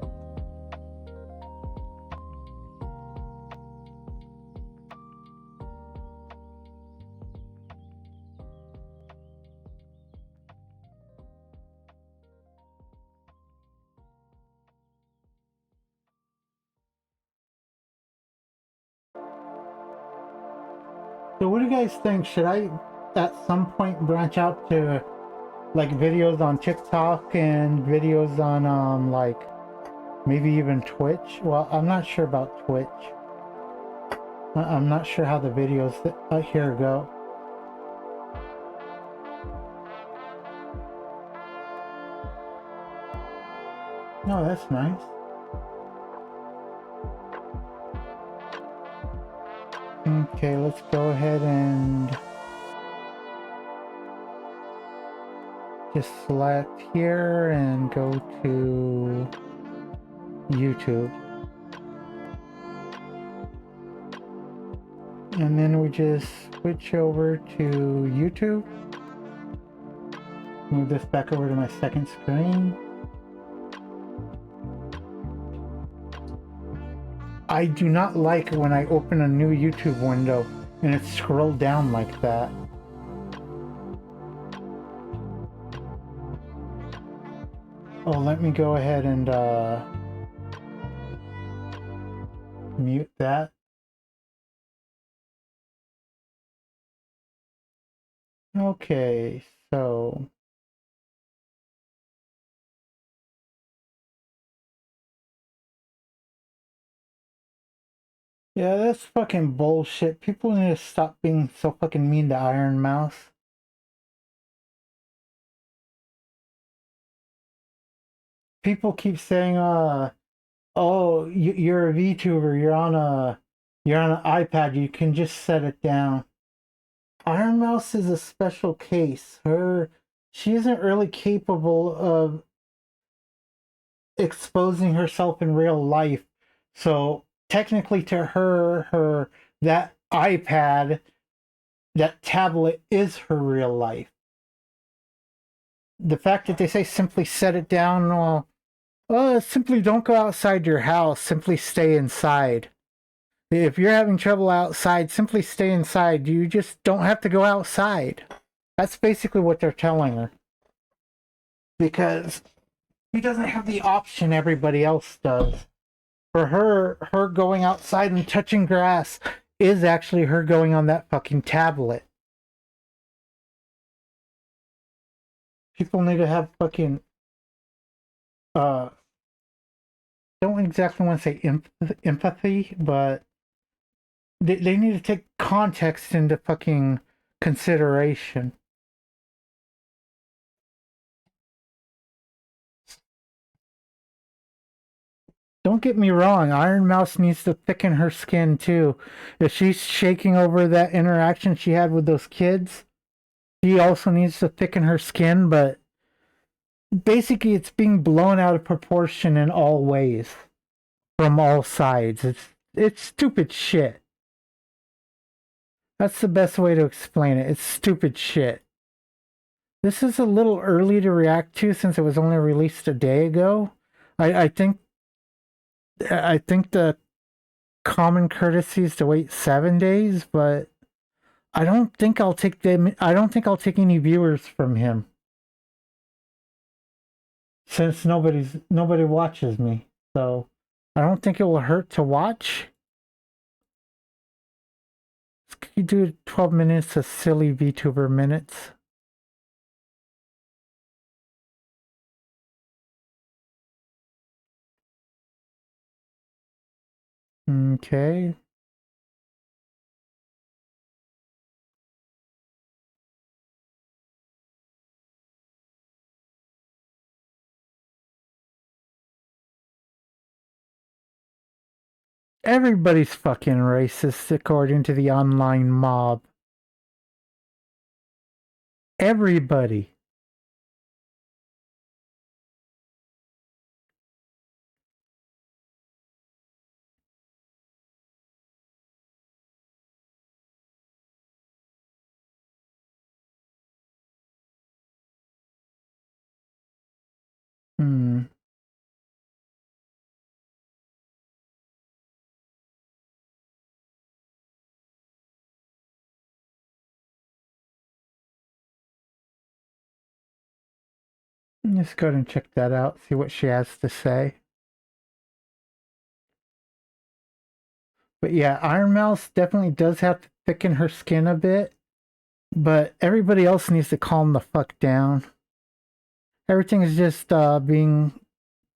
So what do you guys think? Should I at some point branch out to like videos on TikTok and videos on like maybe even Twitch? Well, I'm not sure about Twitch. I'm not sure how the videos here go. No, that's nice. Okay, let's go ahead and just select here and go to YouTube. And then we just switch over to YouTube. Move this back over to my second screen. I do not like when I open a new YouTube window and it's scrolled down like that. Oh, let me go ahead and mute that. Okay, so yeah, that's fucking bullshit. People need to stop being so fucking mean to Iron Mouse. People keep saying, oh, you're a VTuber, you're on an iPad, you can just set it down. Iron Mouse is a special case. She isn't really capable of exposing herself in real life. So technically to her that iPad, that tablet is her real life. The fact that they say simply set it down, well, simply don't go outside your house, simply stay inside. If you're having trouble outside, simply stay inside. You just don't have to go outside. That's basically what they're telling her. Because she doesn't have the option everybody else does. For her going outside and touching grass is actually her going on that fucking tablet. People need to have fucking uh don't exactly want to say empathy, but they need to take context into fucking consideration. Don't get me wrong, Iron Mouse needs to thicken her skin too. If she's shaking over that interaction she had with those kids, she also needs to thicken her skin, but basically it's being blown out of proportion in all ways from all sides. It's stupid shit. That's the best way to explain it. It's stupid shit. This is a little early to react to since it was only released a day ago. I think the common courtesy is to wait 7 days, but I don't think I'll take them. I don't think I'll take any viewers from him since nobody watches me. So I don't think it will hurt to watch. You do 12 minutes of silly VTuber minutes. Okay. Everybody's fucking racist according to the online mob. Everybody. Hmm. Let's go ahead and check that out, see what she has to say. But yeah, Iron Mouse definitely does have to thicken her skin a bit, but everybody else needs to calm the fuck down. Everything is just being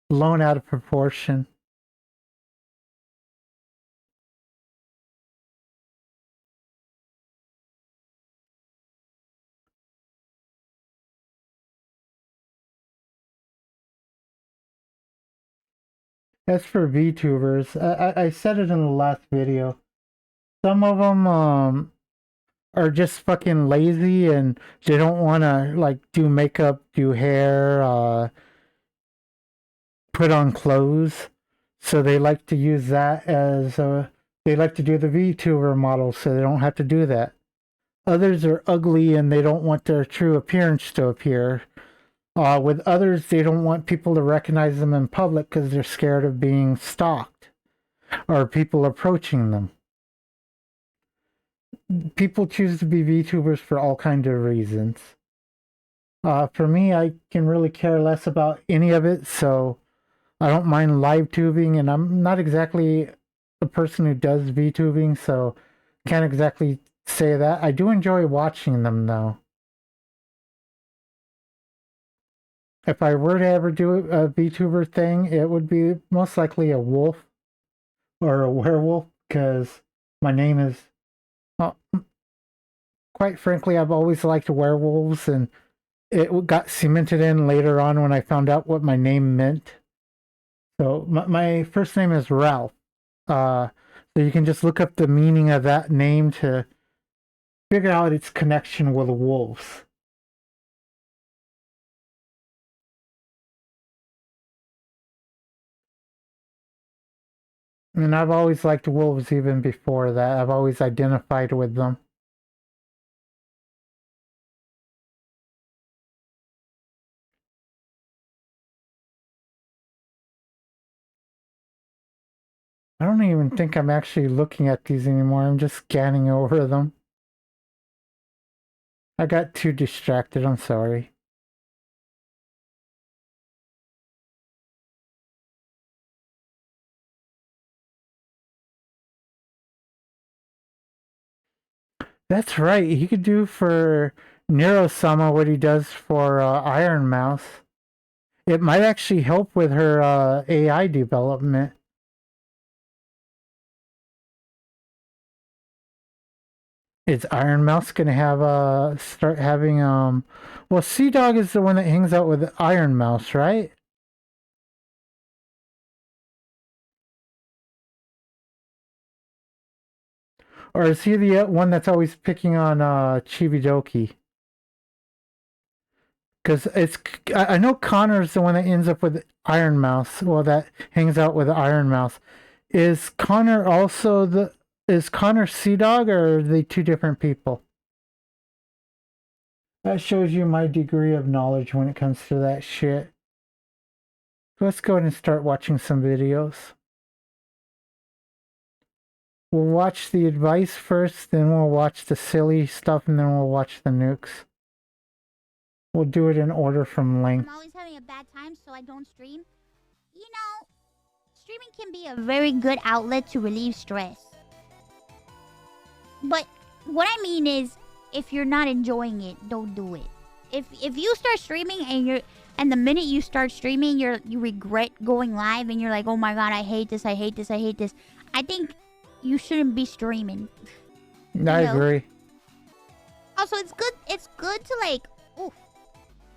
blown out of proportion. As for VTubers, I said it in the last video. Some of them are just fucking lazy and they don't want to like do makeup, do hair, put on clothes. So they like to use that as they like to do the VTuber model so they don't have to do that. Others are ugly and they don't want their true appearance to appear. With others, they don't want people to recognize them in public because they're scared of being stalked or people approaching them. People choose to be VTubers for all kinds of reasons. For me, I can really care less about any of it, so I don't mind live tubing, and I'm not exactly a person who does VTubing, so can't exactly say that. I do enjoy watching them, though. If I were to ever do a VTuber thing, it would be most likely a wolf or a werewolf, because my name is... Uh, quite frankly, I've always liked werewolves, and it got cemented in later on when I found out what my name meant. So my first name is Ralph. So you can just look up the meaning of that name to figure out its connection with wolves. And I've always liked wolves even before that. I've always identified with them. I don't even think I'm actually looking at these anymore. I'm just scanning over them. I got too distracted. I'm sorry. That's right. He could do for Nero-sama what he does for Iron Mouse. It might actually help with her AI development. Is Iron Mouse gonna have start having well, Sea Dog is the one that hangs out with Iron Mouse, right? Or is he the one that's always picking on Chibidoki? Because I know Connor's the one that ends up with Iron Mouse. Well, that hangs out with Iron Mouse. Is Connor also is Connor Sea Dog, or are they two different people? That shows you my degree of knowledge when it comes to that shit. Let's go ahead and start watching some videos. We'll watch the advice first, then we'll watch the silly stuff, and then we'll watch the nukes. We'll do it in order from length. I'm always having a bad time, so I don't stream. You know, streaming can be a very good outlet to relieve stress. But what I mean is, if you're not enjoying it, don't do it. If you start streaming and the minute you start streaming, you regret going live and you're like, oh my god, I hate this, I hate this, I hate this. I think you shouldn't be streaming. I agree. Also, it's good to like, ooh.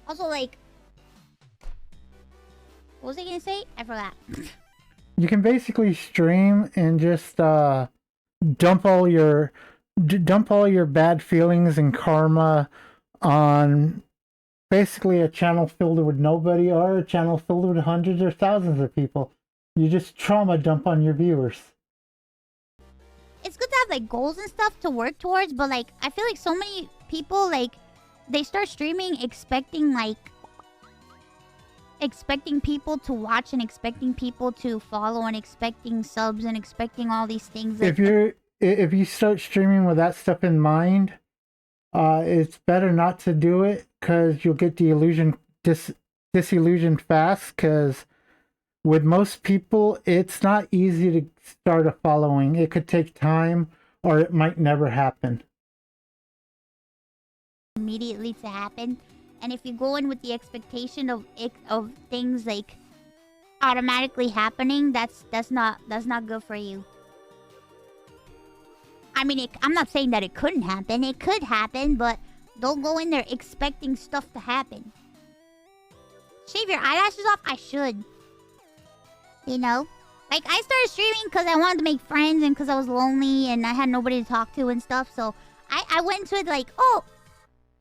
Also, like, what was I gonna say? I forgot. You can basically stream and just dump all your bad feelings and karma on basically a channel filled with nobody or a channel filled with hundreds or thousands of people. You just trauma dump on your viewers. It's good to have like goals and stuff to work towards, but like I feel like so many people like they start streaming expecting people to watch and expecting people to follow and expecting subs and expecting all these things. If you start streaming with that stuff in mind, it's better not to do it because you'll get disillusioned fast. Because with most people, it's not easy to start a following. It could take time, or it might never happen. Immediately to happen, and if you go in with the expectation of things like automatically happening, that's not good for you. I mean, I'm not saying that it couldn't happen. It could happen, but don't go in there expecting stuff to happen. Shave your eyelashes off? I should. You know? Like, I started streaming because I wanted to make friends and because I was lonely and I had nobody to talk to and stuff. So I went into it like, oh,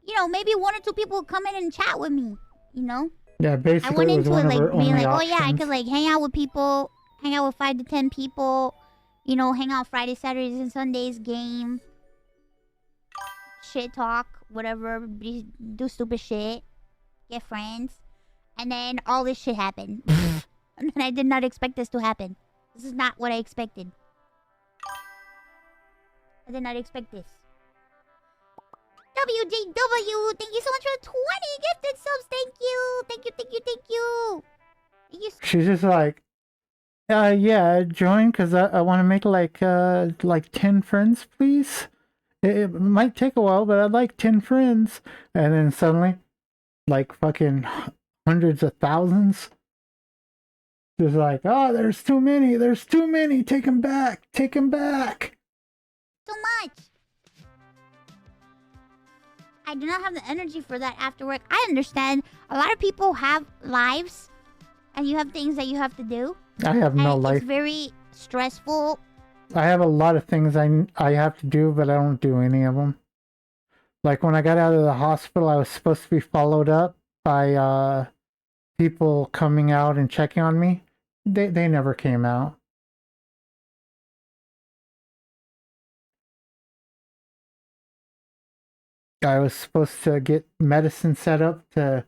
you know, maybe 1 or 2 people would come in and chat with me, you know? Yeah, basically I went into it like being like, oh yeah, I options. could like hang out with people, hang out with 5 to 10 people, you know, hang out Fridays, Saturdays, and Sundays, game, shit talk, whatever, do stupid shit, get friends, and then all this shit happened. And I did not expect this to happen. This is not what I expected. I did not expect this. WJW, thank you so much for 20 gifted subs. Thank you. Thank you, thank you, thank you. Thank you. She's just like, yeah, join because I want to make like 10 friends, please. It might take a while, but I'd like 10 friends. And then suddenly, like fucking hundreds of thousands. Just like, oh, there's too many. There's too many. Take them back. Take them back. So much. I do not have the energy for that after work. I understand. A lot of people have lives, and you have things that you have to do. I have no life. It's very stressful. I have a lot of things I have to do, but I don't do any of them. Like when I got out of the hospital, I was supposed to be followed up by people coming out and checking on me. They never came out. I was supposed to get medicine set up to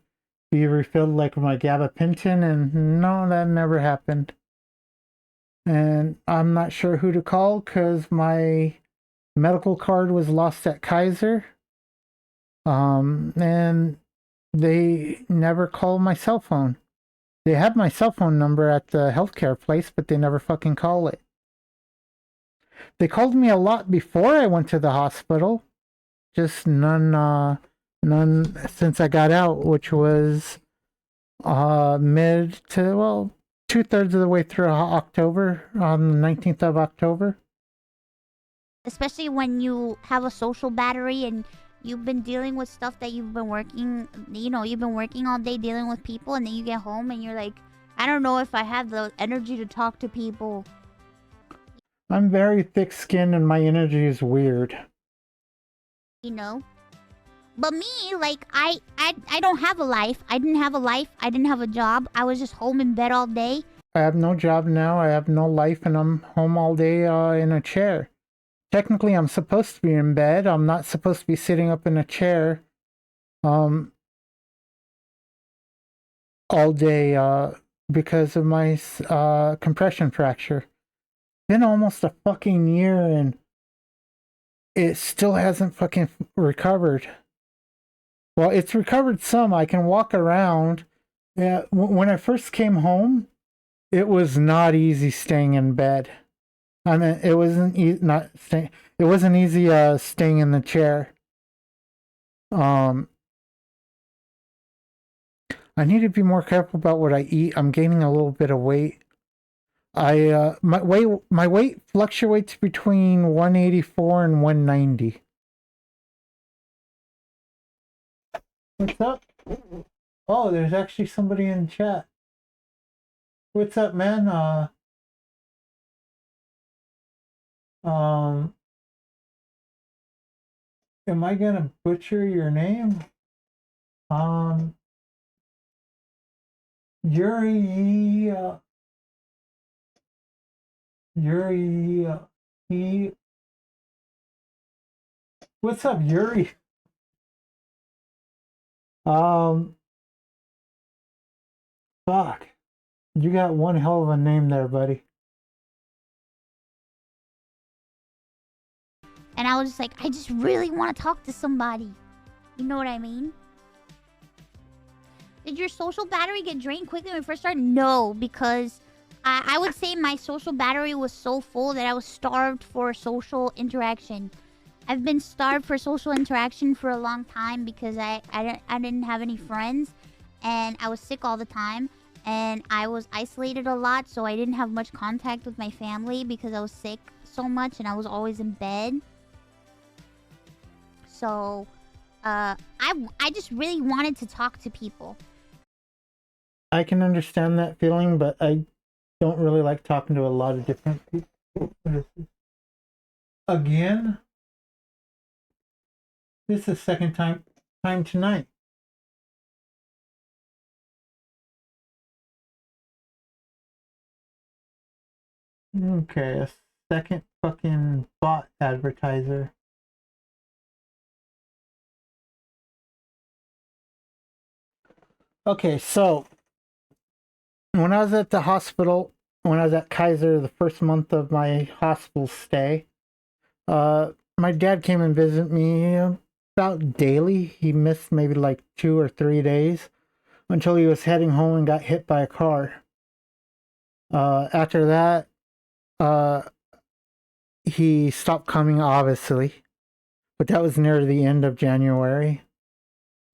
be refilled like my gabapentin, and no, that never happened. And I'm not sure who to call because my medical card was lost at Kaiser. And they never called my cell phone. They have my cell phone number at the healthcare place, but they never fucking call it. They called me a lot before I went to the hospital. Just none since I got out, which was mid to, well, 2/3 of the way through October, on the 19th of October. Especially when you have a social battery and you've been dealing with stuff that you've been working, you know, you've been working all day dealing with people, and then you get home and you're like, I don't know if I have the energy to talk to people. I'm very thick-skinned and my energy is weird. You know? But me, like, I don't have a life. I didn't have a life. I didn't have a job. I was just home in bed all day. I have no job now. I have no life, and I'm home all day in a chair. Technically, I'm supposed to be in bed. I'm not supposed to be sitting up in a chair all day because of my compression fracture. Been almost a fucking year, and it still hasn't fucking recovered. Well, it's recovered some. I can walk around. Yeah, when I first came home, it was not easy staying in bed. I mean, it wasn't easy staying in the chair. I need to be more careful about what I eat. I'm gaining a little bit of weight. My weight fluctuates between 184 and 190. What's up? Oh, there's actually somebody in chat. What's up, man? Am I gonna butcher your name? Yuri, what's up, Yuri? Fuck. You got one hell of a name there, buddy. And I was just like, I just really want to talk to somebody. You know what I mean? Did your social battery get drained quickly when we first started? No, because I would say my social battery was so full that I was starved for social interaction. I've been starved for social interaction for a long time because I didn't have any friends, and I was sick all the time, and I was isolated a lot, so I didn't have much contact with my family because I was sick so much and I was always in bed. So, I just really wanted to talk to people. I can understand that feeling, but I don't really like talking to a lot of different people. Again, this is the second time tonight. Okay, a second fucking bot advertiser. Okay, so when I was at the hospital, when I was at Kaiser, the first month of my hospital stay, my dad came and visited me about daily. He missed maybe like 2 or 3 days until he was heading home and got hit by a car. After that, uh, he stopped coming, obviously, but that was near the end of January.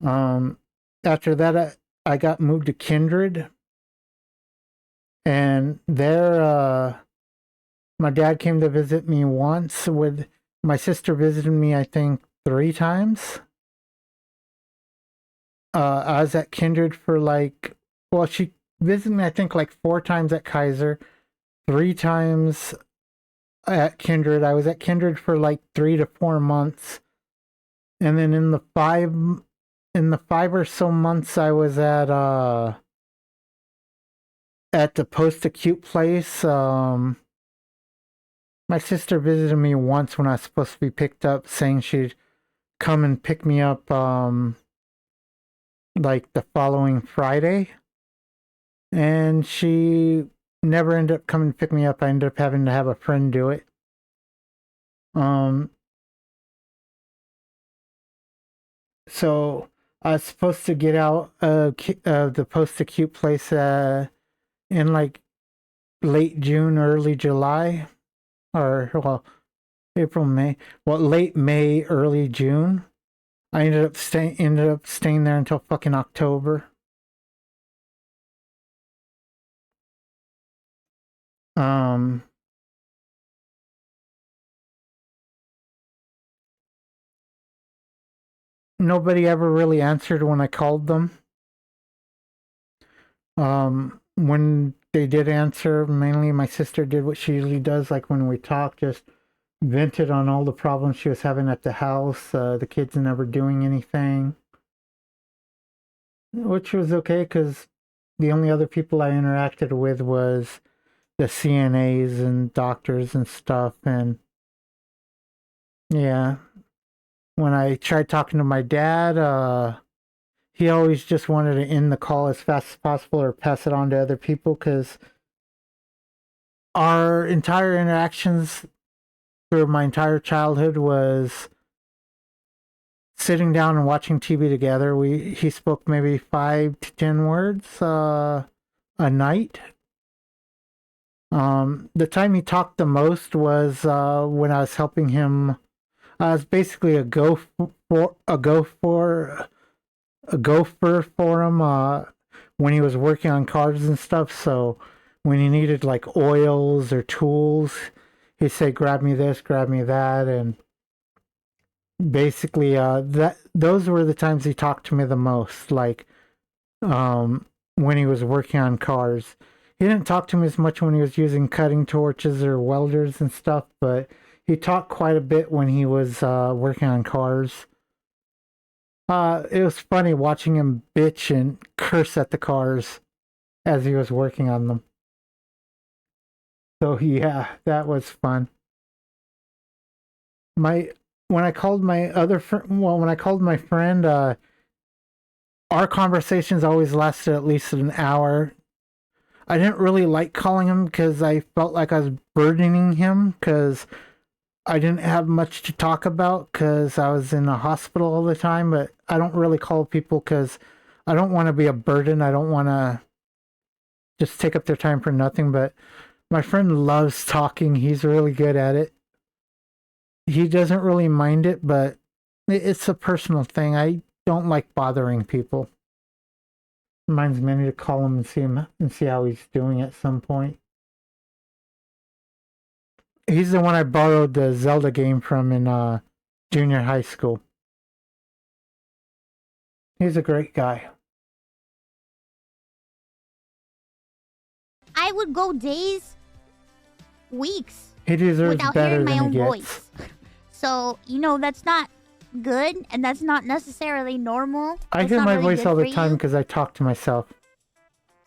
After that, I got moved to Kindred, and there, my dad came to visit me once. With my sister visited me, I think 3 times. I was at Kindred for like, well, she visited me, I think, like 4 times at Kaiser, 3 times at Kindred. I was at Kindred for like 3 to 4 months, and then in the 5 or so months I was at the post-acute place. My sister visited me once when I was supposed to be picked up, saying she'd come and pick me up like the following Friday, and she never ended up coming to pick me up. I ended up having to have a friend do it. So I was supposed to get out of the post-acute place in like late June, early July, or well, April, May, well, late May, early June. I ended up staying there until fucking October. Um, Nobody ever really answered when I called them. When they did answer, mainly my sister did what she usually does, like when we talked, just vented on all the problems she was having at the house, the kids never doing anything, which was okay because the only other people I interacted with was the CNAs and doctors and stuff. And yeah, when I tried talking to my dad, he always just wanted to end the call as fast as possible or pass it on to other people because our entire interactions through my entire childhood was sitting down and watching TV together. He spoke maybe 5 to 10 words a night. The time he talked the most was when I was helping him. I was basically a gopher for him when he was working on cars and stuff. So when he needed like oils or tools, he'd say, "Grab me this, grab me that," and basically those were the times he talked to me the most. Like when he was working on cars, he didn't talk to me as much when he was using cutting torches or welders and stuff, but he talked quite a bit when he was working on cars. It was funny watching him bitch and curse at the cars as he was working on them. So yeah, that was fun. My When I called my other friend, well, when I called my friend, our conversations always lasted at least an hour. I didn't really like calling him because I felt like I was burdening him because I didn't have much to talk about because I was in the hospital all the time. But I don't really call people because I don't want to be a burden. I don't want to just take up their time for nothing. But my friend loves talking. He's really good at it. He doesn't really mind it, but it's a personal thing. I don't like bothering people. Reminds me, I need to call him and see how he's doing at some point. He's the one I borrowed the Zelda game from in junior high school. He's a great guy. I would go days, weeks He deserves without better hearing my than own he gets. voice. So, you know, that's not good, and that's not necessarily normal. I That's hear not my really voice good all the for time you. because I talk to myself.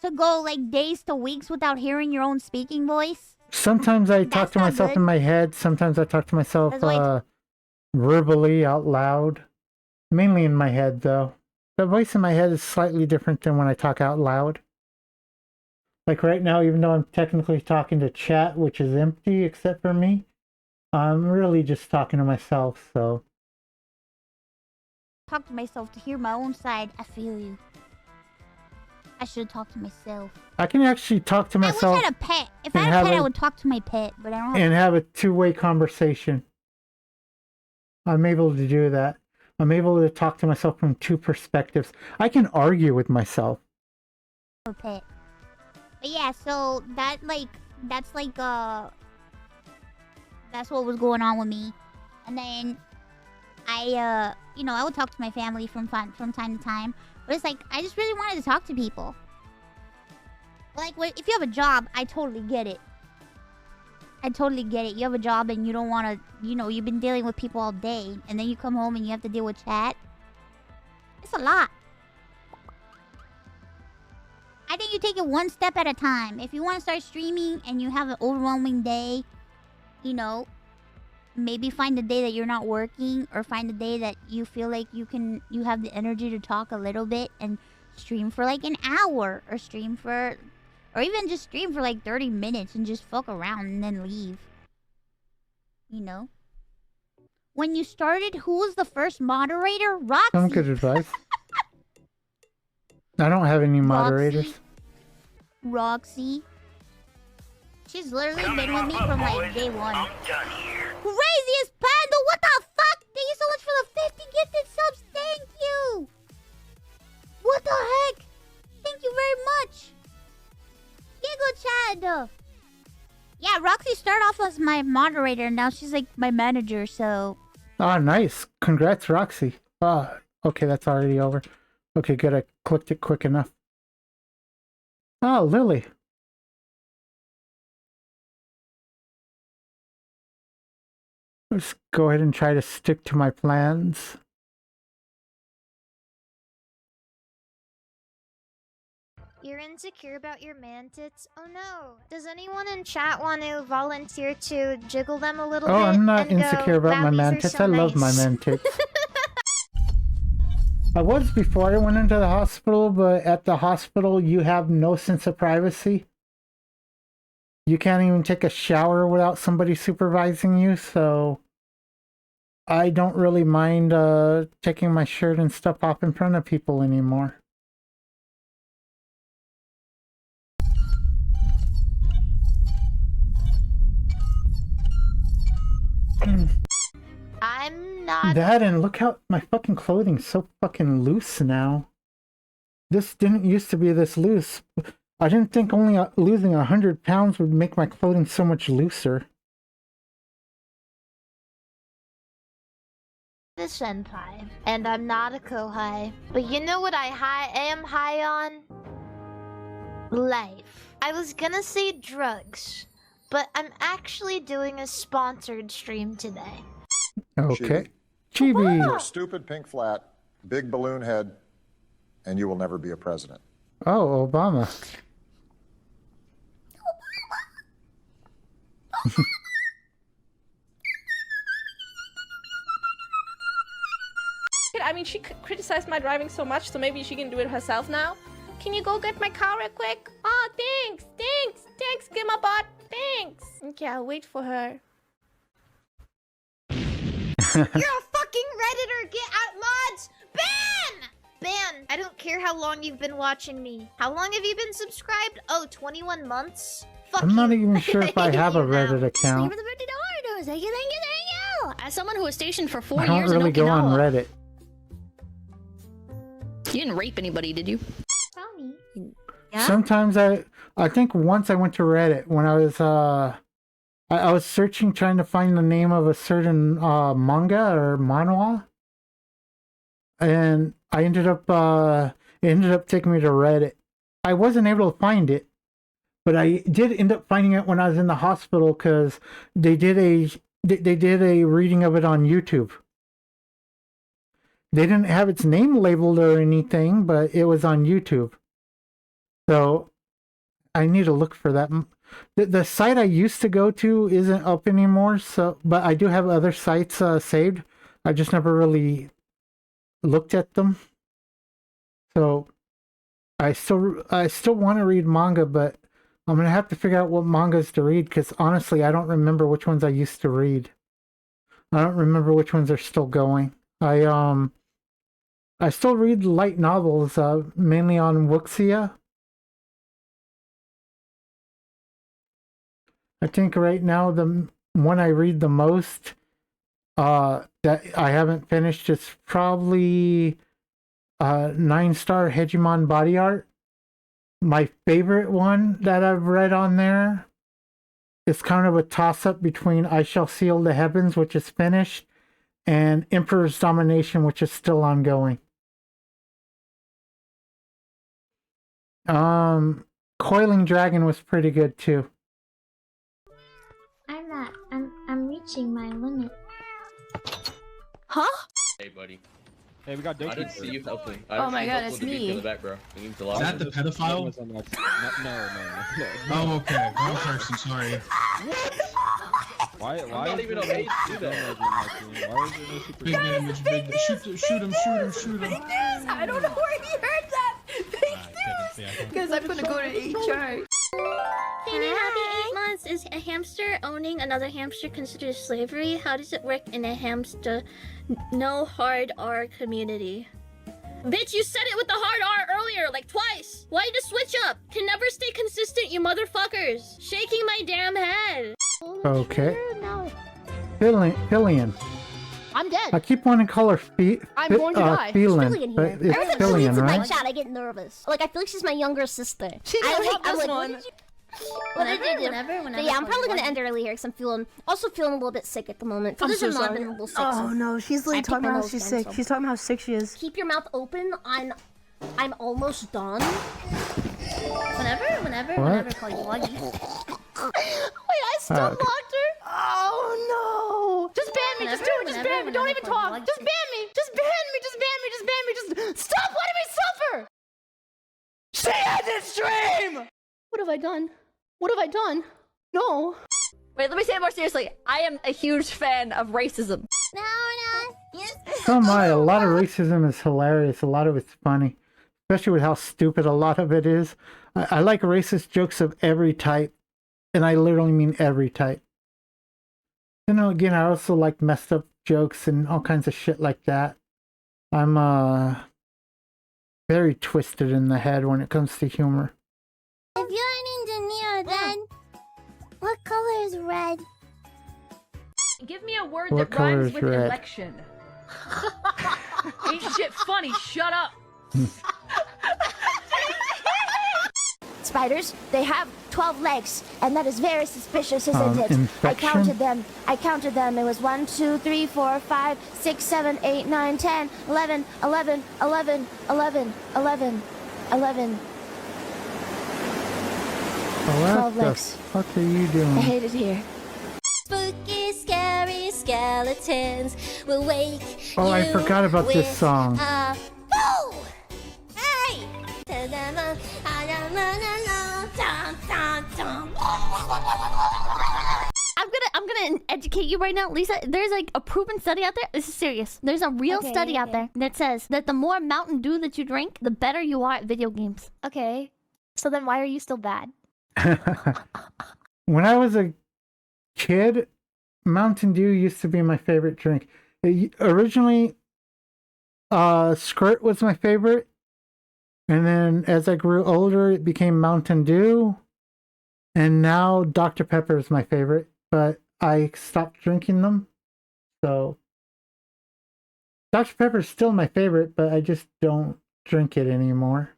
To go like days to weeks without hearing your own speaking voice. Sometimes I talk That's to not myself good. in my head. Sometimes I talk to myself That's why verbally out loud. Mainly in my head, though. The voice in my head is slightly different than when I talk out loud. Like right now, even though I'm technically talking to chat, which is empty except for me, I'm really just talking to myself, so... talk to myself to hear my own side. I feel you. I should talk to myself. I can actually talk to myself I wish I had a pet. If I and had a have pet, I a- would talk to my pet, but I don't have and have a two-way conversation. I'm able to do that. I'm able to talk to myself from two perspectives. I can argue with myself. a pet. But yeah, so that's what was going on with me. And then I would talk to my family from time to time. But it's like, I just really wanted to talk to people. Like, if you have a job, I totally get it. I totally get it. You have a job and you don't want to, you've been dealing with people all day. And then you come home and you have to deal with chat. It's a lot. I think you take it one step at a time. If you want to start streaming and you have an overwhelming day, maybe find a day that you're not working, or find a day that you feel like you have the energy to talk a little bit and stream for like an hour, or even just stream for like 30 minutes and just fuck around and then leave. When you started, who was the first moderator? Roxy. Some good advice. I don't have any moderators. Roxy. She's literally been with me from like day one. Craziest Panda, what the fuck? Thank you so much for the 50 gifted subs. Thank you. What the heck? Thank you very much. Gigo Chad. Yeah, Roxy started off as my moderator, and now she's like my manager, so... Ah, nice. Congrats, Roxy. Ah, okay, that's already over. Okay, good. I clicked it quick enough. Oh, Lily. Let's go ahead and try to stick to my plans. You're insecure about your man tits? Oh no. Does anyone in chat want to volunteer to jiggle them a little bit? Oh, I'm not and insecure go, about "Wow, my these man are tits. so I love my nice." man tits. I was before I went into the hospital, but at the hospital, you have no sense of privacy. You can't even take a shower without somebody supervising you, so I don't really mind taking my shirt and stuff off in front of people anymore. I'm not... That, and look how my fucking clothing's so fucking loose now. This didn't used to be this loose. I didn't think only losing 100 pounds would make my clothing so much looser. the senpai, and I'm not a kohai. But you know what I am high on? Life. I was gonna say drugs, but I'm actually doing a sponsored stream today. Okay. Chibi. Chibi. Wow. You're a stupid pink flat, big balloon head, and you will never be a president. Oh, Obama. I mean, she criticized my driving so much, so maybe she can do it herself now. Can you go get my car real quick? Oh, thanks, Gimabot, thanks. Okay, I'll wait for her. You're a fucking Redditor! Get out, mods! Ban! Ban! I don't care how long you've been watching me. How long have you been subscribed? Oh, 21 months? Fuck I'm not you. even sure if I have a hate you now. Reddit Thank you account. for the $50. Thank you, thank you, thank you. As someone who was stationed for 4 I don't years really in go on Okinawa. Reddit. You didn't rape anybody, did you? Tommy. Yeah? Sometimes I think once I went to Reddit when I was I was searching trying to find the name of a certain manga or manhwa, and I ended up it ended up taking me to Reddit. I wasn't able to find it, but I did end up finding it when I was in the hospital because they did a reading of it on YouTube. They didn't have its name labeled or anything, but it was on YouTube. So I need to look for that. The site I used to go to isn't up anymore, so but I do have other sites saved. I just never really looked at them. So I still want to read manga, but I'm gonna have to figure out what mangas to read because honestly, I don't remember which ones I used to read. I don't remember which ones are still going. I still read light novels, mainly on Wuxia. I think right now the one I read the most that I haven't finished is probably 9-star Hegemon Body Art. My favorite one that I've read on there is kind of a toss-up between I Shall Seal the Heavens, which is finished, and Emperor's Domination, which is still ongoing. Coiling Dragon was pretty good too. I'm reaching my limit. Huh? Hey, buddy. Hey, we got I Doki. didn't see you helping. I Oh didn't my see you God, helping it's with the beat me. in the back, bro. You need to Is lock that it. the pedophile? No. Oh, okay. Wrong person, sorry. Why I'm not even okay to do that. Why is there no super Big image, big. Shoot him. I don't know where he heard that. Because I'm gonna go to HR. Hey, happy 8 months. Is a hamster owning another hamster considered slavery? How does it work in a hamster no hard R community? Bitch, you said it with the hard R earlier, like twice. Why you just switch up? Can never stay consistent, you motherfuckers. Shaking my damn head. Okay. No. Fillion. I'm dead. I keep wanting to call her I'm going to die. Feelin, Fillion but here. it's Every time she Fillion, leads in my right? chat, I get nervous. Like, I feel like she's my younger sister. I'm like, what did you... What did you do? Whenever. Yeah, I'm probably gonna end early here because I'm feeling a little bit sick at the moment. For those who know, I've been a little sick. Oh no, she's I like picked talking my about how nose she's again, sick. so- She's talking about how sick she is. Keep your mouth open. I'm almost done. Whenever call you Wuggy. Wait, I still Okay. blocked her? Oh no! Just ban me, just do it, just ban me, don't even talk! Just ban me! Just ban me, just ban me, just ban me, just stop letting me suffer! Stay at this stream! What have I done? What have I done? No. Wait, let me say it more seriously. I am a huge fan of racism. No, yes. Oh my, a lot of racism is hilarious. A lot of it's funny. Especially with how stupid a lot of it is. I like racist jokes of every type. And I literally mean every type. You know, again, I also like messed up jokes and all kinds of shit like that. I'm very twisted in the head when it comes to humor. If you're an engineer, then what color is red? Give me a word What that color rhymes is with red? election. Ain't shit funny, shut up. Spiders, they have 12 legs, and that is very suspicious, isn't it? infection? I counted them. It was 1, 2, 3, 4, 5, 6, 7, 8, 9, 10, 11, 11, 11, 11, 11, 11. What 12 the legs. fuck are you I doing? hate it here. Spooky, scary skeletons will wake Oh, I forgot about this song. Boo! Hey! I'm gonna educate you right now, Lisa. There's like a proven study out there. This is serious. There's a real study out there that says that the more Mountain Dew that you drink, the better you are at video games. Okay. So then why are you still bad? When I was a kid, Mountain Dew used to be my favorite drink. Originally, Squirt was my favorite. And then as I grew older, it became Mountain Dew. And now Dr. Pepper is my favorite, but I stopped drinking them. So Dr. Pepper is still my favorite, but I just don't drink it anymore.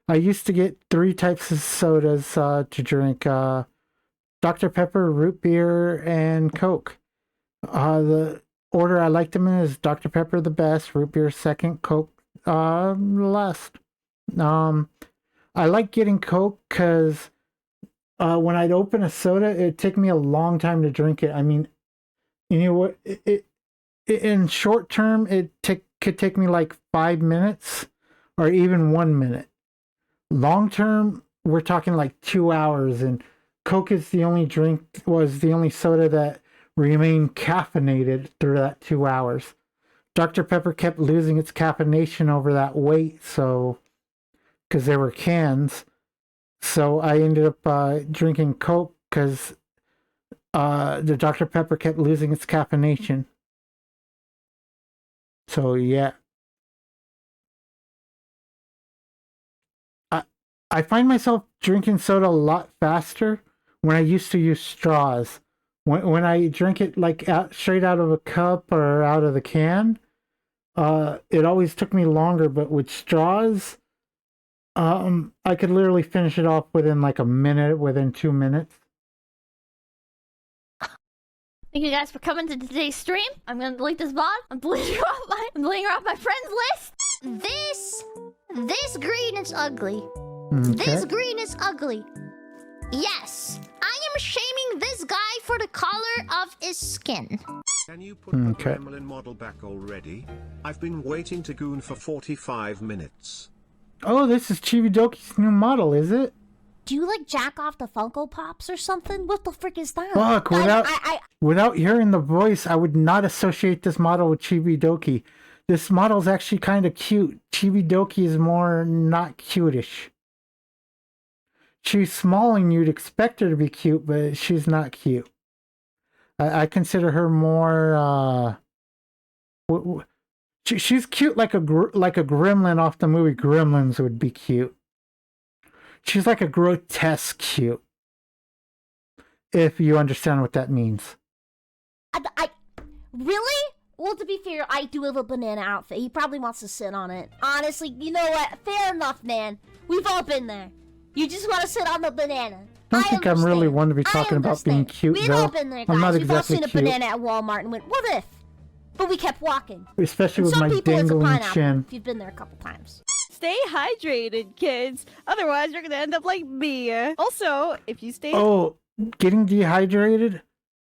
I used to get 3 types of sodas to drink. Dr. Pepper, root beer, and Coke. The order I liked them in is Dr. Pepper the best, root beer second, Coke last. I like getting Coke because when I'd open a soda, it'd take me a long time to drink it. I mean, you know what? In short term, could take me like 5 minutes or even 1 minute. Long term, we're talking like 2 hours, and Coke is the only soda that remained caffeinated through that 2 hours. Dr. Pepper kept losing its caffeination over that wait, so because they were cans. So I ended up drinking Coke because the Dr. Pepper kept losing its caffeination. So yeah. I find myself drinking soda a lot faster when I used to use straws. When I drink it like straight out of a cup or out of the can, it always took me longer. But with straws, I could literally finish it off within like a minute, within 2 minutes. Thank you guys for coming to today's stream. I'm gonna delete this VOD. I'm deleting her off my friends list. This green is ugly. Okay. This green is ugly. Yes, I am shaming this guy for the color of his skin. Can you put the Gremlin model back already? I've been waiting to goon for 45 minutes. Oh, this is Chibidoki's new model, is it? Do you like jack off the Funko Pops or something? What the frick is that? Fuck, without hearing the voice, I would not associate this model with Chibidoki. This model's actually kind of cute. Chibidoki is more not cutish. She's small and you'd expect her to be cute, but she's not cute. I consider her more, she's cute like a gremlin off the movie Gremlins would be cute. She's like a grotesque cute. If you understand what that means. I really? Well, to be fair, I do have a banana outfit. He probably wants to sit on it. Honestly, you know what? Fair enough, man. We've all been there. You just want to sit on the banana. I don't think I'm really one to be talking about being cute, We've though. all been there, guys. I'm not We've all exactly seen a cute. banana at Walmart and went, what if? But we kept walking. Especially And with some my people, it's a dangling pineapple, chin. if you've been there a couple times. Stay hydrated, kids. Otherwise, you're gonna end up like me. Also, if you stay... Oh, getting dehydrated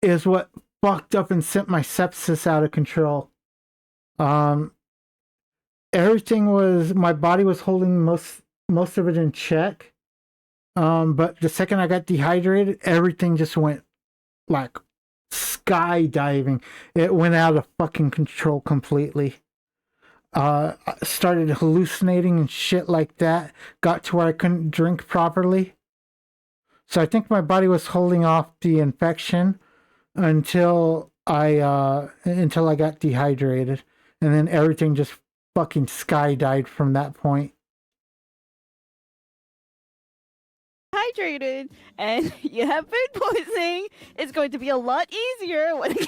is what fucked up and sent my sepsis out of control. Everything was... My body was holding most of it in check. But the second I got dehydrated, everything just went like skydiving. It went out of fucking control completely. I started hallucinating and shit like that. Got to where I couldn't drink properly. So I think my body was holding off the infection until I got dehydrated. And then everything just fucking skydived from that point. hydrated and you have food poisoning, it's going to be a lot easier when it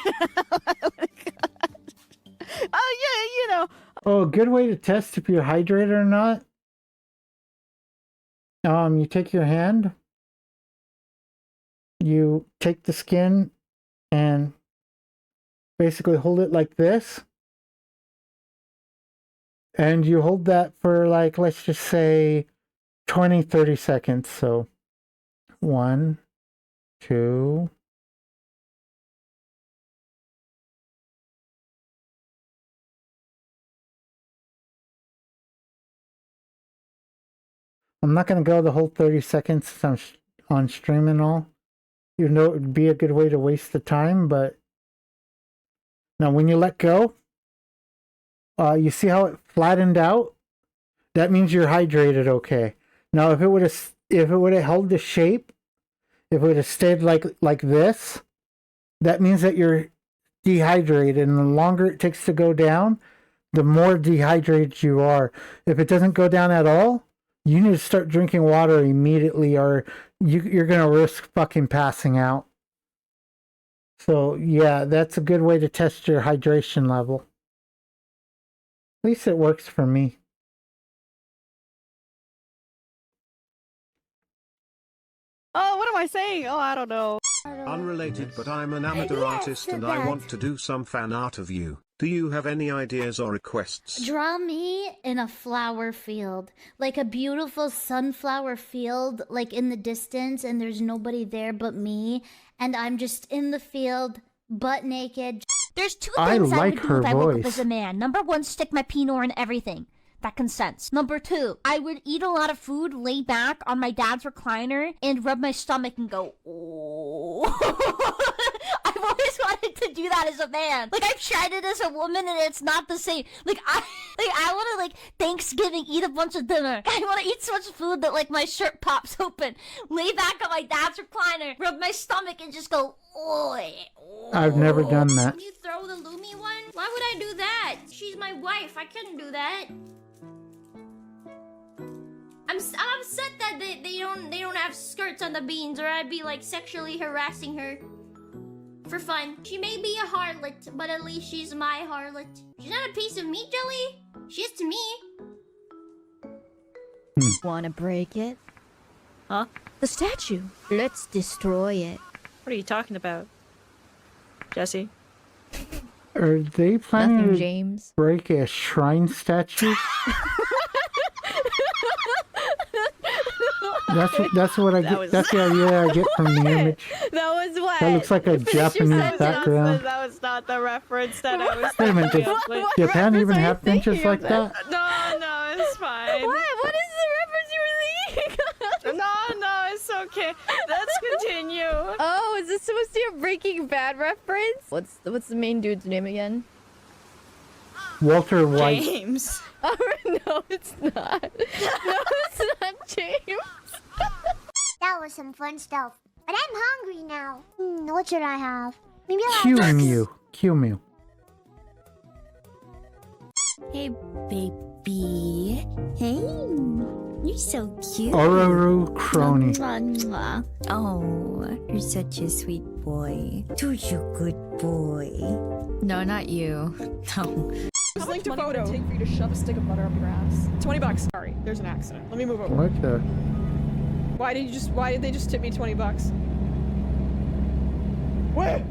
oh yeah, you know. Oh, a good way to test if you're hydrated or not. You take your hand, you take the skin and basically hold it like this. And you hold that for like, let's just say 20-30 seconds. So 1, 2, I'm not going to go the whole 30 seconds since I'm on stream and all. You know, it would be a good way to waste the time, but now when you let go, you see how it flattened out? That means you're hydrated okay. Now if it would have held the shape, if it would have stayed like this, that means that you're dehydrated, and the longer it takes to go down, the more dehydrated you are. If it doesn't go down at all, you need to start drinking water immediately, or you're gonna risk fucking passing out. So yeah, that's a good way to test your hydration level. At least it works for me. Oh, what am I saying? Oh, I don't know. Unrelated, but I'm an amateur artist and I want to do some fan art of you. Do you have any ideas or requests? Draw me in a flower field. Like a beautiful sunflower field, like in the distance, and there's nobody there but me. And I'm just in the field, butt naked. There's two things I would do if I woke up as a man. Number one, stick my penor in everything. That consents. Number two, I would eat a lot of food, lay back on my dad's recliner, and rub my stomach and go, oh. I've always wanted to do that as a man. Like, I've tried it as a woman, and it's not the same. Like, I want to, like, Thanksgiving, eat a bunch of dinner. I want to eat so much food that, like, my shirt pops open, lay back on my dad's recliner, rub my stomach, and just go, oi. I've never done that. Can you throw the Lumi one? Why would I do that? She's my wife. I couldn't do that. I'm upset that they don't have skirts on the beans, or I'd be like sexually harassing her for fun. She may be a harlot, but at least she's my harlot. She's not a piece of meat, Jelly. She is to me. Wanna break it? Huh? The statue. Let's destroy it. What are you talking about, Jesse? Are they planning Nothing, to James. break a shrine statue? That's what I get. That's the idea I get from the image. That was what? That looks like a Japanese background. That was not the reference that I was Wait a minute, thinking does of. Japan even have benches like that? No, it's fine. What is the reference you were thinking? No, it's okay. Let's continue. Oh, is this supposed to be a Breaking Bad reference? What's the main dude's name again? Walter White. James. Oh, no, it's not. No, it's not James. That was some fun stuff. But I'm hungry now. What should I have? Maybe I'll Cue have Mew. Cue Mew. Hey, baby. Hey, you're so cute. Ororu Crony. Oh, you're such a sweet boy. Such a good boy. No, not you. No. Just linked a photo. Take for you to shove a stick of butter up your ass. $20. Sorry, there's an accident. Let me move over. What the? Why did they just tip me $20? What?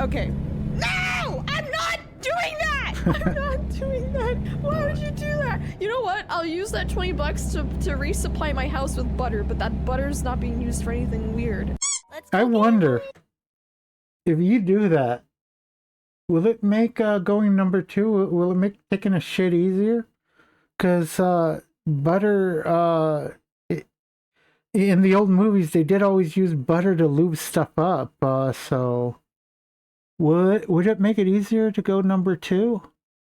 Okay. No! I'm not doing that! I'm not doing that! Why would you do that? You know what? I'll use that $20 to resupply my house with butter, but that butter's not being used for anything weird. I wonder if you do that, will it make going number 2? Will it make taking a shit easier? Because butter, in the old movies, they did always use butter to lube stuff up. So would it make it easier to go number 2?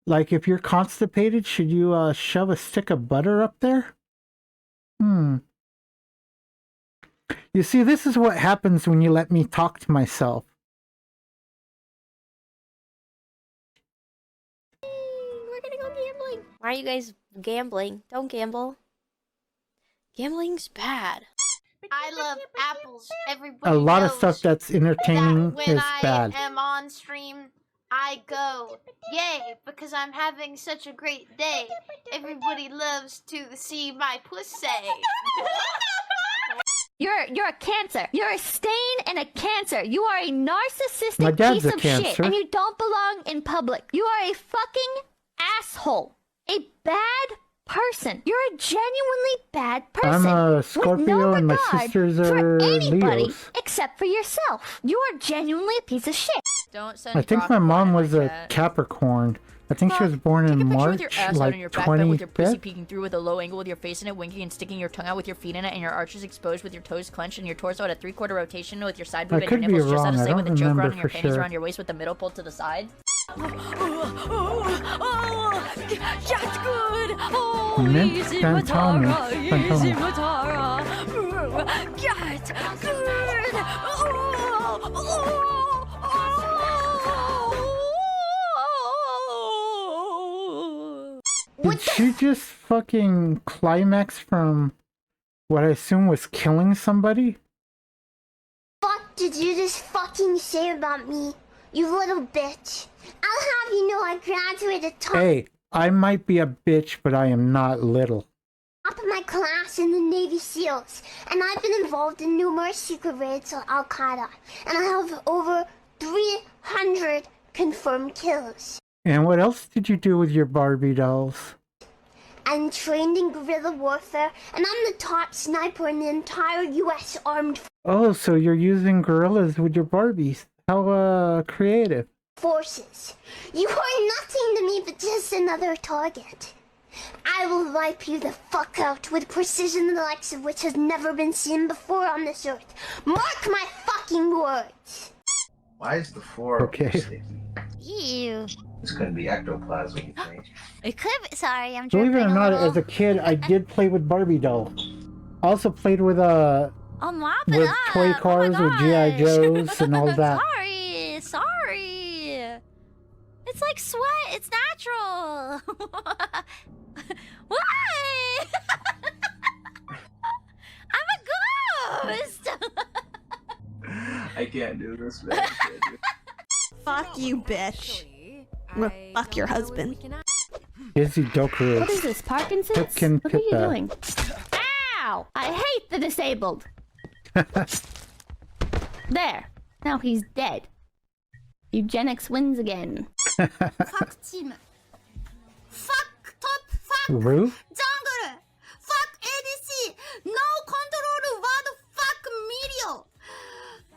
Like if you're constipated, should you shove a stick of butter up there? You see, this is what happens when you let me talk to myself. We're gonna go gambling. Why are you guys gambling? Don't gamble. Gambling's bad. I love apples. Everybody A lot of knows stuff that's entertaining that when is bad. I am on stream, I go, yay, because I'm having such a great day. Everybody loves to see my pussy. You're a cancer. You're a stain and a cancer. You are a narcissistic My dad's piece a of cancer. shit, and you don't belong in public. You are a fucking asshole. A bad person. You're a genuinely bad person. I'm a with Scorpio no and my regard sisters for are anybody Leos. except for yourself. You are genuinely a piece of shit. Don't send I think my mom was a Capricorn. I think she was born in March, like with your pussy 25th. peeking through with a low angle with your face in it, winking and sticking your tongue out with your feet in it, and your arches exposed with your toes clenched and your torso at a 3/4 rotation with your side boob I and your could be nipples just out wrong, of I sight with a don't choke remember around your for panties sure. around your waist with the middle pulled to the side. That's good. Mint Fantami. Fantami. Get Did she just fucking climax from what I assume was killing somebody? Fuck did you just fucking say about me, you little bitch? I'll have you know I graduated top Hey, I might be a bitch, but I am not little. of my class in the Navy SEALs, and I've been involved in numerous secret raids on Al Qaeda, and I have over 300 confirmed kills. And what else did you do with your Barbie dolls? I'm trained in guerrilla warfare, and I'm the top sniper in the entire U.S. Armed Oh, so you're using gorillas with your Barbies. How, creative. Forces. You are nothing to me but just another target. I will wipe you the fuck out with precision the likes of which has never been seen before on this earth. Mark my fucking words. Why is the floor Okay. sticky? Ew. It's gonna be ectoplasm, you think? It could be. Sorry, I'm Believe it dripping or not, a little. as a kid, I did play with Barbie dolls. I also played with, I'm mopping with up. toy cars, with G.I. Joes, and all that. Sorry. It's like sweat. It's natural. Why? I'm a ghost. I can't do this, man. I can't do Fuck you, bitch. Well, fuck your husband. Izzy Dokuru. What is this, Parkinson's? Pipkin What are you Pippa. doing? Ow! I hate the disabled. There. Now he's dead. Eugenics wins again. Fuck team. Fuck top. Fuck Roof? jungle. Fuck ADC. No control word. Fuck medial.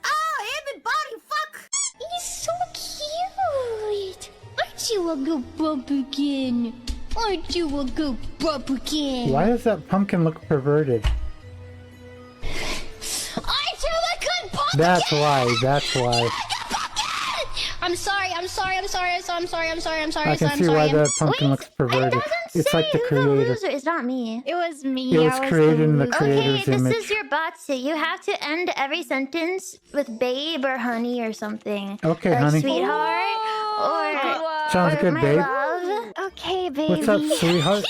Oh, everybody fuck. He's so cute. Aren't you a good pumpkin? Aren't you a good pumpkin? Why does that pumpkin look perverted? Aren't you a good pumpkin? That's why. I'm sorry. I can see why the pumpkin looks perverted. It's like the creator. It's not me. It was me. It was I created the in the loser. creator's Okay, this image. is your botsie. You have to end every sentence with babe or honey or something. Okay, like honey. sweetheart or Sounds or good, my babe. love. Okay, baby. What's up, sweetheart?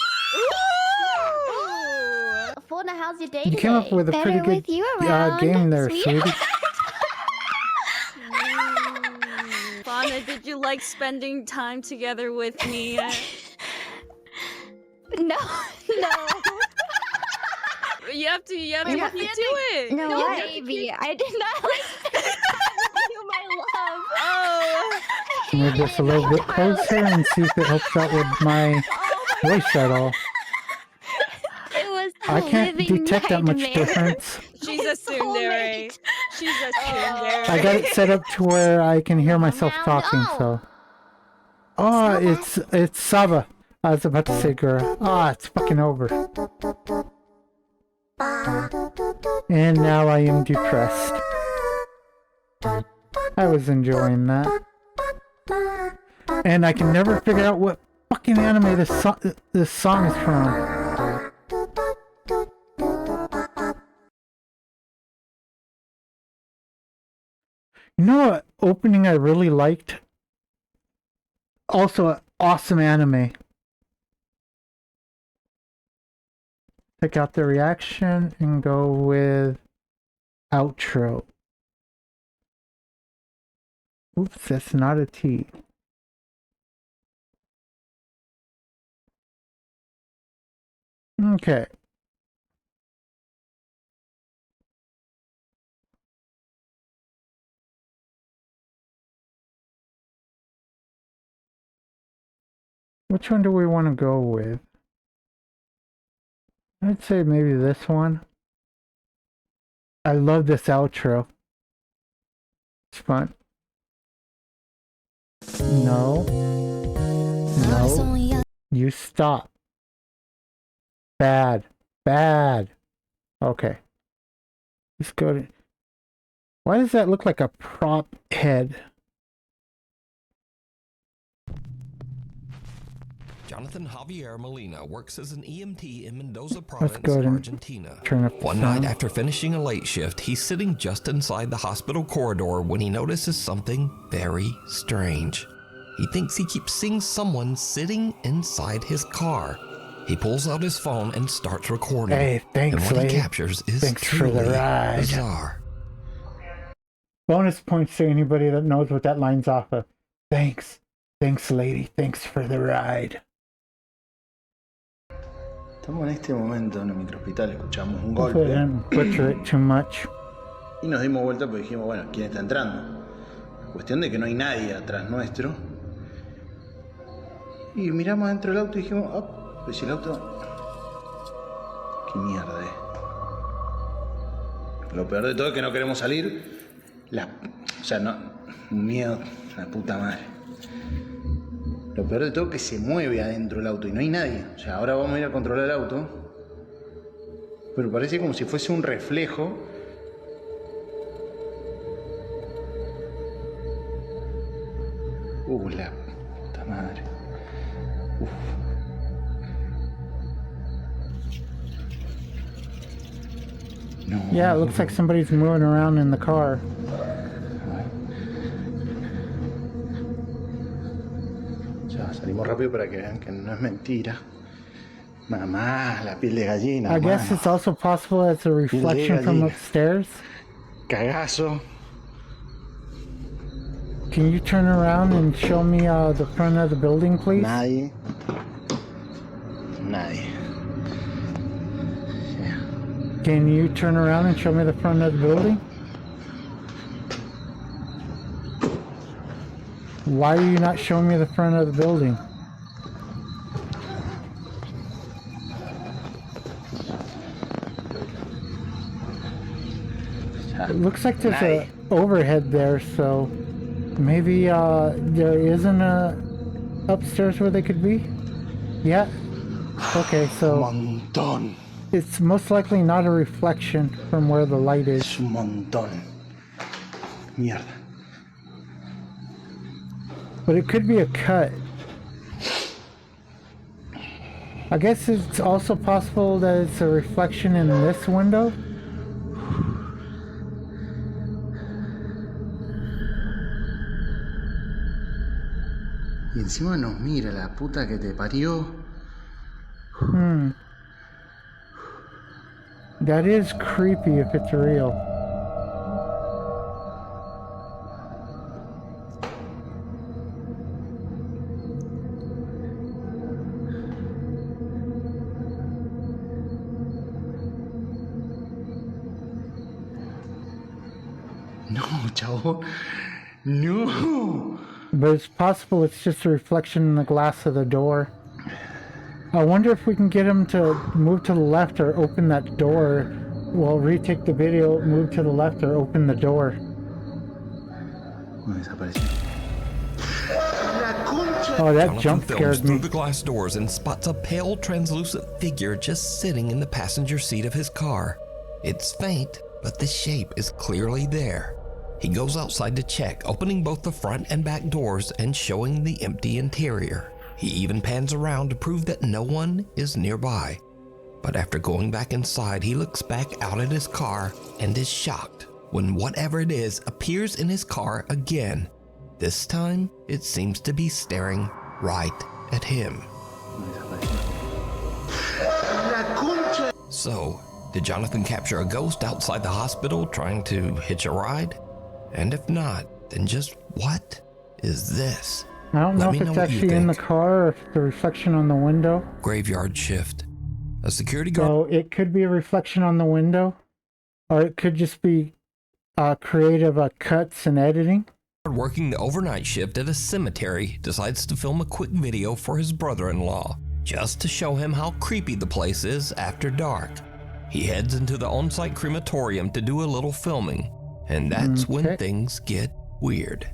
Fona, how's your day You came up today? with a pretty Better with good you around, game there, sweetheart. sweetie. Fauna, did you like spending time together with me? No. You have to do it. No, baby. I did not like you, my love. Oh. Move this a little bit closer and see if it helps out with my voice at all. It was I can't living detect that much nightmare. difference. She's a tsundere. She's a tsundere. I got it set up to where I can hear myself talking, so. Oh, it's Saba. I was about to say girl. Ah, it's fucking over. And now I am depressed. I was enjoying that. And I can never figure out what fucking anime this song is from. You know what opening I really liked? Also an awesome anime. Check out the reaction and go with outro. Oops, that's not a T. Okay. Which one do we want to go with? I'd say maybe this one. I love this outro. It's fun. No. No. You stop. Bad. Okay. Let's go to... Why does that look like a prop head? Jonathan Javier Molina works as an EMT in Mendoza Let's Province, go ahead and Argentina. turn up the One night sound. after finishing a late shift, he's sitting just inside the hospital corridor when he notices something very strange. He thinks he keeps seeing someone sitting inside his car. He pulls out his phone and starts recording. Hey, thanks, and what lady. he captures is Thanks for the truly ride. bizarre. Bonus points to anybody that knows what that line's off of. Thanks. Thanks, lady. Thanks for the ride. Estamos en este momento en el microhospital, escuchamos un Hopefully I golpe didn't butcher it too much. y nos dimos vuelta porque dijimos, bueno, ¿quién está entrando? Cuestión de que no hay nadie atrás nuestro. Y miramos adentro del auto y dijimos, oh, pues si el auto... ¿Qué mierda es? Lo peor de todo es que no queremos salir. O sea, no... Un miedo, la puta madre. Lo peor de todo es que se mueve adentro del auto y no hay nadie. O sea, ahora vamos a ir a controlar el auto. Pero parece como si fuese un reflejo. La puta madre. No. Yeah, it looks like somebody's moving around in the car. Ya, salimos rápido para que vean que no es mentira. Mamá, la piel de gallina. I guess mano. it's also possible it's a reflection from gallina. upstairs. Cagazo. Can you turn around and show me the front of the building, please? Nadie. Nadie. Can you turn around and show me the front of the building? Why are you not showing me the front of the building? It looks like there's a overhead there, so maybe there isn't a upstairs where they could be? Yeah. Okay, so Montón. It's most likely not a reflection from where the light is. Es un montón. Mierda. But it could be a cut. I guess it's also possible that it's a reflection in this window. Y encima nos mira la puta que te parió. That is creepy if it's real. No, chavo. No. But it's possible it's just a reflection in the glass of the door. I wonder if we can get him to move to the left or open that door. Well, retake the video, move to the left or open the door. Oh, that Jonathan jump films scared through me. the glass doors and spots a pale, translucent figure just sitting in the passenger seat of his car. It's faint, but the shape is clearly there. He goes outside to check, opening both the front and back doors and showing the empty interior. He even pans around to prove that no one is nearby. But after going back inside, he looks back out at his car and is shocked when whatever it is appears in his car again. This time, it seems to be staring right at him. So, did Jonathan capture a ghost outside the hospital trying to hitch a ride? And if not, then just what is this? I don't know Let if me it's know what you actually in the think. car or if it's a reflection on the window. Graveyard shift. A security guard. So it could be a reflection on the window, or it could just be creative cuts and editing. Working the overnight shift at a cemetery decides to film a quick video for his brother-in-law, just to show him how creepy the place is after dark. He heads into the on-site crematorium to do a little filming, and that's when things get weird.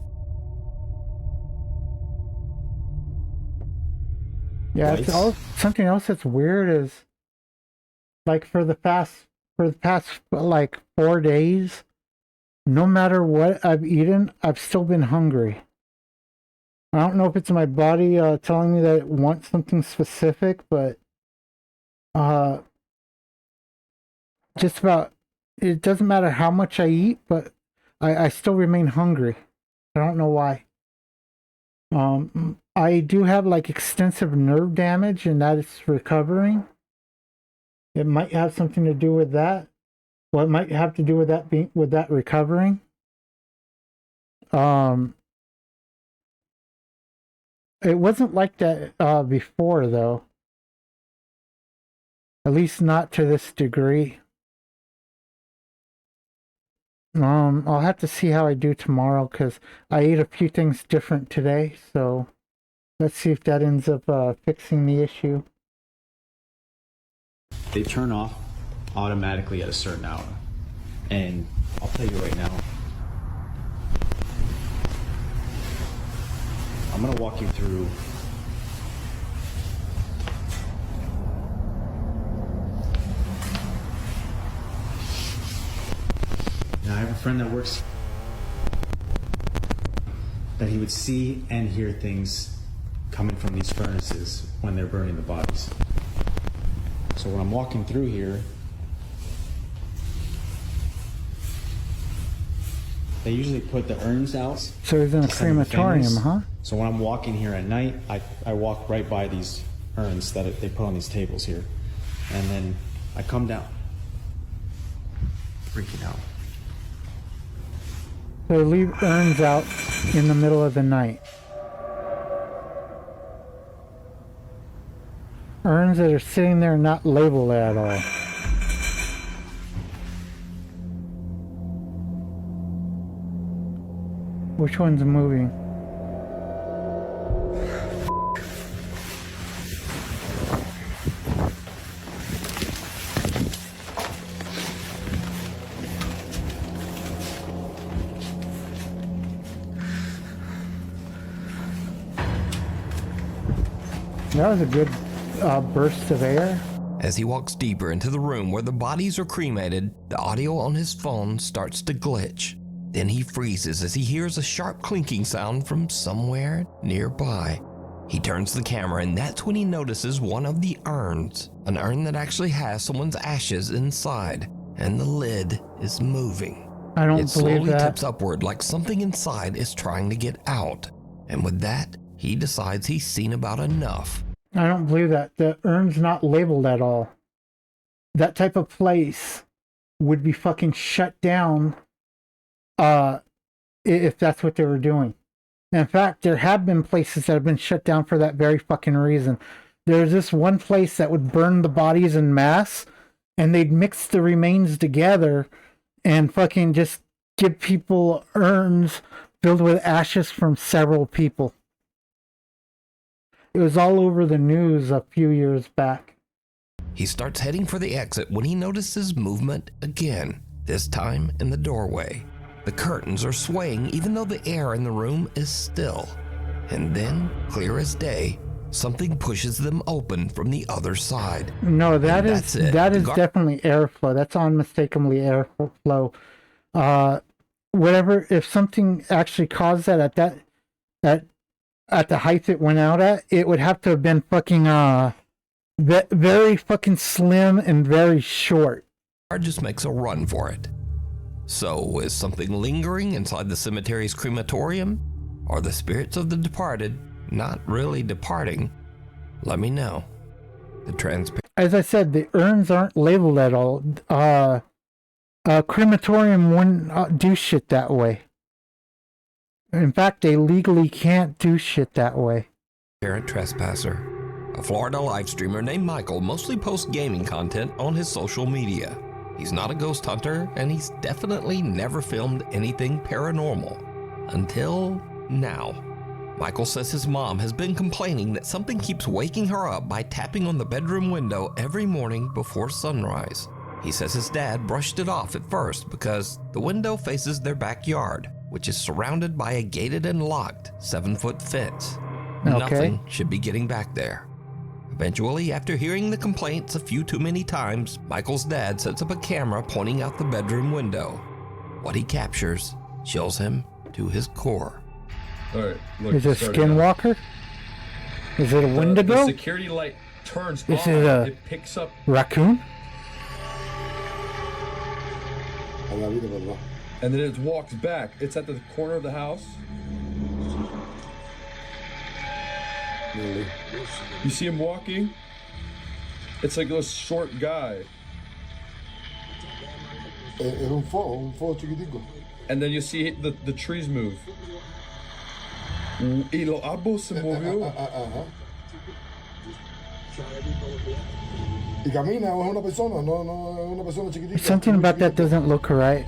Yeah, it's something else that's weird is like for the past like 4 days, no matter what I've eaten, I've still been hungry. I don't know if it's my body telling me that it wants something specific, but just about, it doesn't matter how much I eat, but I still remain hungry. I don't know why. I do have like extensive nerve damage, and that is recovering. It might have something to do with that. Well, it might have to do with that recovering. It wasn't like that before, though. At least not to this degree. I'll have to see how I do tomorrow, because I ate a few things different today, so let's see if that ends up fixing the issue. They turn off automatically at a certain hour. And I'll tell you right now, I'm gonna walk you through now. I have a friend that works that he would see and hear things coming from these furnaces when they're burning the bodies. So when I'm walking through here, they usually put the urns out. So he's in a crematorium, huh? So when I'm walking here at night, I walk right by these urns that they put on these tables here. And then I come down. Freaking out. So leave urns out in the middle of the night. Urns that are sitting there not labeled at all. Which one's moving? That was a good burst of air. As he walks deeper into the room where the bodies are cremated, the audio on his phone starts to glitch. Then he freezes as he hears a sharp clinking sound from somewhere nearby. He turns the camera, and that's when he notices one of the urns, an urn that actually has someone's ashes inside, and the lid is moving. I don't It believe slowly that. tips upward like something inside is trying to get out. And with that, he decides he's seen about enough. I don't believe that. The urn's not labeled at all. That type of place would be fucking shut down if that's what they were doing. In fact, there have been places that have been shut down for that very fucking reason. There's this one place that would burn the bodies en masse, and they'd mix the remains together and fucking just give people urns filled with ashes from several people. It was all over the news a few years back. He starts heading for the exit when he notices movement again, this time in the doorway. The curtains are swaying even though the air in the room is still. And then, clear as day, something pushes them open from the other side. No, that And is that's it. that is Gar- definitely airflow. That's unmistakably airflow. Whatever, if something actually caused that at the height it went out at, it would have to have been fucking very fucking slim and very short. Guard just makes a run for it. So, is something lingering inside the cemetery's crematorium? Are the spirits of the departed not really departing? Let me know. The transparent. As I said, the urns aren't labeled at all. A crematorium wouldn't do shit that way. In fact, they legally can't do shit that way. Parent trespasser. A Florida live streamer named Michael mostly posts gaming content on his social media. He's not a ghost hunter, and he's definitely never filmed anything paranormal. Until now. Michael says his mom has been complaining that something keeps waking her up by tapping on the bedroom window every morning before sunrise. He says his dad brushed it off at first because the window faces their backyard, which is surrounded by a gated and locked 7-foot fence. Okay. Nothing should be getting back there. Eventually, after hearing the complaints a few too many times, Michael's dad sets up a camera pointing out the bedroom window. What he captures chills him to his core. Alright, look. Is it a start again. skinwalker? Is it a The Wendigo? security light turns Is on. it a It picks up. raccoon? And then it walks back. It's at the corner of the house. You see him walking? It's like a short guy. And then you see the trees move. Y los árboles se movió. Something about that doesn't look right.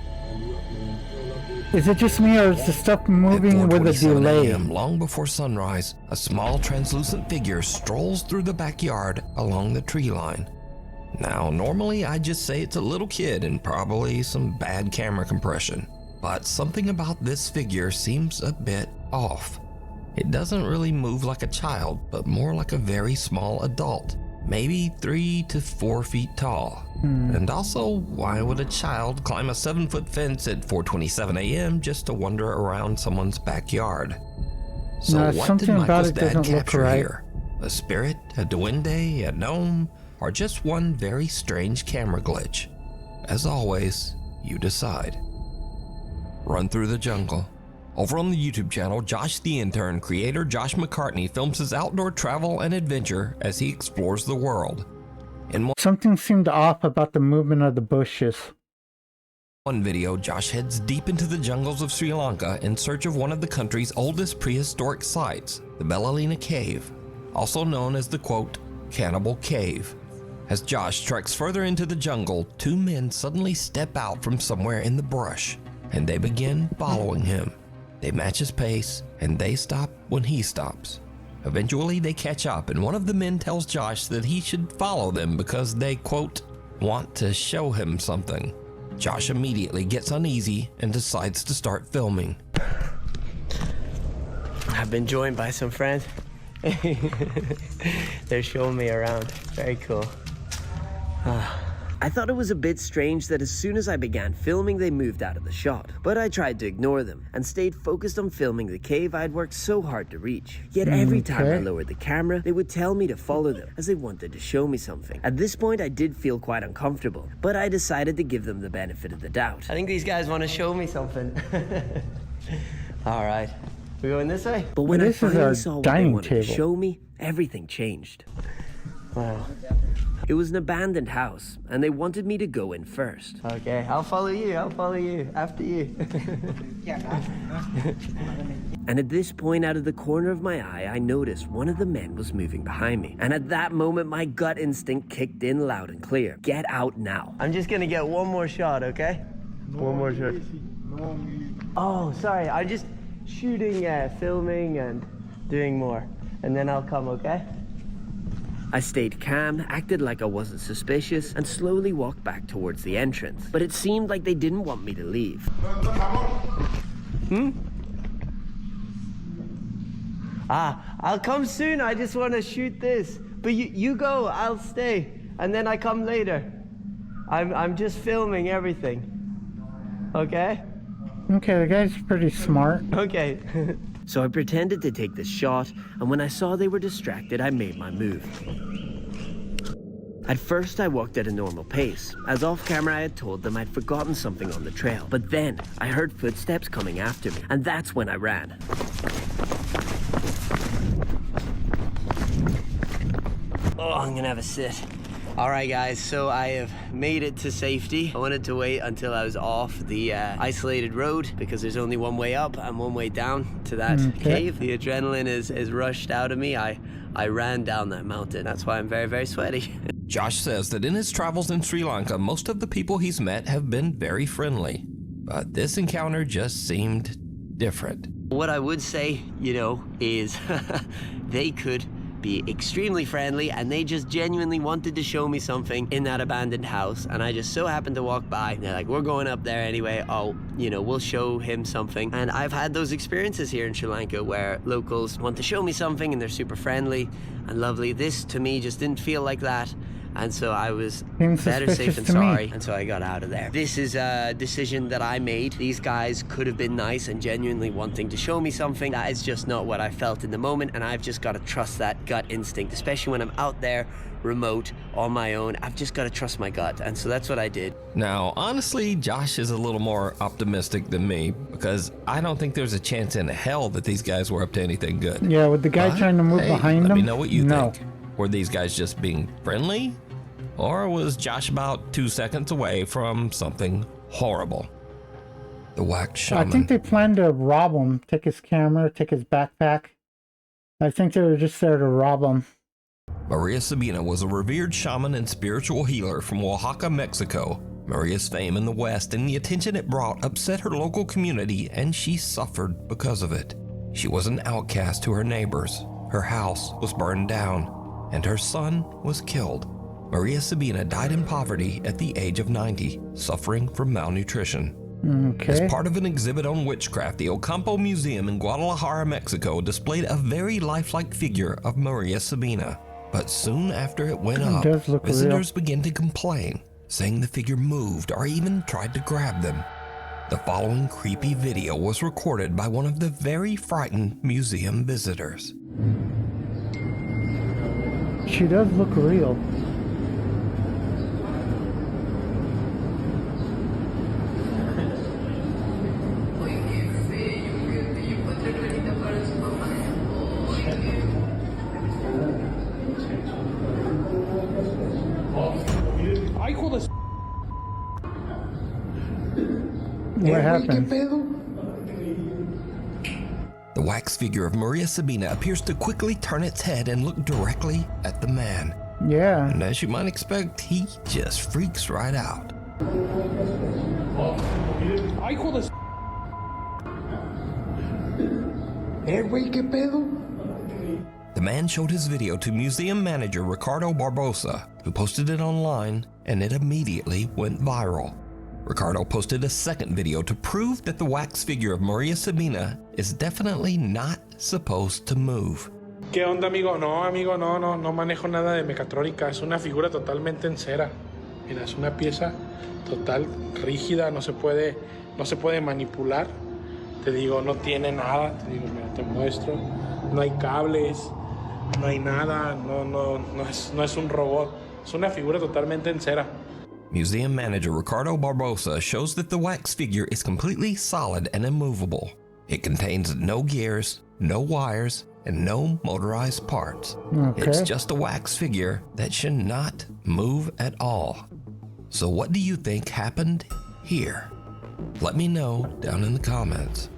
Is it just me, or is the stuff moving with a 4:27 delay? a.m., long before sunrise, a small translucent figure strolls through the backyard along the tree line. Now, normally I'd just say it's a little kid and probably some bad camera compression, but something about this figure seems a bit off. It doesn't really move like a child, but more like a very small adult, maybe 3 to 4 feet tall. And also, why would a child climb a 7-foot fence at 4:27 a.m. just to wander around someone's backyard? So No, what did something about Michael's it dad doesn't look capture right. here? A spirit, a duende, a gnome, or just one very strange camera glitch? As always, you decide. Run through the jungle. Over on the YouTube channel, Josh the Intern creator Josh McCartney films his outdoor travel and adventure as he explores the world. In Something seemed off about the movement of the bushes. one video, Josh heads deep into the jungles of Sri Lanka in search of one of the country's oldest prehistoric sites, the Belalina Cave, also known as the quote, Cannibal Cave. As Josh treks further into the jungle, two men suddenly step out from somewhere in the brush, and they begin following him. They match his pace, and they stop when he stops. Eventually, they catch up, and one of the men tells Josh that he should follow them because they, quote, want to show him something. Josh immediately gets uneasy and decides to start filming. I've been joined by some friends. They're showing me around. Very cool. I thought it was a bit strange that as soon as I began filming, they moved out of the shot. But I tried to ignore them and stayed focused on filming the cave I'd worked so hard to reach. Yet every time I lowered the camera, they would tell me to follow them as they wanted to show me something. At this point, I did feel quite uncomfortable, but I decided to give them the benefit of the doubt. I think these guys want to show me something. All right. We going this way? But when I finally saw what they wanted to show me, everything changed. Wow. It was an abandoned house, and they wanted me to go in first. Okay, I'll follow you, after you. And at this point, out of the corner of my eye, I noticed one of the men was moving behind me. And at that moment, my gut instinct kicked in loud and clear. Get out now. I'm just gonna get one more shot, okay? One more shot. Oh, sorry, I'm just shooting, filming, and doing more. And then I'll come, okay? I stayed calm, acted like I wasn't suspicious, and slowly walked back towards the entrance. But it seemed like they didn't want me to leave. I'll come soon. I just want to shoot this. But you go, I'll stay. And then I come later. I'm just filming everything. Okay? Okay, the guy's pretty smart. Okay. So I pretended to take the shot, and when I saw they were distracted, I made my move. At first, I walked at a normal pace, as off camera I had told them I'd forgotten something on the trail. But then, I heard footsteps coming after me, and that's when I ran. Oh, I'm gonna have a sit. All right, guys, so I have made it to safety. I wanted to wait until I was off the isolated road because there's only one way up and one way down to that cave. The adrenaline is rushed out of me. I ran down that mountain. That's why I'm very, very sweaty. Josh says that in his travels in Sri Lanka, most of the people he's met have been very friendly. But this encounter just seemed different. What I would say, is they could be extremely friendly, and they just genuinely wanted to show me something in that abandoned house, and I just so happened to walk by. They're like, we're going up there anyway. Oh, we'll show him something. And I've had those experiences here in Sri Lanka where locals want to show me something and they're super friendly and lovely. This to me just didn't feel like that. and so I was Seems better safe suspicious than to me. sorry, and so I got out of there. This is a decision that I made. These guys could have been nice and genuinely wanting to show me something. That is just not what I felt in the moment, and I've just got to trust that gut instinct, especially when I'm out there remote on my own. I've just got to trust my gut, and so that's what I did. Now, honestly, Josh is a little more optimistic than me because I don't think there's a chance in hell that these guys were up to anything good. Yeah, with the guy But, trying to move hey, behind let him. me know what you no. think. Were these guys just being friendly? Or was Josh about 2 seconds away from something horrible? The wax shaman. I think they planned to rob him, take his camera, take his backpack. I think they were just there to rob him. Maria Sabina was a revered shaman and spiritual healer from Oaxaca, Mexico. Maria's fame in the West and the attention it brought upset her local community, and she suffered because of it. She was an outcast to her neighbors. Her house was burned down, and her son was killed. Maria Sabina died in poverty at the age of 90, suffering from malnutrition. Okay. As part of an exhibit on witchcraft, the Ocampo Museum in Guadalajara, Mexico displayed a very lifelike figure of Maria Sabina. But soon after it went up, does look visitors began to complain, saying the figure moved or even tried to grab them. The following creepy video was recorded by one of the very frightened museum visitors. She does look real. What happened? The wax figure of Maria Sabina appears to quickly turn its head and look directly at the man. Yeah. And as you might expect, he just freaks right out. The man showed his video to museum manager Ricardo Barbosa, who posted it online, and it immediately went viral. Ricardo posted a second video to prove that the wax figure of Maria Sabina is definitely not supposed to move. ¿Qué onda, amigo? No, no manejo nada de mecatrónica. Es una figura totalmente en cera. Mira, es una pieza total, rígida, no se puede manipular. Te digo, no tiene nada. Te digo, mira, te muestro. No hay cables, no hay nada, no es un robot. Es una figura totalmente en cera. Museum manager Ricardo Barbosa shows that the wax figure is completely solid and immovable. It contains no gears, no wires, and no motorized parts. Okay. It's just a wax figure that should not move at all. So what do you think happened here? Let me know down in the comments.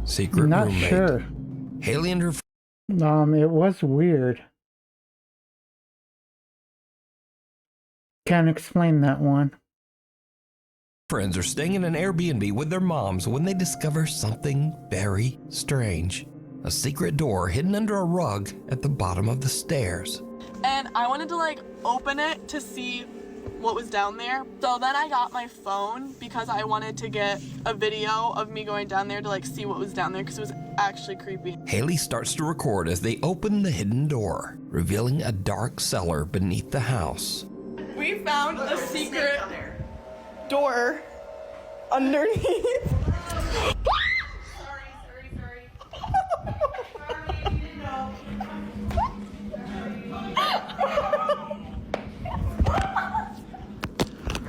Secret Not roommate. sure. Haley and her It was weird. Can't explain that one. friends are staying in an Airbnb with their moms when they discover something very strange. A secret door hidden under a rug at the bottom of the stairs. And I wanted to open it to see what was down there. So then I got my phone because I wanted to get a video of me going down there to see what was down there because it was actually creepy. Haley starts to record as they open the hidden door, revealing a dark cellar beneath the house. We found a secret door underneath.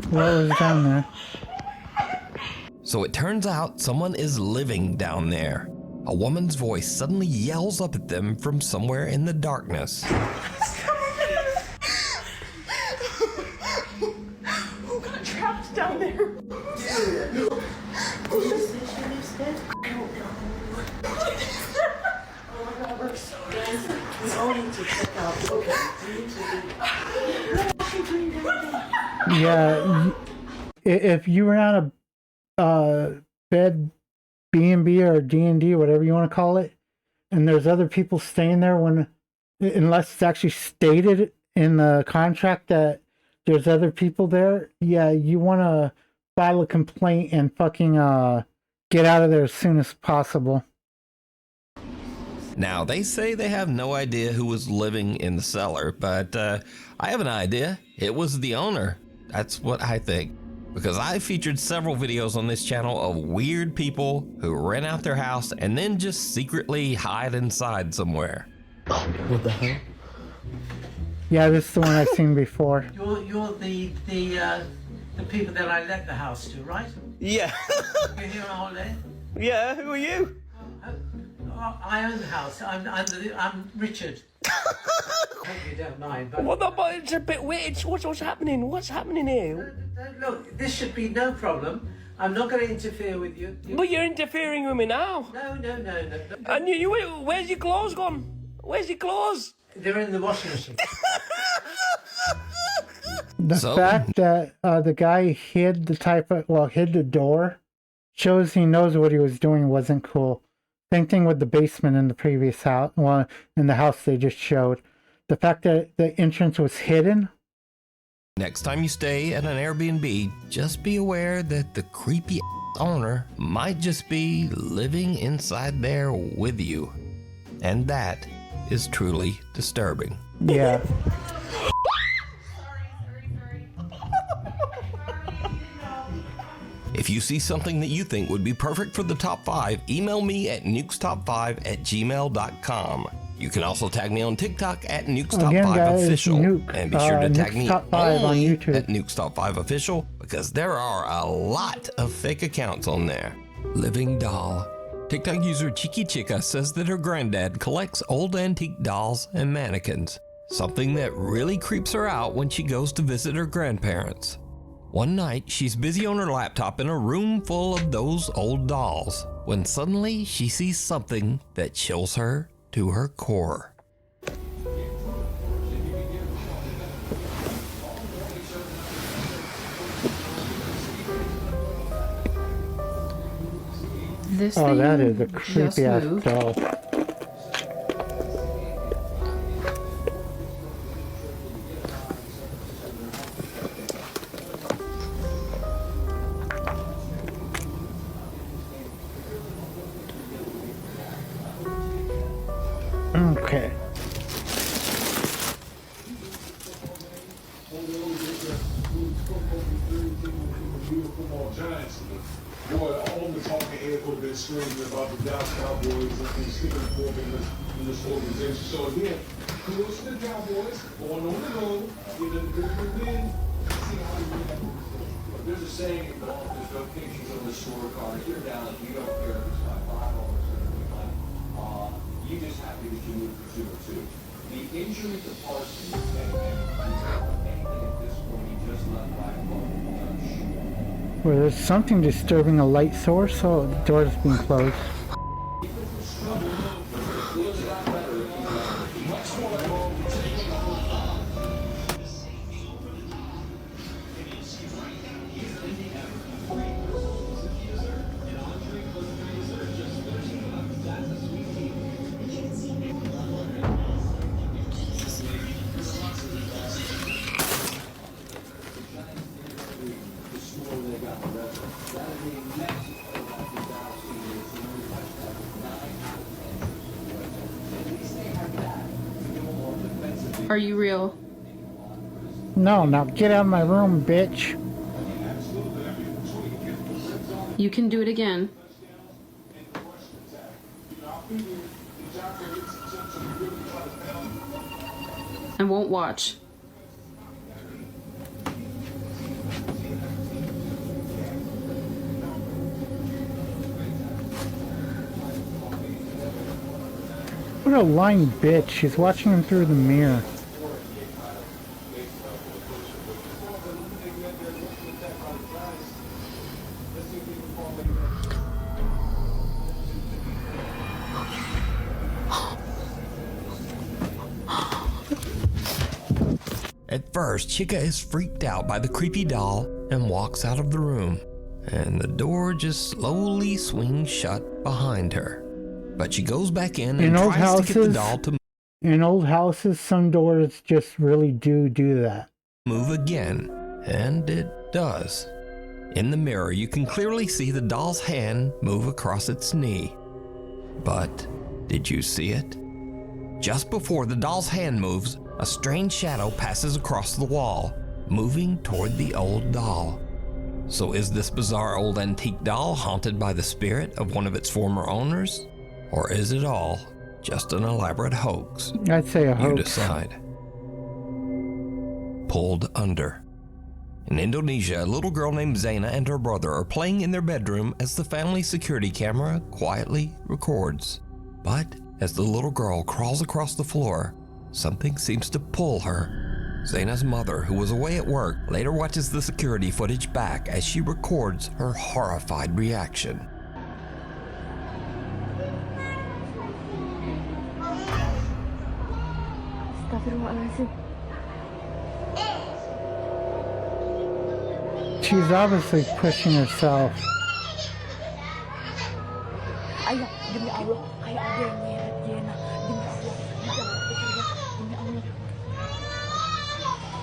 What was down there? So it turns out someone is living down there. A woman's voice suddenly yells up at them from somewhere in the darkness. Who got trapped down there? Yeah, if you were on a bed B&B or D&D, whatever you want to call it, and there's other people staying there unless it's actually stated in the contract that there's other people there, yeah, you want to file a complaint and fucking get out of there as soon as possible. Now, they say they have no idea who was living in the cellar, but I have an idea. It was the owner. That's what I think. Because I featured several videos on this channel of weird people who rent out their house and then just secretly hide inside somewhere. What the hell? Yeah, this is the one I've seen before. You're the people that I let the house to, right? Yeah. You're here all day? Yeah, who are you? I own the house. I'm Richard. Hope you don't mind, but... What the, but it's a bit weird. What's happening? What's happening here? Look, this should be no problem. I'm not going to interfere with you. But you're interfering with me now. No. And you, where's your clothes gone? Where's your clothes? They're in the washing machine. The fact that the guy hid the door shows he knows what he was doing wasn't cool. Same thing with the basement in the previous house, well, in the house they just showed. The fact that the entrance was hidden. Next time you stay at an Airbnb, just be aware that the creepy owner might just be living inside there with you. And that is truly disturbing. Yeah. If you see something that you think would be perfect for the top 5, email me at nukestop5@gmail.com. You can also tag me on TikTok at nukestop5official. Nuke, And be sure to tag me Top 5 on only YouTube. at nukestop5official because there are a lot of fake accounts on there. Living doll. TikTok user Chiki Chica says that her granddad collects old antique dolls and mannequins, something that really creeps her out when she goes to visit her grandparents. One night, she's busy on her laptop in a room full of those old dolls, when suddenly she sees something that chills her to her core. Oh, that is a creepy ass doll. Okay. Boy, all the talking head could have been screaming about the Dallas Cowboys and the Stephen Fork in this organization. So again, kudos to the Cowboys going on the road, getting a good win, see how they react. There's a saying in golf, there's no pictures on the scorecard. If you're down, you don't care if it's by $5 or anything. You just happy that you moved to 2-2. The injury to Parsons and anything at this point, he just let by Well, there's something disturbing a light source, so the door's been closed. Are you real? No, now get out of my room, bitch. You can do it again. I won't watch. What a lying bitch. She's watching him through the mirror. At first, Chica is freaked out by the creepy doll and walks out of the room, and the door just slowly swings shut behind her. But she goes back in and tries to get the doll to in old houses, some doors just really do that. move again, and it does. In the mirror, you can clearly see the doll's hand move across its knee. But Did you see it? Just before the doll's hand moves, a strange shadow passes across the wall, moving toward the old doll. So is this bizarre old antique doll haunted by the spirit of one of its former owners? Or is it all just an elaborate hoax? I'd say a hoax. You decide. Pulled under. In Indonesia, a little girl named Zaina and her brother are playing in their bedroom as the family security camera quietly records. But as the little girl crawls across the floor, something seems to pull her. Zaina's mother, who was away at work, later watches the security footage back as she records her horrified reaction. She's obviously pushing herself. Ayah, demi Allah, kayak ada yang nyeret Jena. Demi Allah, demi Allah.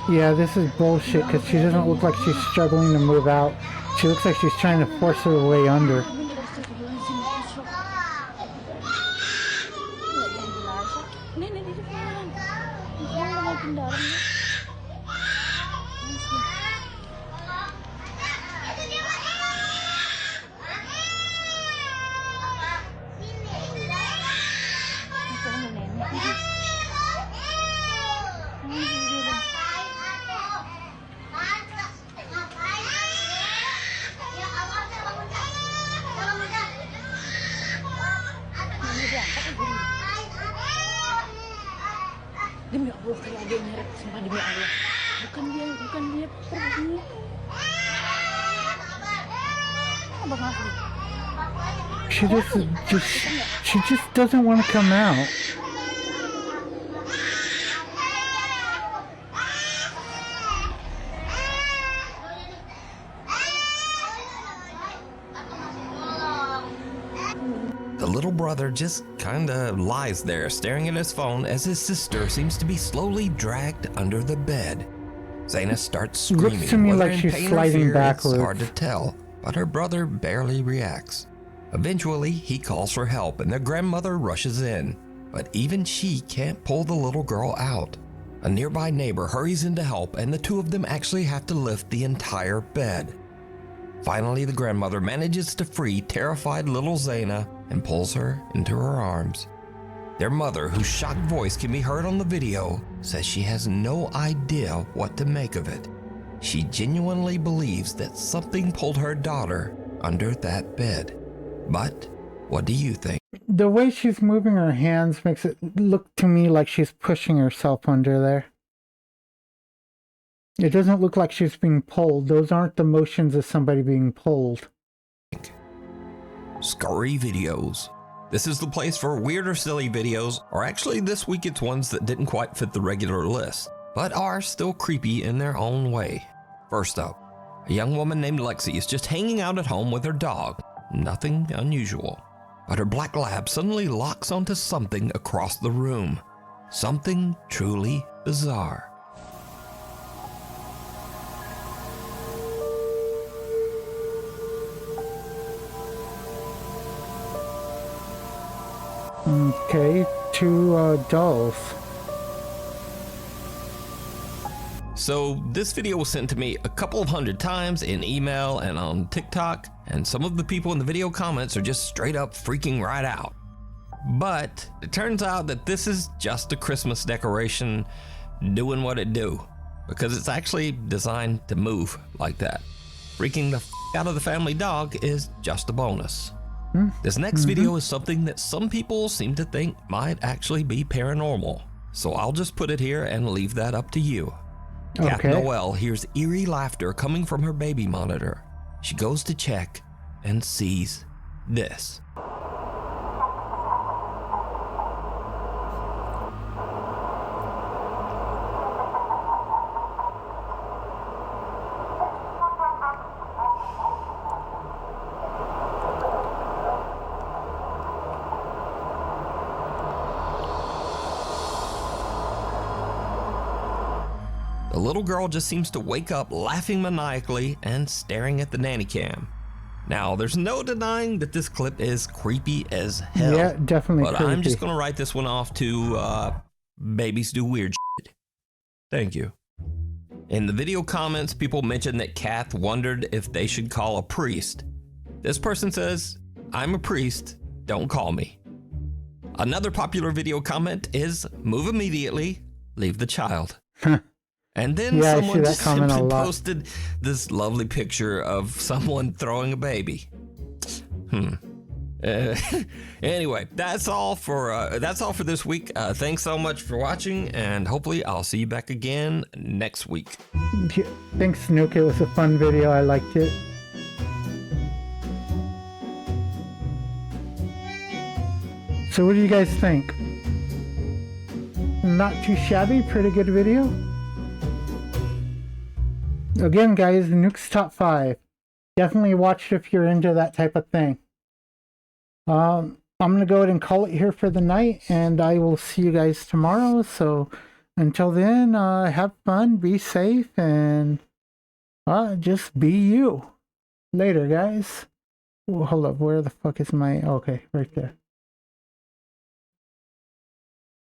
Yeah, this is bullshit because she doesn't look like she's struggling to move out. She looks like she's trying to force her way under. Demi Allah, kayak ada yang nyeret, sumpah demi Allah. Bukan dia pergi. Abang asli. She just doesn't want to come out. The little brother just kinda lies there staring at his phone as his sister seems to be slowly dragged under the bed. Zaina starts screaming. Looks to me Whether like in she's pain or sliding fear, backwards. It's hard to tell, but her brother barely reacts. Eventually, he calls for help and their grandmother rushes in, but even she can't pull the little girl out. A nearby neighbor hurries in to help and the two of them actually have to lift the entire bed. Finally, the grandmother manages to free terrified little Zaina and pulls her into her arms. Their mother, whose shocked voice can be heard on the video, says she has no idea what to make of it. She genuinely believes that something pulled her daughter under that bed. But what do you think? The way she's moving her hands makes it look to me like she's pushing herself under there. It doesn't look like she's being pulled. Those aren't the motions of somebody being pulled. Scary videos. This is the place for weird or silly videos, or actually this week it's ones that didn't quite fit the regular list, but are still creepy in their own way. First up, a young woman named Lexi is just hanging out at home with her dog. Nothing unusual. But her black lab suddenly locks onto something across the room. Something truly bizarre. Okay, two dolls. So this video was sent to me a couple of hundred times in email and on TikTok, and some of the people in the video comments are just straight up freaking right out. But it turns out that this is just a Christmas decoration doing what it do, because it's actually designed to move like that. Freaking the out of the family dog is just a bonus. This next video is something that some people seem to think might actually be paranormal. So I'll just put it here and leave that up to you. Kath Noel hears eerie laughter coming from her baby monitor. She goes to check and sees this. The little girl just seems to wake up laughing maniacally and staring at the nanny cam. Now, there's no denying that this clip is creepy as hell. Yeah, definitely But creepy. I'm just gonna write this one off to babies do weird shit. Thank you. In the video comments, people mentioned that Kath wondered if they should call a priest. This person says, I'm a priest, don't call me. Another popular video comment is, move immediately, leave the child. And then Yeah, I see someone that just comment a simply lot. posted this lovely picture of someone throwing a baby. Anyway, that's all for this week. Thanks so much for watching, and hopefully I'll see you back again next week. Yeah, thanks, Snook. It was a fun video. I liked it. So what do you guys think? Not too shabby, pretty good video. Again, guys, Nuke's Top 5. Definitely watch if you're into that type of thing. I'm going to go ahead and call it here for the night, and I will see you guys tomorrow. So until then, have fun, be safe, and just be you. Later, guys. Oh, hold up, where the fuck is my... Okay, right there.